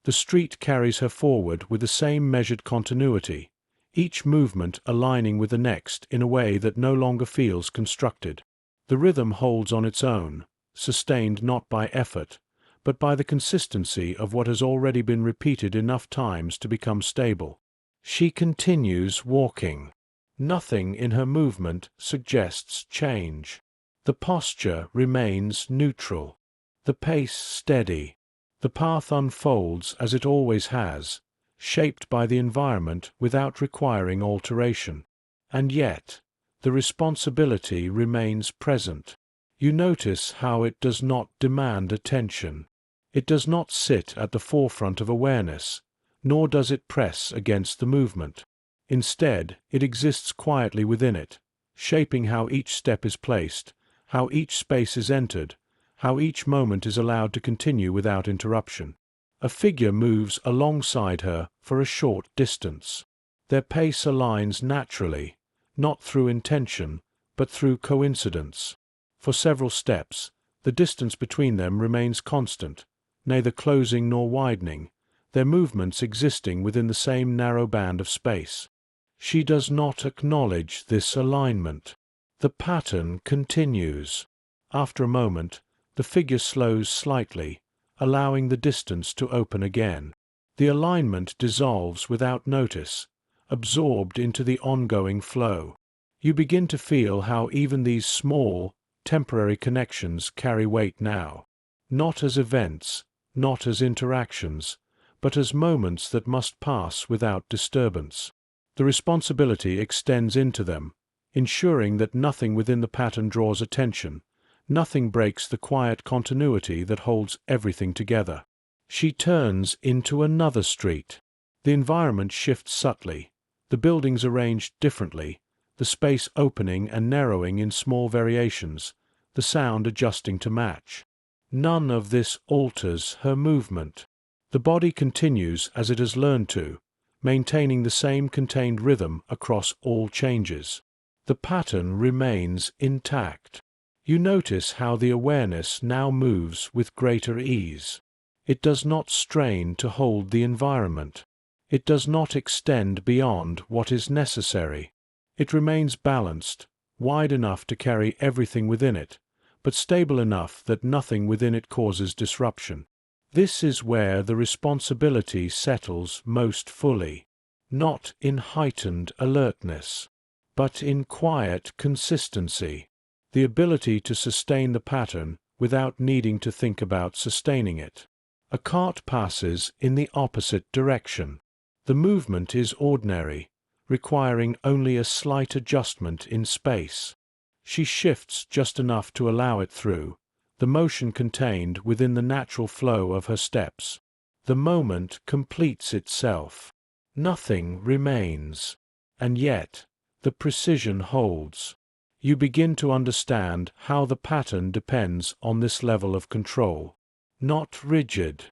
The street carries her forward with the same measured continuity, each movement aligning with the next in a way that no longer feels constructed. The rhythm holds on its own, sustained not by effort, but by the consistency of what has already been repeated enough times to become stable. She continues walking. Nothing in her movement suggests change. The posture remains neutral, the pace steady. The path unfolds as it always has, shaped by the environment without requiring alteration. And yet, the responsibility remains present. You notice how it does not demand attention. It does not sit at the forefront of awareness, nor does it press against the movement. Instead, it exists quietly within it, shaping how each step is placed, how each space is entered, how each moment is allowed to continue without interruption. A figure moves alongside her for a short distance. Their pace aligns naturally, not through intention, but through coincidence. For several steps, the distance between them remains constant, neither closing nor widening, their movements existing within the same narrow band of space. She does not acknowledge this alignment. The pattern continues. After a moment, the figure slows slightly, allowing the distance to open again. The alignment dissolves without notice, absorbed into the ongoing flow. You begin to feel how even these small, temporary connections carry weight now, not as events, not as interactions, but as moments that must pass without disturbance. The responsibility extends into them, ensuring that nothing within the pattern draws attention, nothing breaks the quiet continuity that holds everything together. She turns into another street. The environment shifts subtly, the buildings arranged differently, the space opening and narrowing in small variations, the sound adjusting to match. None of this alters her movement. The body continues as it has learned to, maintaining the same contained rhythm across all changes. The pattern remains intact. You notice how the awareness now moves with greater ease. It does not strain to hold the environment. It does not extend beyond what is necessary. It remains balanced, wide enough to carry everything within it, but stable enough that nothing within it causes disruption. This is where the responsibility settles most fully, not in heightened alertness, but in quiet consistency, the ability to sustain the pattern without needing to think about sustaining it. A cart passes in the opposite direction. The movement is ordinary, requiring only a slight adjustment in space. She shifts just enough to allow it through, the motion contained within the natural flow of her steps. The moment completes itself. Nothing remains. And yet, the precision holds. You begin to understand how the pattern depends on this level of control. Not rigid,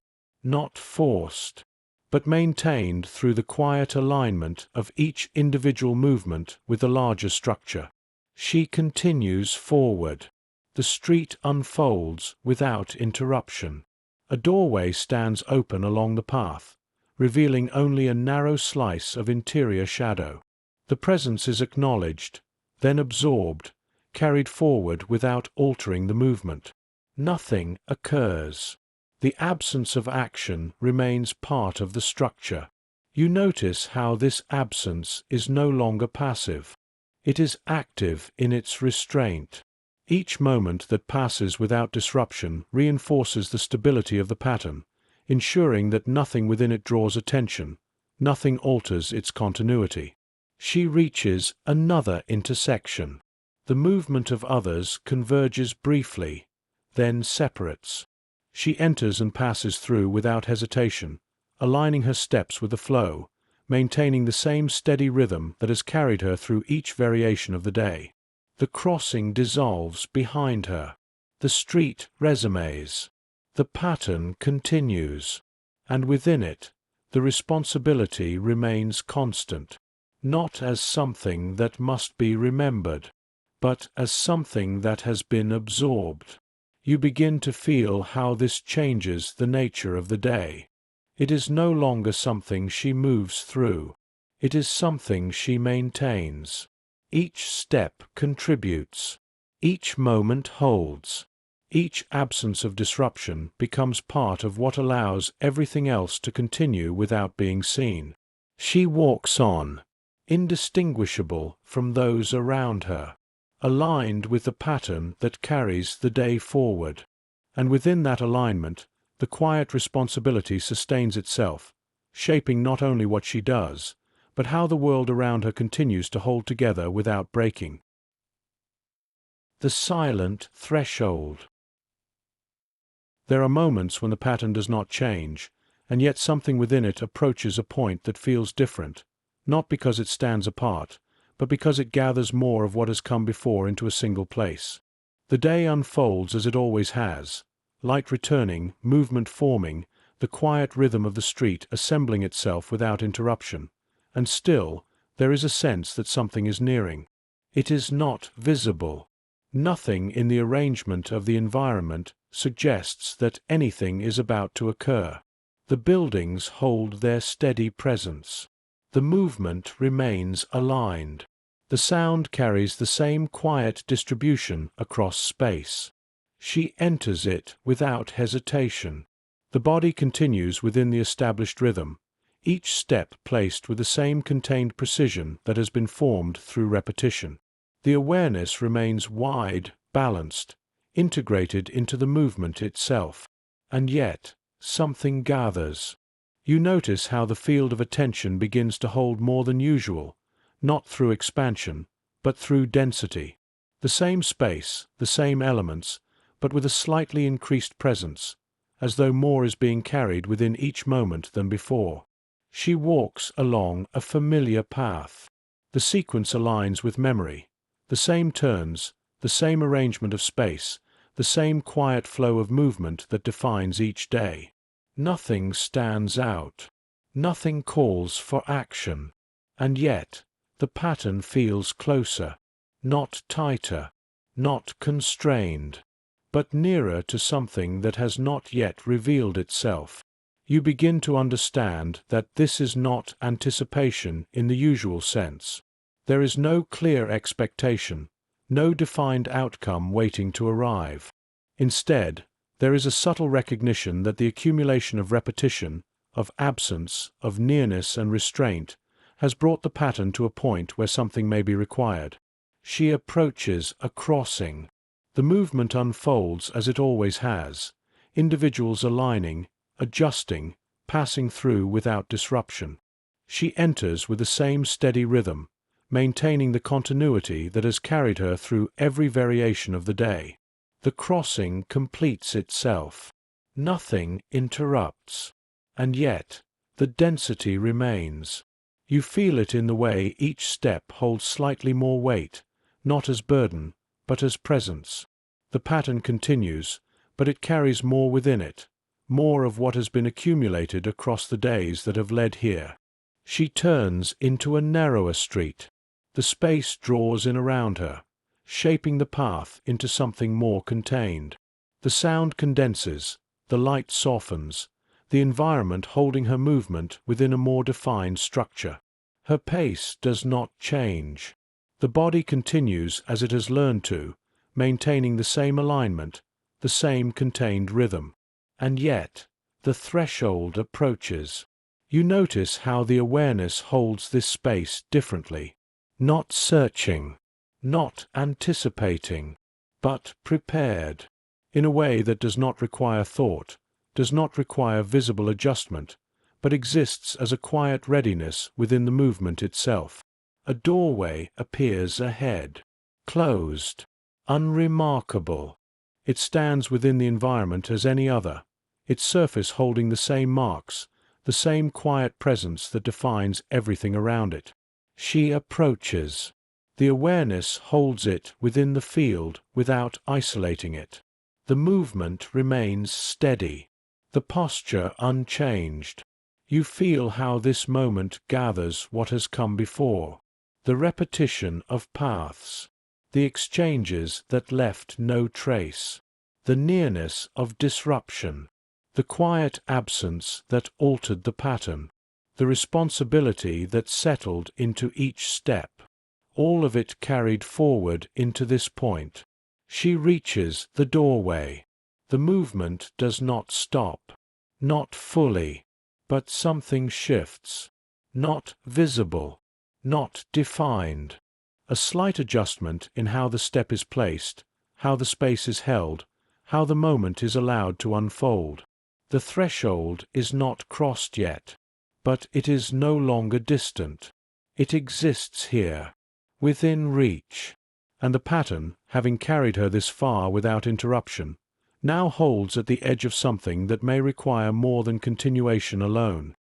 not forced, but maintained through the quiet alignment of each individual movement with the larger structure. She continues forward. The street unfolds without interruption. A doorway stands open along the path, revealing only a narrow slice of interior shadow. The presence is acknowledged, then absorbed, carried forward without altering the movement. Nothing occurs. The absence of action remains part of the structure. You notice how this absence is no longer passive. It is active in its restraint. Each moment that passes without disruption reinforces the stability of the pattern, ensuring that nothing within it draws attention, nothing alters its continuity. She reaches another intersection. The movement of others converges briefly, then separates. She enters and passes through without hesitation, aligning her steps with the flow, maintaining the same steady rhythm that has carried her through each variation of the day. The crossing dissolves behind her. The street resumes. The pattern continues. And within it, the responsibility remains constant, not as something that must be remembered, but as something that has been absorbed. You begin to feel how this changes the nature of the day. It is no longer something she moves through. It is something she maintains. Each step contributes. Each moment holds. Each absence of disruption becomes part of what allows everything else to continue without being seen. She walks on, indistinguishable from those around her, aligned with the pattern that carries the day forward. And within that alignment, the quiet responsibility sustains itself, shaping not only what she does, but how the world around her continues to hold together without breaking. The silent threshold. There are moments when the pattern does not change, and yet something within it approaches a point that feels different, not because it stands apart, but because it gathers more of what has come before into a single place. The day unfolds as it always has, light returning, movement forming, the quiet rhythm of the street assembling itself without interruption, and still there is a sense that something is nearing. It is not visible. Nothing in the arrangement of the environment suggests that anything is about to occur. The buildings hold their steady presence. The movement remains aligned. The sound carries the same quiet distribution across space. She enters it without hesitation. The body continues within the established rhythm, each step placed with the same contained precision that has been formed through repetition. The awareness remains wide, balanced, integrated into the movement itself. And yet, something gathers. You notice how the field of attention begins to hold more than usual, not through expansion, but through density. The same space, the same elements, but with a slightly increased presence, as though more is being carried within each moment than before. She walks along a familiar path. The sequence aligns with memory. The same turns, the same arrangement of space, the same quiet flow of movement that defines each day. Nothing stands out. Nothing calls for action. And yet, the pattern feels closer, not tighter, not constrained, but nearer to something that has not yet revealed itself. You begin to understand that this is not anticipation in the usual sense. There is no clear expectation, no defined outcome waiting to arrive. Instead, there is a subtle recognition that the accumulation of repetition, of absence, of nearness and restraint has brought the pattern to a point where something may be required. She approaches a crossing. The movement unfolds as it always has, individuals aligning, adjusting, passing through without disruption. She enters with the same steady rhythm, maintaining the continuity that has carried her through every variation of the day. The crossing completes itself. Nothing interrupts. And yet, the density remains. You feel it in the way each step holds slightly more weight, not as burden, but as presence. The pattern continues, but it carries more within it, more of what has been accumulated across the days that have led here. She turns into a narrower street. The space draws in around her, shaping the path into something more contained. The sound condenses, the light softens, the environment holding her movement within a more defined structure. Her pace does not change. The body continues as it has learned to, maintaining the same alignment, the same contained rhythm. And yet, the threshold approaches. You notice how the awareness holds this space differently. Not searching, not anticipating, but prepared, in a way that does not require thought, does not require visible adjustment, but exists as a quiet readiness within the movement itself. A doorway appears ahead, closed, unremarkable. It stands within the environment as any other, its surface holding the same marks, the same quiet presence that defines everything around it. She approaches. The awareness holds it within the field without isolating it. The movement remains steady, the posture unchanged. You feel how this moment gathers what has come before, the repetition of paths, the exchanges that left no trace, the nearness of disruption, the quiet absence that altered the pattern, the responsibility that settled into each step, all of it carried forward into this point. She reaches the doorway. The movement does not stop, not fully, but something shifts, not visible, not defined. A slight adjustment in how the step is placed, how the space is held, how the moment is allowed to unfold. The threshold is not crossed yet, but it is no longer distant. It exists here, within reach, and the pattern, having carried her this far without interruption, now holds at the edge of something that may require more than continuation alone.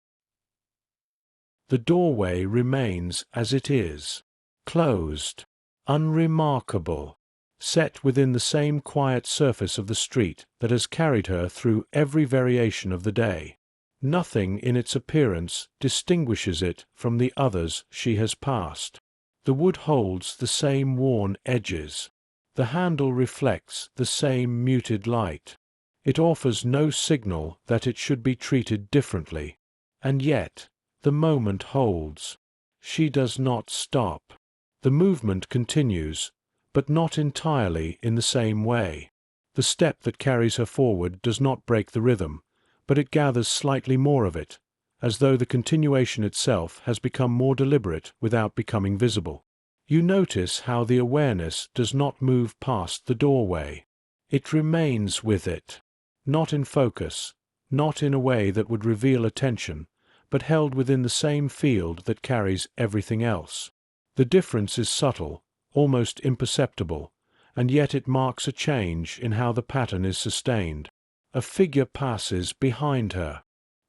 The doorway remains as it is, closed, unremarkable, set within the same quiet surface of the street that has carried her through every variation of the day. Nothing in its appearance distinguishes it from the others she has passed. The wood holds the same worn edges. The handle reflects the same muted light. It offers no signal that it should be treated differently. And yet, the moment holds. She does not stop. The movement continues, but not entirely in the same way. The step that carries her forward does not break the rhythm, but it gathers slightly more of it, as though the continuation itself has become more deliberate without becoming visible. You notice how the awareness does not move past the doorway. It remains with it, not in focus, not in a way that would reveal attention, but held within the same field that carries everything else. The difference is subtle, almost imperceptible, and yet it marks a change in how the pattern is sustained. A figure passes behind her.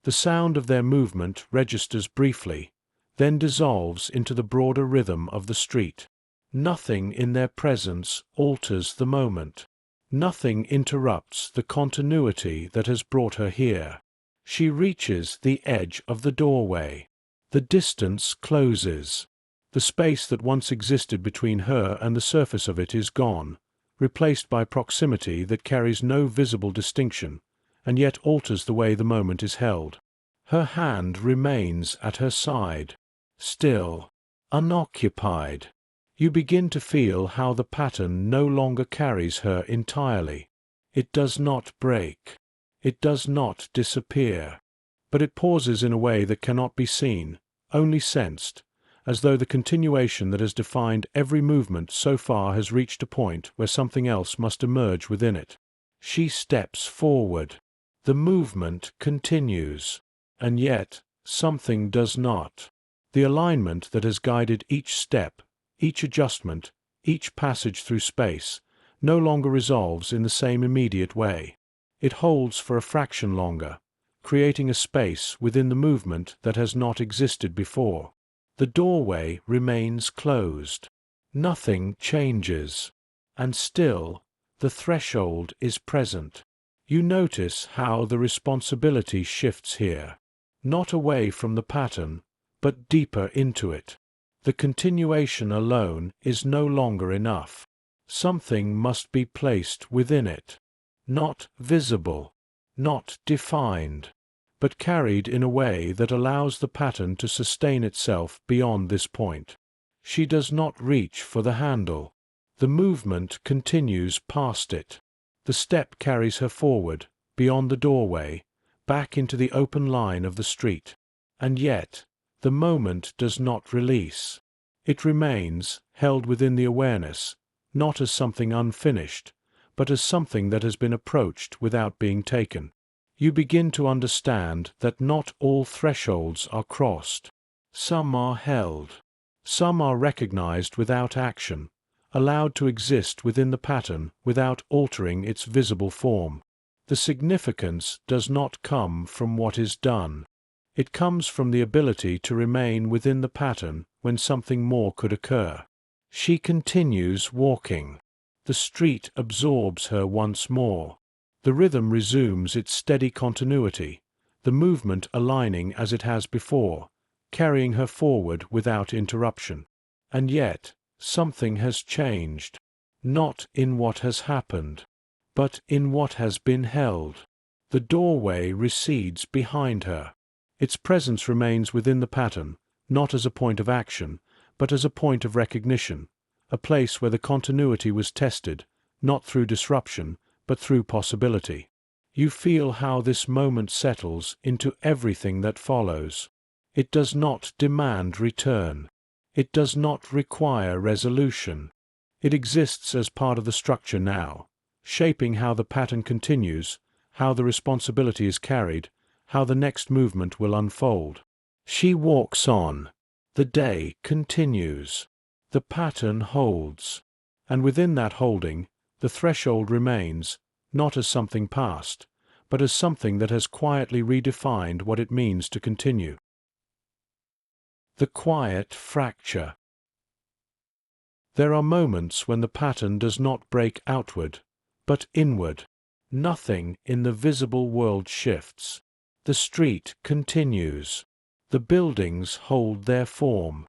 The sound of their movement registers briefly, then dissolves into the broader rhythm of the street. Nothing in their presence alters the moment. Nothing interrupts the continuity that has brought her here. She reaches the edge of the doorway. The distance closes. The space that once existed between her and the surface of it is gone, replaced by proximity that carries no visible distinction, and yet alters the way the moment is held. Her hand remains at her side, still, unoccupied. You begin to feel how the pattern no longer carries her entirely. It does not break. It does not disappear. But it pauses in a way that cannot be seen, only sensed, as though the continuation that has defined every movement so far has reached a point where something else must emerge within it. She steps forward. The movement continues. And yet, something does not. The alignment that has guided each step, each adjustment, each passage through space, no longer resolves in the same immediate way. It holds for a fraction longer, creating a space within the movement that has not existed before. The doorway remains closed. Nothing changes. And still, the threshold is present. You notice how the responsibility shifts here. Not away from the pattern, but deeper into it. The continuation alone is no longer enough. Something must be placed within it. Not visible, not defined, but carried in a way that allows the pattern to sustain itself beyond this point. She does not reach for the handle. The movement continues past it. The step carries her forward, beyond the doorway, back into the open line of the street. And yet, the moment does not release. It remains, held within the awareness, not as something unfinished, but as something that has been approached without being taken. You begin to understand that not all thresholds are crossed. Some are held. Some are recognized without action, allowed to exist within the pattern without altering its visible form. The significance does not come from what is done. It comes from the ability to remain within the pattern when something more could occur. She continues walking. The street absorbs her once more. The rhythm resumes its steady continuity, the movement aligning as it has before, carrying her forward without interruption. And yet, something has changed. Not in what has happened, but in what has been held. The doorway recedes behind her. Its presence remains within the pattern, not as a point of action, but as a point of recognition, a place where the continuity was tested, not through disruption, but through possibility. You feel how this moment settles into everything that follows. It does not demand return. It does not require resolution. It exists as part of the structure now, shaping how the pattern continues, how the responsibility is carried, how the next movement will unfold. She walks on. The day continues. The pattern holds. And within that holding, the threshold remains, not as something past, but as something that has quietly redefined what it means to continue. The quiet fracture. There are moments when the pattern does not break outward, but inward. Nothing in the visible world shifts. The street continues. The buildings hold their form.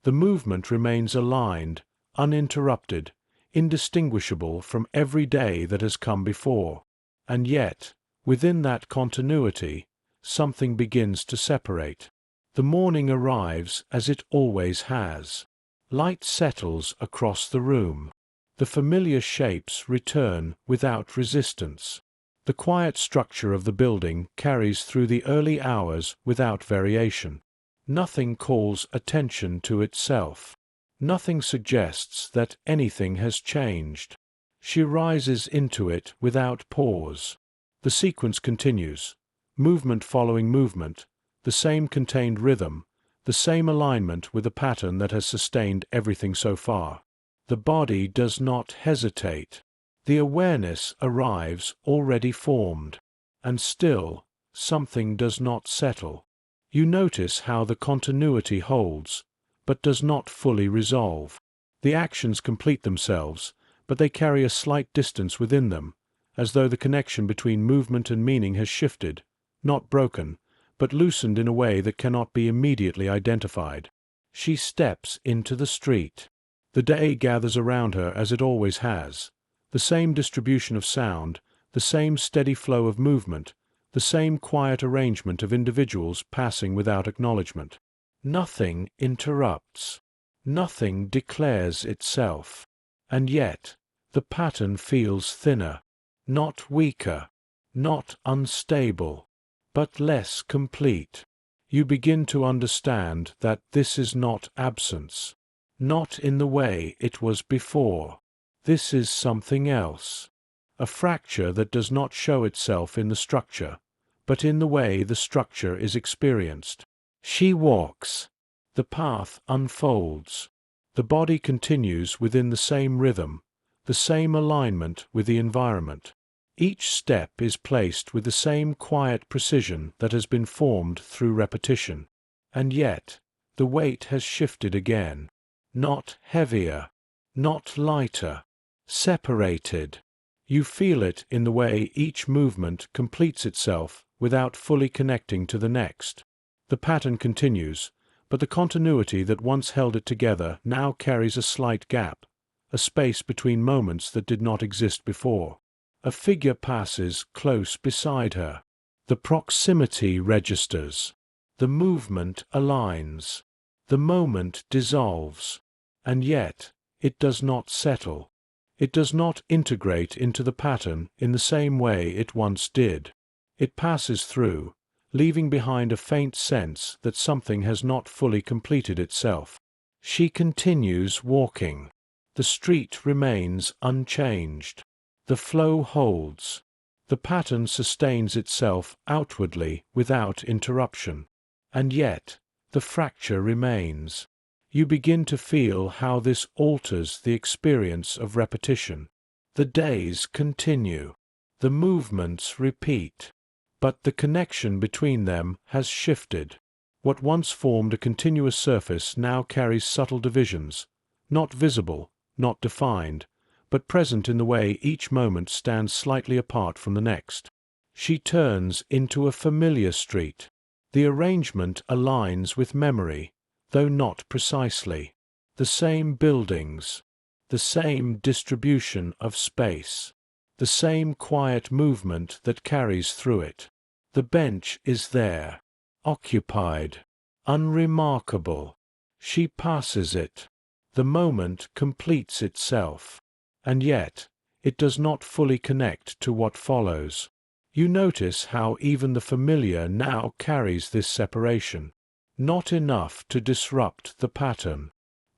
The movement remains aligned, uninterrupted, indistinguishable from every day that has come before. And yet, within that continuity, something begins to separate. The morning arrives as it always has. Light settles across the room. The familiar shapes return without resistance. The quiet structure of the building carries through the early hours without variation. Nothing calls attention to itself. Nothing suggests that anything has changed. She rises into it without pause. The sequence continues, movement following movement, the same contained rhythm, the same alignment with the pattern that has sustained everything so far. The body does not hesitate. The awareness arrives already formed. and still, something does not settle. You notice how the continuity holds, but does not fully resolve. The actions complete themselves, but they carry a slight distance within them, as though the connection between movement and meaning has shifted, not broken, but loosened in a way that cannot be immediately identified. She steps into the street. The day gathers around her as it always has. The same distribution of sound, the same steady flow of movement, the same quiet arrangement of individuals passing without acknowledgement. Nothing interrupts. Nothing declares itself. And yet, the pattern feels thinner, not weaker, not unstable, but less complete. You begin to understand that this is not absence, not in the way it was before. This is something else. A fracture that does not show itself in the structure, but in the way the structure is experienced. She walks. The path unfolds. The body continues within the same rhythm, the same alignment with the environment. Each step is placed with the same quiet precision that has been formed through repetition. And yet, the weight has shifted again. Not heavier, not lighter, separated. You feel it in the way each movement completes itself without fully connecting to the next. The pattern continues, but the continuity that once held it together now carries a slight gap, a space between moments that did not exist before. A figure passes close beside her. The proximity registers. The movement aligns. The moment dissolves. And yet, it does not settle. It does not integrate into the pattern in the same way it once did. It passes through, leaving behind a faint sense that something has not fully completed itself. She continues walking. The street remains unchanged. The flow holds. The pattern sustains itself outwardly without interruption. And yet, the fracture remains. You begin to feel how this alters the experience of repetition. The days continue. The movements repeat. But the connection between them has shifted. What once formed a continuous surface now carries subtle divisions, not visible, not defined, but present in the way each moment stands slightly apart from the next. She turns into a familiar street. The arrangement aligns with memory, though not precisely. The same buildings, the same distribution of space, the same quiet movement that carries through it. The bench is there, occupied, unremarkable. She passes it. The moment completes itself. And yet, it does not fully connect to what follows. You notice how even the familiar now carries this separation. Not enough to disrupt the pattern,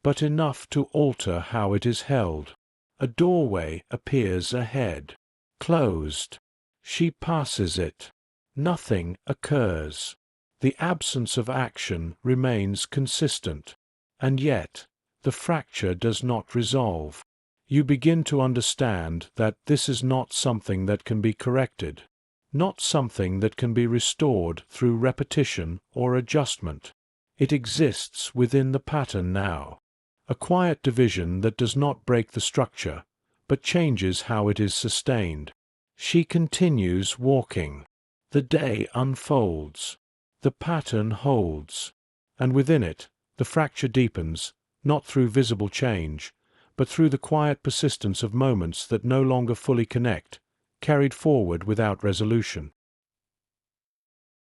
but enough to alter how it is held. A doorway appears ahead. Closed. She passes it. Nothing occurs. The absence of action remains consistent. And yet, the fracture does not resolve. You begin to understand that this is not something that can be corrected, not something that can be restored through repetition or adjustment. It exists within the pattern now, a quiet division that does not break the structure, but changes how it is sustained. She continues walking. The day unfolds. The pattern holds. And within it, the fracture deepens, not through visible change, but through the quiet persistence of moments that no longer fully connect, carried forward without resolution.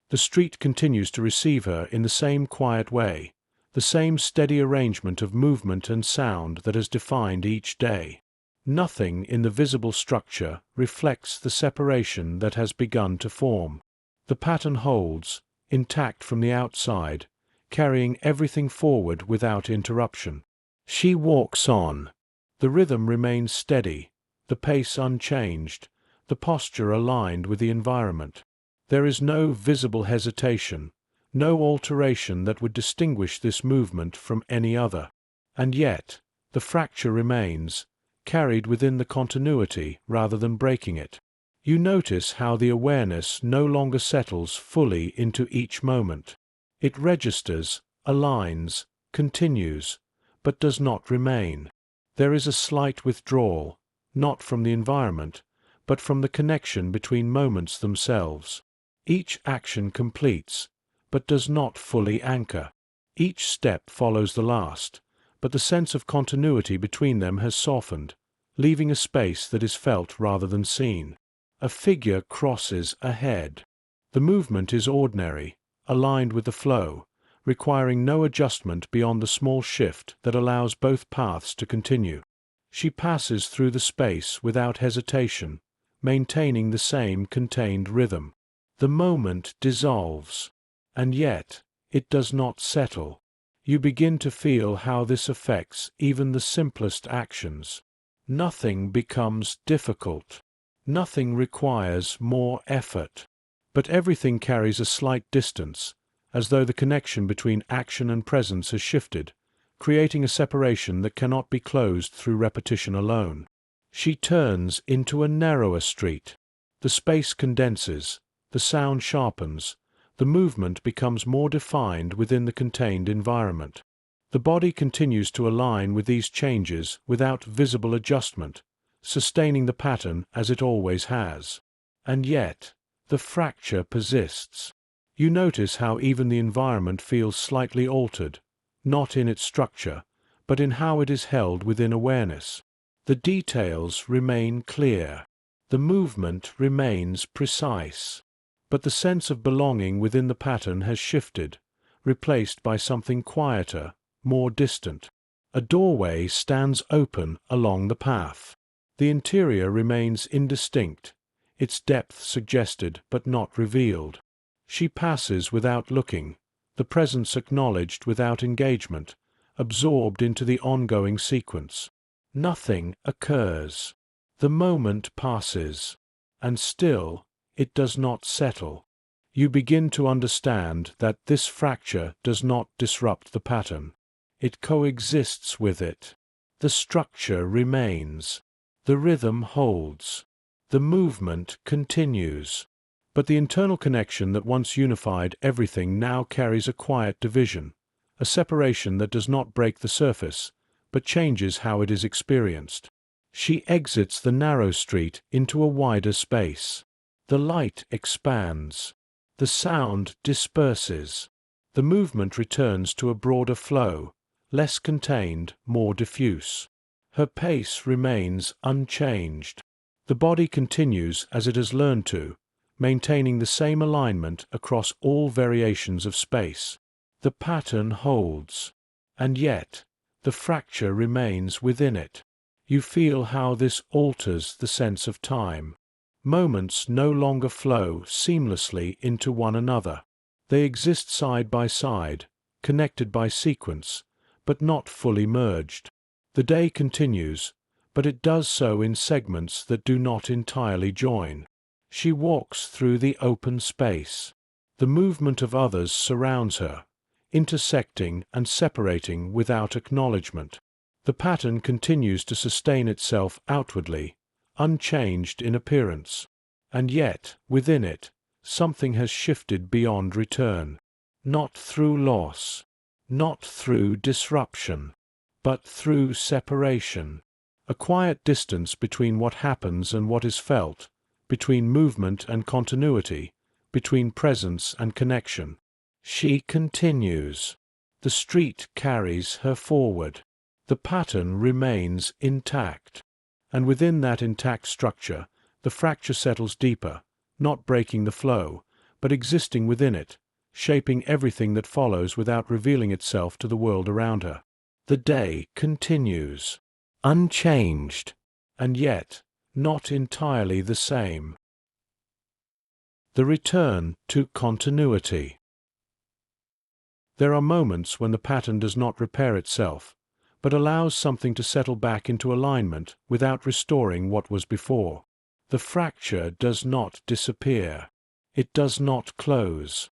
The street continues to receive her in the same quiet way, the same steady arrangement of movement and sound that has defined each day. Nothing in the visible structure reflects the separation that has begun to form. The pattern holds, intact from the outside, carrying everything forward without interruption. She walks on. The rhythm remains steady, the pace unchanged, the posture aligned with the environment. There is no visible hesitation, no alteration that would distinguish this movement from any other. And yet, the fracture remains, carried within the continuity rather than breaking it. You notice how the awareness no longer settles fully into each moment. It registers, aligns, continues, but does not remain. There is a slight withdrawal, not from the environment, but from the connection between moments themselves. Each action completes, but does not fully anchor. Each step follows the last, but the sense of continuity between them has softened, leaving a space that is felt rather than seen. A figure crosses ahead. The movement is ordinary, aligned with the flow, requiring no adjustment beyond the small shift that allows both paths to continue. She passes through the space without hesitation, maintaining the same contained rhythm. The moment dissolves, and yet it does not settle. You begin to feel how this affects even the simplest actions. Nothing becomes difficult. Nothing requires more effort. But everything carries a slight distance, as though the connection between action and presence has shifted, creating a separation that cannot be closed through repetition alone. She turns into a narrower street. The space condenses, the sound sharpens, the movement becomes more defined within the contained environment. The body continues to align with these changes without visible adjustment, sustaining the pattern as it always has. And yet, the fracture persists. You notice how even the environment feels slightly altered, not in its structure, but in how it is held within awareness. The details remain clear. The movement remains precise. But the sense of belonging within the pattern has shifted, replaced by something quieter, more distant. A doorway stands open along the path. The interior remains indistinct, its depth suggested but not revealed. She passes without looking, the presence acknowledged without engagement, absorbed into the ongoing sequence. Nothing occurs. The moment passes, and still it does not settle. You begin to understand that this fracture does not disrupt the pattern. It coexists with it. The structure remains. The rhythm holds. The movement continues. But the internal connection that once unified everything now carries a quiet division, a separation that does not break the surface, but changes how it is experienced. She exits the narrow street into a wider space. The light expands. The sound disperses. The movement returns to a broader flow, less contained, more diffuse. Her pace remains unchanged. The body continues as it has learned to, maintaining the same alignment across all variations of space. The pattern holds, and yet the fracture remains within it. You feel how this alters the sense of time. Moments no longer flow seamlessly into one another. They exist side by side, connected by sequence, but not fully merged. The day continues, but it does so in segments that do not entirely join. She walks through the open space. The movement of others surrounds her, intersecting and separating without acknowledgement. The pattern continues to sustain itself outwardly, unchanged in appearance. And yet, within it, something has shifted beyond return. Not through loss, not through disruption, but through separation. A quiet distance between what happens and what is felt, between movement and continuity, between presence and connection. She continues. The street carries her forward. The pattern remains intact. And within that intact structure, the fracture settles deeper, not breaking the flow, but existing within it, shaping everything that follows without revealing itself to the world around her. The day continues, unchanged, and yet not entirely the same. The return to continuity. There are moments when the pattern does not repair itself, but allows something to settle back into alignment without restoring what was before. The fracture does not disappear. It does not close.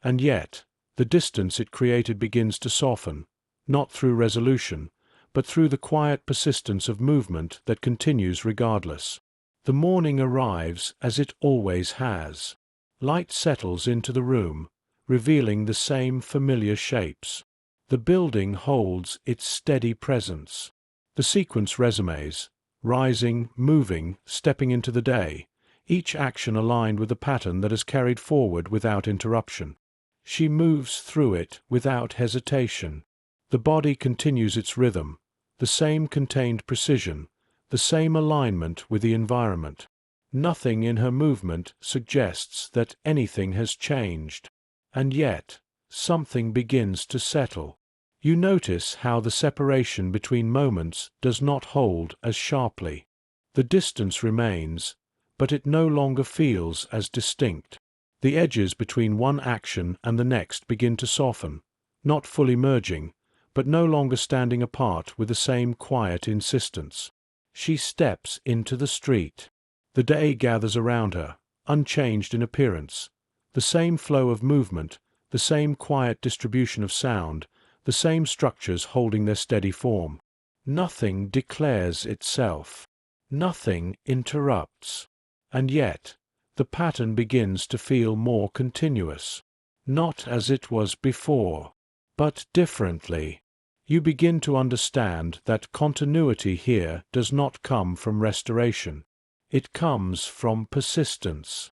And yet, the distance it created begins to soften, not through resolution, but through the quiet persistence of movement that continues regardless. The morning arrives as it always has. Light settles into the room, revealing the same familiar shapes. The building holds its steady presence. The sequence resumes, rising, moving, stepping into the day, each action aligned with a pattern that is carried forward without interruption. She moves through it without hesitation. The body continues its rhythm, the same contained precision, the same alignment with the environment. Nothing in her movement suggests that anything has changed. And yet, something begins to settle. You notice how the separation between moments does not hold as sharply. The distance remains, but it no longer feels as distinct. The edges between one action and the next begin to soften, not fully merging, but no longer standing apart with the same quiet insistence. She steps into the street. The day gathers around her, unchanged in appearance. The same flow of movement, the same quiet distribution of sound, the same structures holding their steady form. Nothing declares itself. Nothing interrupts. And yet, the pattern begins to feel more continuous. Not as it was before, but differently. You begin to understand that continuity here does not come from restoration. It comes from persistence.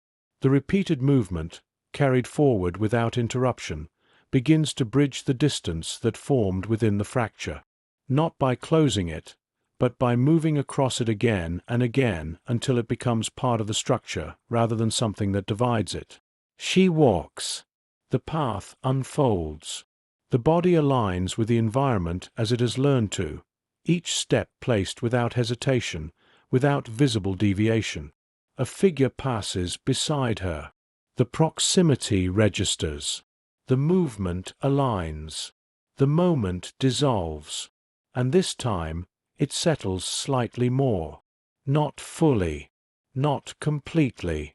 The repeated movement, carried forward without interruption, begins to bridge the distance that formed within the fracture, not by closing it, but by moving across it again and again until it becomes part of the structure rather than something that divides it. She walks. The path unfolds. The body aligns with the environment as it has learned to, each step placed without hesitation, without visible deviation. A figure passes beside her. The proximity registers. The movement aligns. The moment dissolves. And this time, it settles slightly more. Not fully, not completely,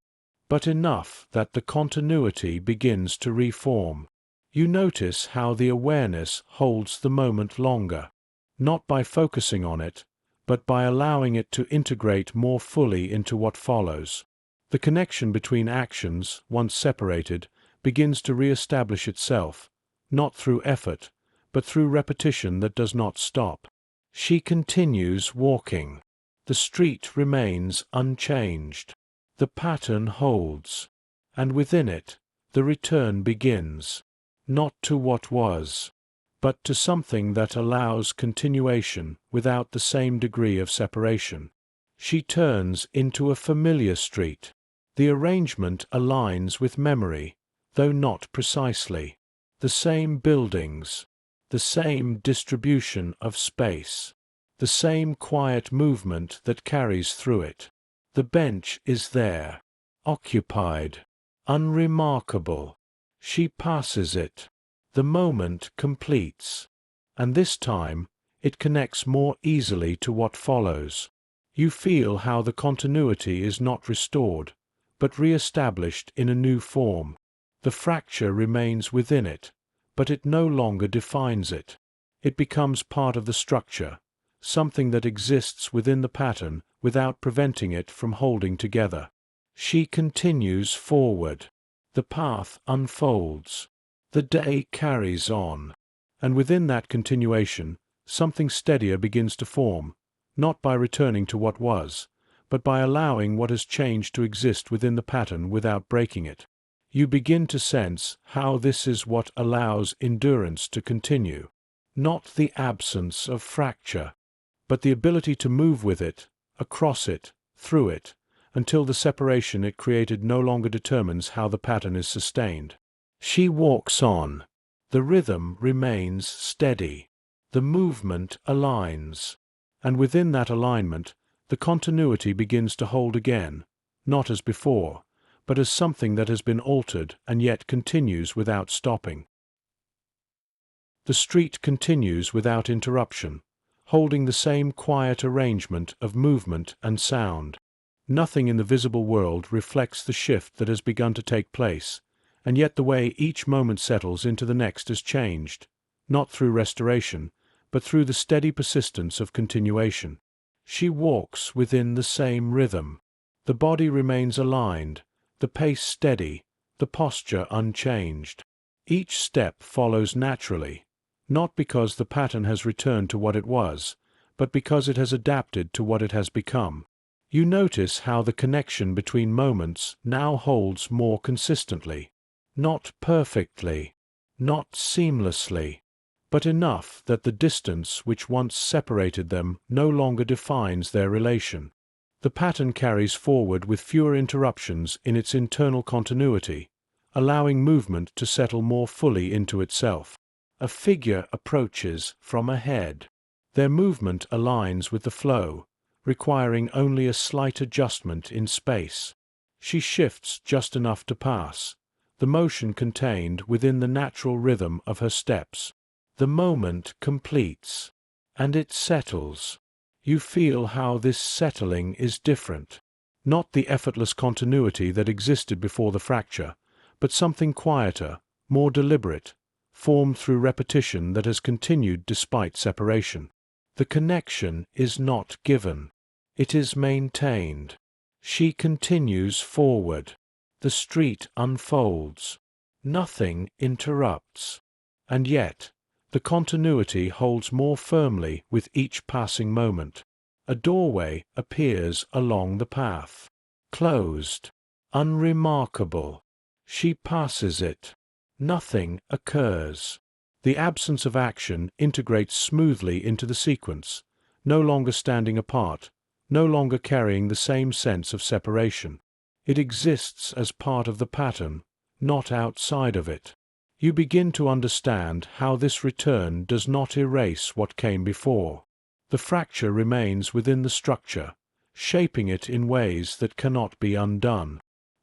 but enough that the continuity begins to reform. You notice how the awareness holds the moment longer, not by focusing on it, but by allowing it to integrate more fully into what follows. The connection between actions, once separated, begins to re-establish itself, not through effort, but through repetition that does not stop. She continues walking. The street remains unchanged. The pattern holds. And within it, the return begins, not to what was, but to something that allows continuation without the same degree of separation. She turns into a familiar street. The arrangement aligns with memory, though not precisely. The same buildings, the same distribution of space, the same quiet movement that carries through it. The bench is there, occupied, unremarkable. She passes it. The moment completes, and this time it connects more easily to what follows. You feel how the continuity is not restored, but re-established in a new form. The fracture remains within it, but it no longer defines it. It becomes part of the structure, something that exists within the pattern without preventing it from holding together. She continues forward. The path unfolds. The day carries on. And within that continuation, something steadier begins to form, not by returning to what was, but by allowing what has changed to exist within the pattern without breaking it. You begin to sense how this is what allows endurance to continue. Not the absence of fracture, but the ability to move with it, across it, through it, until the separation it created no longer determines how the pattern is sustained. She walks on. The rhythm remains steady. The movement aligns. And within that alignment, the continuity begins to hold again, not as before, but as something that has been altered and yet continues without stopping. The street continues without interruption, holding the same quiet arrangement of movement and sound. Nothing in the visible world reflects the shift that has begun to take place, and yet the way each moment settles into the next is changed, not through restoration, but through the steady persistence of continuation. She walks within the same rhythm. The body remains aligned, the pace steady, the posture unchanged. Each step follows naturally, not because the pattern has returned to what it was, but because it has adapted to what it has become. You notice how the connection between moments now holds more consistently. Not perfectly, not seamlessly, but enough that the distance which once separated them no longer defines their relation. The pattern carries forward with fewer interruptions in its internal continuity, allowing movement to settle more fully into itself. A figure approaches from ahead. Their movement aligns with the flow, requiring only a slight adjustment in space. She shifts just enough to pass, the motion contained within the natural rhythm of her steps. The moment completes, and it settles. You feel how this settling is different. Not the effortless continuity that existed before the fracture, but something quieter, more deliberate, formed through repetition that has continued despite separation. The connection is not given. It is maintained. She continues forward. The street unfolds. Nothing interrupts. And yet, the continuity holds more firmly with each passing moment. A doorway appears along the path. Closed. Unremarkable. She passes it. Nothing occurs. The absence of action integrates smoothly into the sequence, no longer standing apart, no longer carrying the same sense of separation. It exists as part of the pattern, not outside of it. You begin to understand how this return does not erase what came before. The fracture remains within the structure, shaping it in ways that cannot be undone.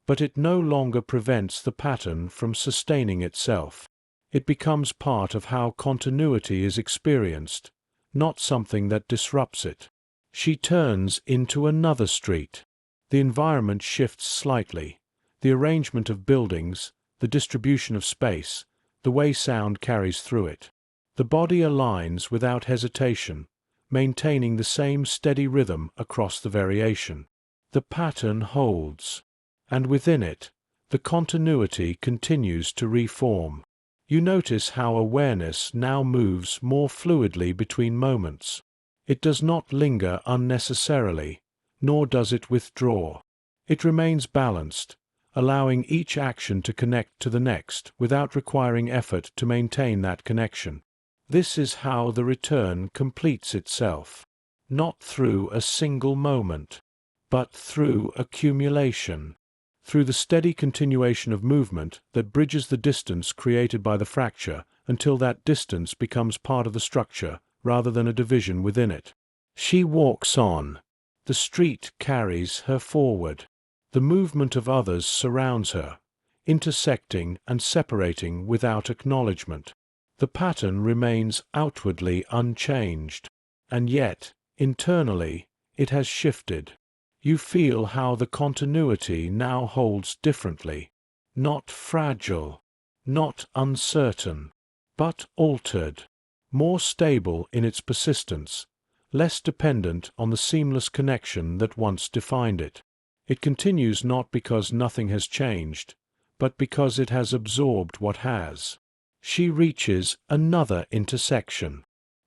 But it no longer prevents the pattern from sustaining itself. It becomes part of how continuity is experienced, not something that disrupts it. She turns into another street. The environment shifts slightly. The arrangement of buildings, the distribution of space, the way sound carries through it. The body aligns without hesitation, maintaining the same steady rhythm across the variation. The pattern holds, and within it, the continuity continues to reform. You notice how awareness now moves more fluidly between moments. It does not linger unnecessarily, nor does it withdraw. It remains balanced, allowing each action to connect to the next without requiring effort to maintain that connection. This is how the return completes itself, not through a single moment, but through accumulation, through the steady continuation of movement that bridges the distance created by the fracture until that distance becomes part of the structure rather than a division within it. She walks on. The street carries her forward. The movement of others surrounds her, intersecting and separating without acknowledgement. The pattern remains outwardly unchanged, and yet, internally, it has shifted. You feel how the continuity now holds differently, not fragile, not uncertain, but altered, more stable in its persistence, less dependent on the seamless connection that once defined it. It continues not because nothing has changed, but because it has absorbed what has. She reaches another intersection.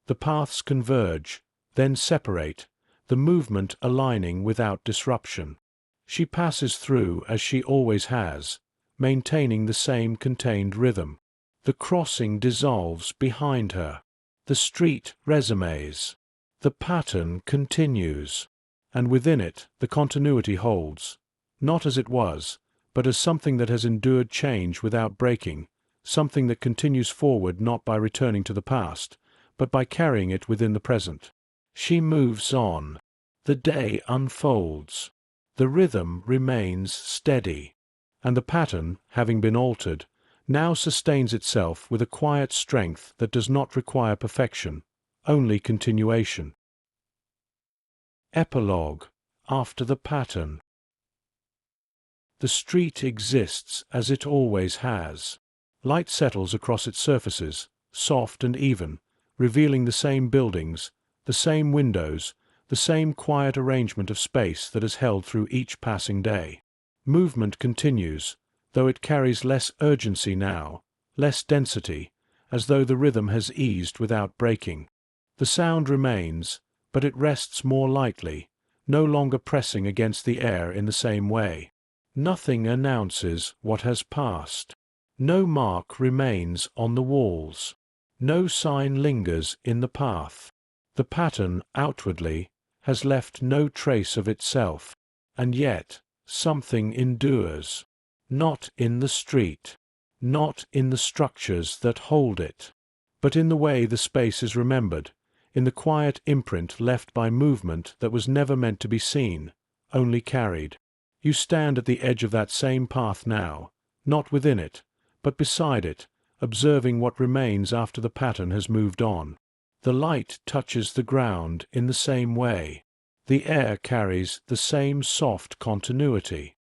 The paths converge, then separate, the movement aligning without disruption. She passes through as she always has, maintaining the same contained rhythm. The crossing dissolves behind her. The street resumes. The pattern continues, and within it the continuity holds, not as it was, but as something that has endured change without breaking, something that continues forward not by returning to the past, but by carrying it within the present. She moves on. The day unfolds. The rhythm remains steady, and the pattern, having been altered, now sustains itself with a quiet strength that does not require perfection, only continuation. Epilogue. After the pattern. The street exists as it always has. Light settles across its surfaces, soft and even, revealing the same buildings, the same windows, the same quiet arrangement of space that has held through each passing day. Movement continues, though it carries less urgency now, less density, as though the rhythm has eased without breaking. The sound remains, but it rests more lightly, no longer pressing against the air in the same way. Nothing announces what has passed. No mark remains on the walls. No sign lingers in the path. The pattern, outwardly, has left no trace of itself, and yet something endures. Not in the street, not in the structures that hold it, but in the way the space is remembered, in the quiet imprint left by movement that was never meant to be seen, only carried. You stand at the edge of that same path now, not within it, but beside it, observing what remains after the pattern has moved on. The light touches the ground in the same way. The air carries the same soft continuity.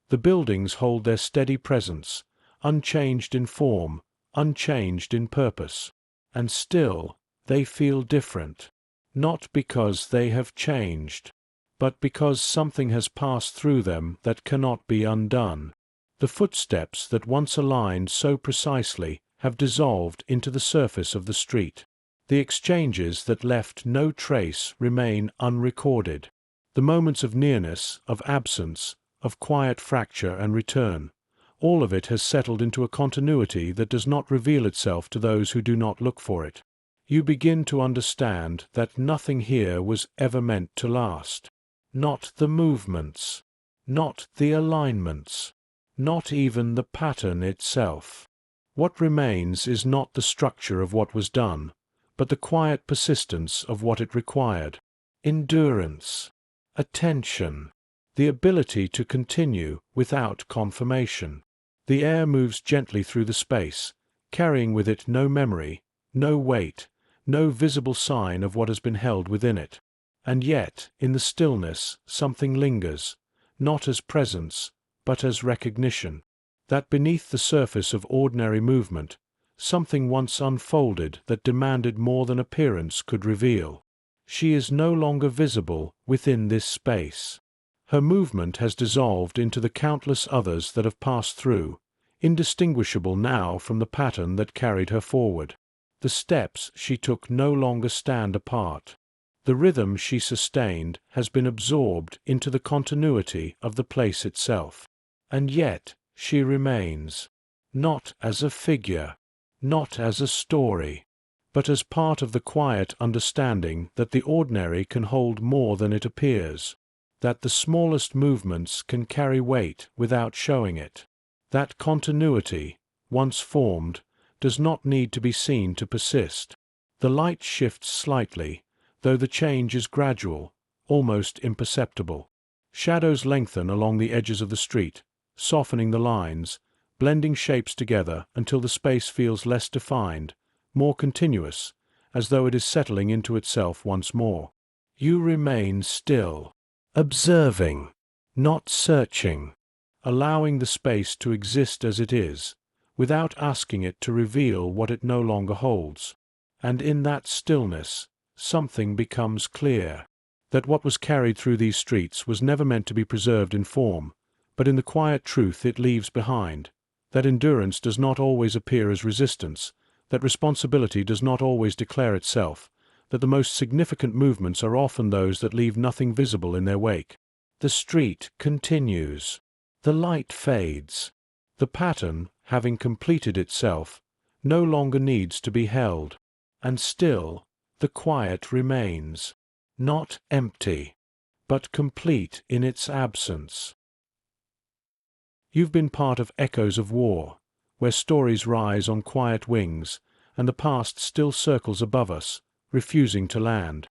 The buildings hold their steady presence, unchanged in form, unchanged in purpose. And still, they feel different. Not because they have changed, but because something has passed through them that cannot be undone. The footsteps that once aligned so precisely have dissolved into the surface of the street. The exchanges that left no trace remain unrecorded. The moments of nearness, of absence, of quiet fracture and return, all of it has settled into a continuity that does not reveal itself to those who do not look for it. You begin to understand that nothing here was ever meant to last. Not the movements, not the alignments, not even the pattern itself. What remains is not the structure of what was done, but the quiet persistence of what it required. Endurance, attention, the ability to continue without confirmation. The air moves gently through the space, carrying with it no memory, no weight, no visible sign of what has been held within it. And yet, in the stillness, something lingers, not as presence, but as recognition, that beneath the surface of ordinary movement, something once unfolded that demanded more than appearance could reveal. She is no longer visible within this space. Her movement has dissolved into the countless others that have passed through, indistinguishable now from the pattern that carried her forward. The steps she took no longer stand apart. The rhythm she sustained has been absorbed into the continuity of the place itself. And yet she remains, not as a figure, not as a story, but as part of the quiet understanding that the ordinary can hold more than it appears, that the smallest movements can carry weight without showing it. That continuity, once formed, does not need to be seen to persist. The light shifts slightly, though the change is gradual, almost imperceptible. Shadows lengthen along the edges of the street, softening the lines, blending shapes together until the space feels less defined, more continuous, as though it is settling into itself once more. You remain still, observing, not searching, allowing the space to exist as it is, without asking it to reveal what it no longer holds. And in that stillness, something becomes clear, that what was carried through these streets was never meant to be preserved in form, but in the quiet truth it leaves behind, that endurance does not always appear as resistance, that responsibility does not always declare itself, that the most significant movements are often those that leave nothing visible in their wake. The street continues. The light fades. The pattern, having completed itself, no longer needs to be held. And still, the quiet remains, not empty, but complete in its absence. You've been part of echoes of war, where stories rise on quiet wings, and the past still circles above us, refusing to land.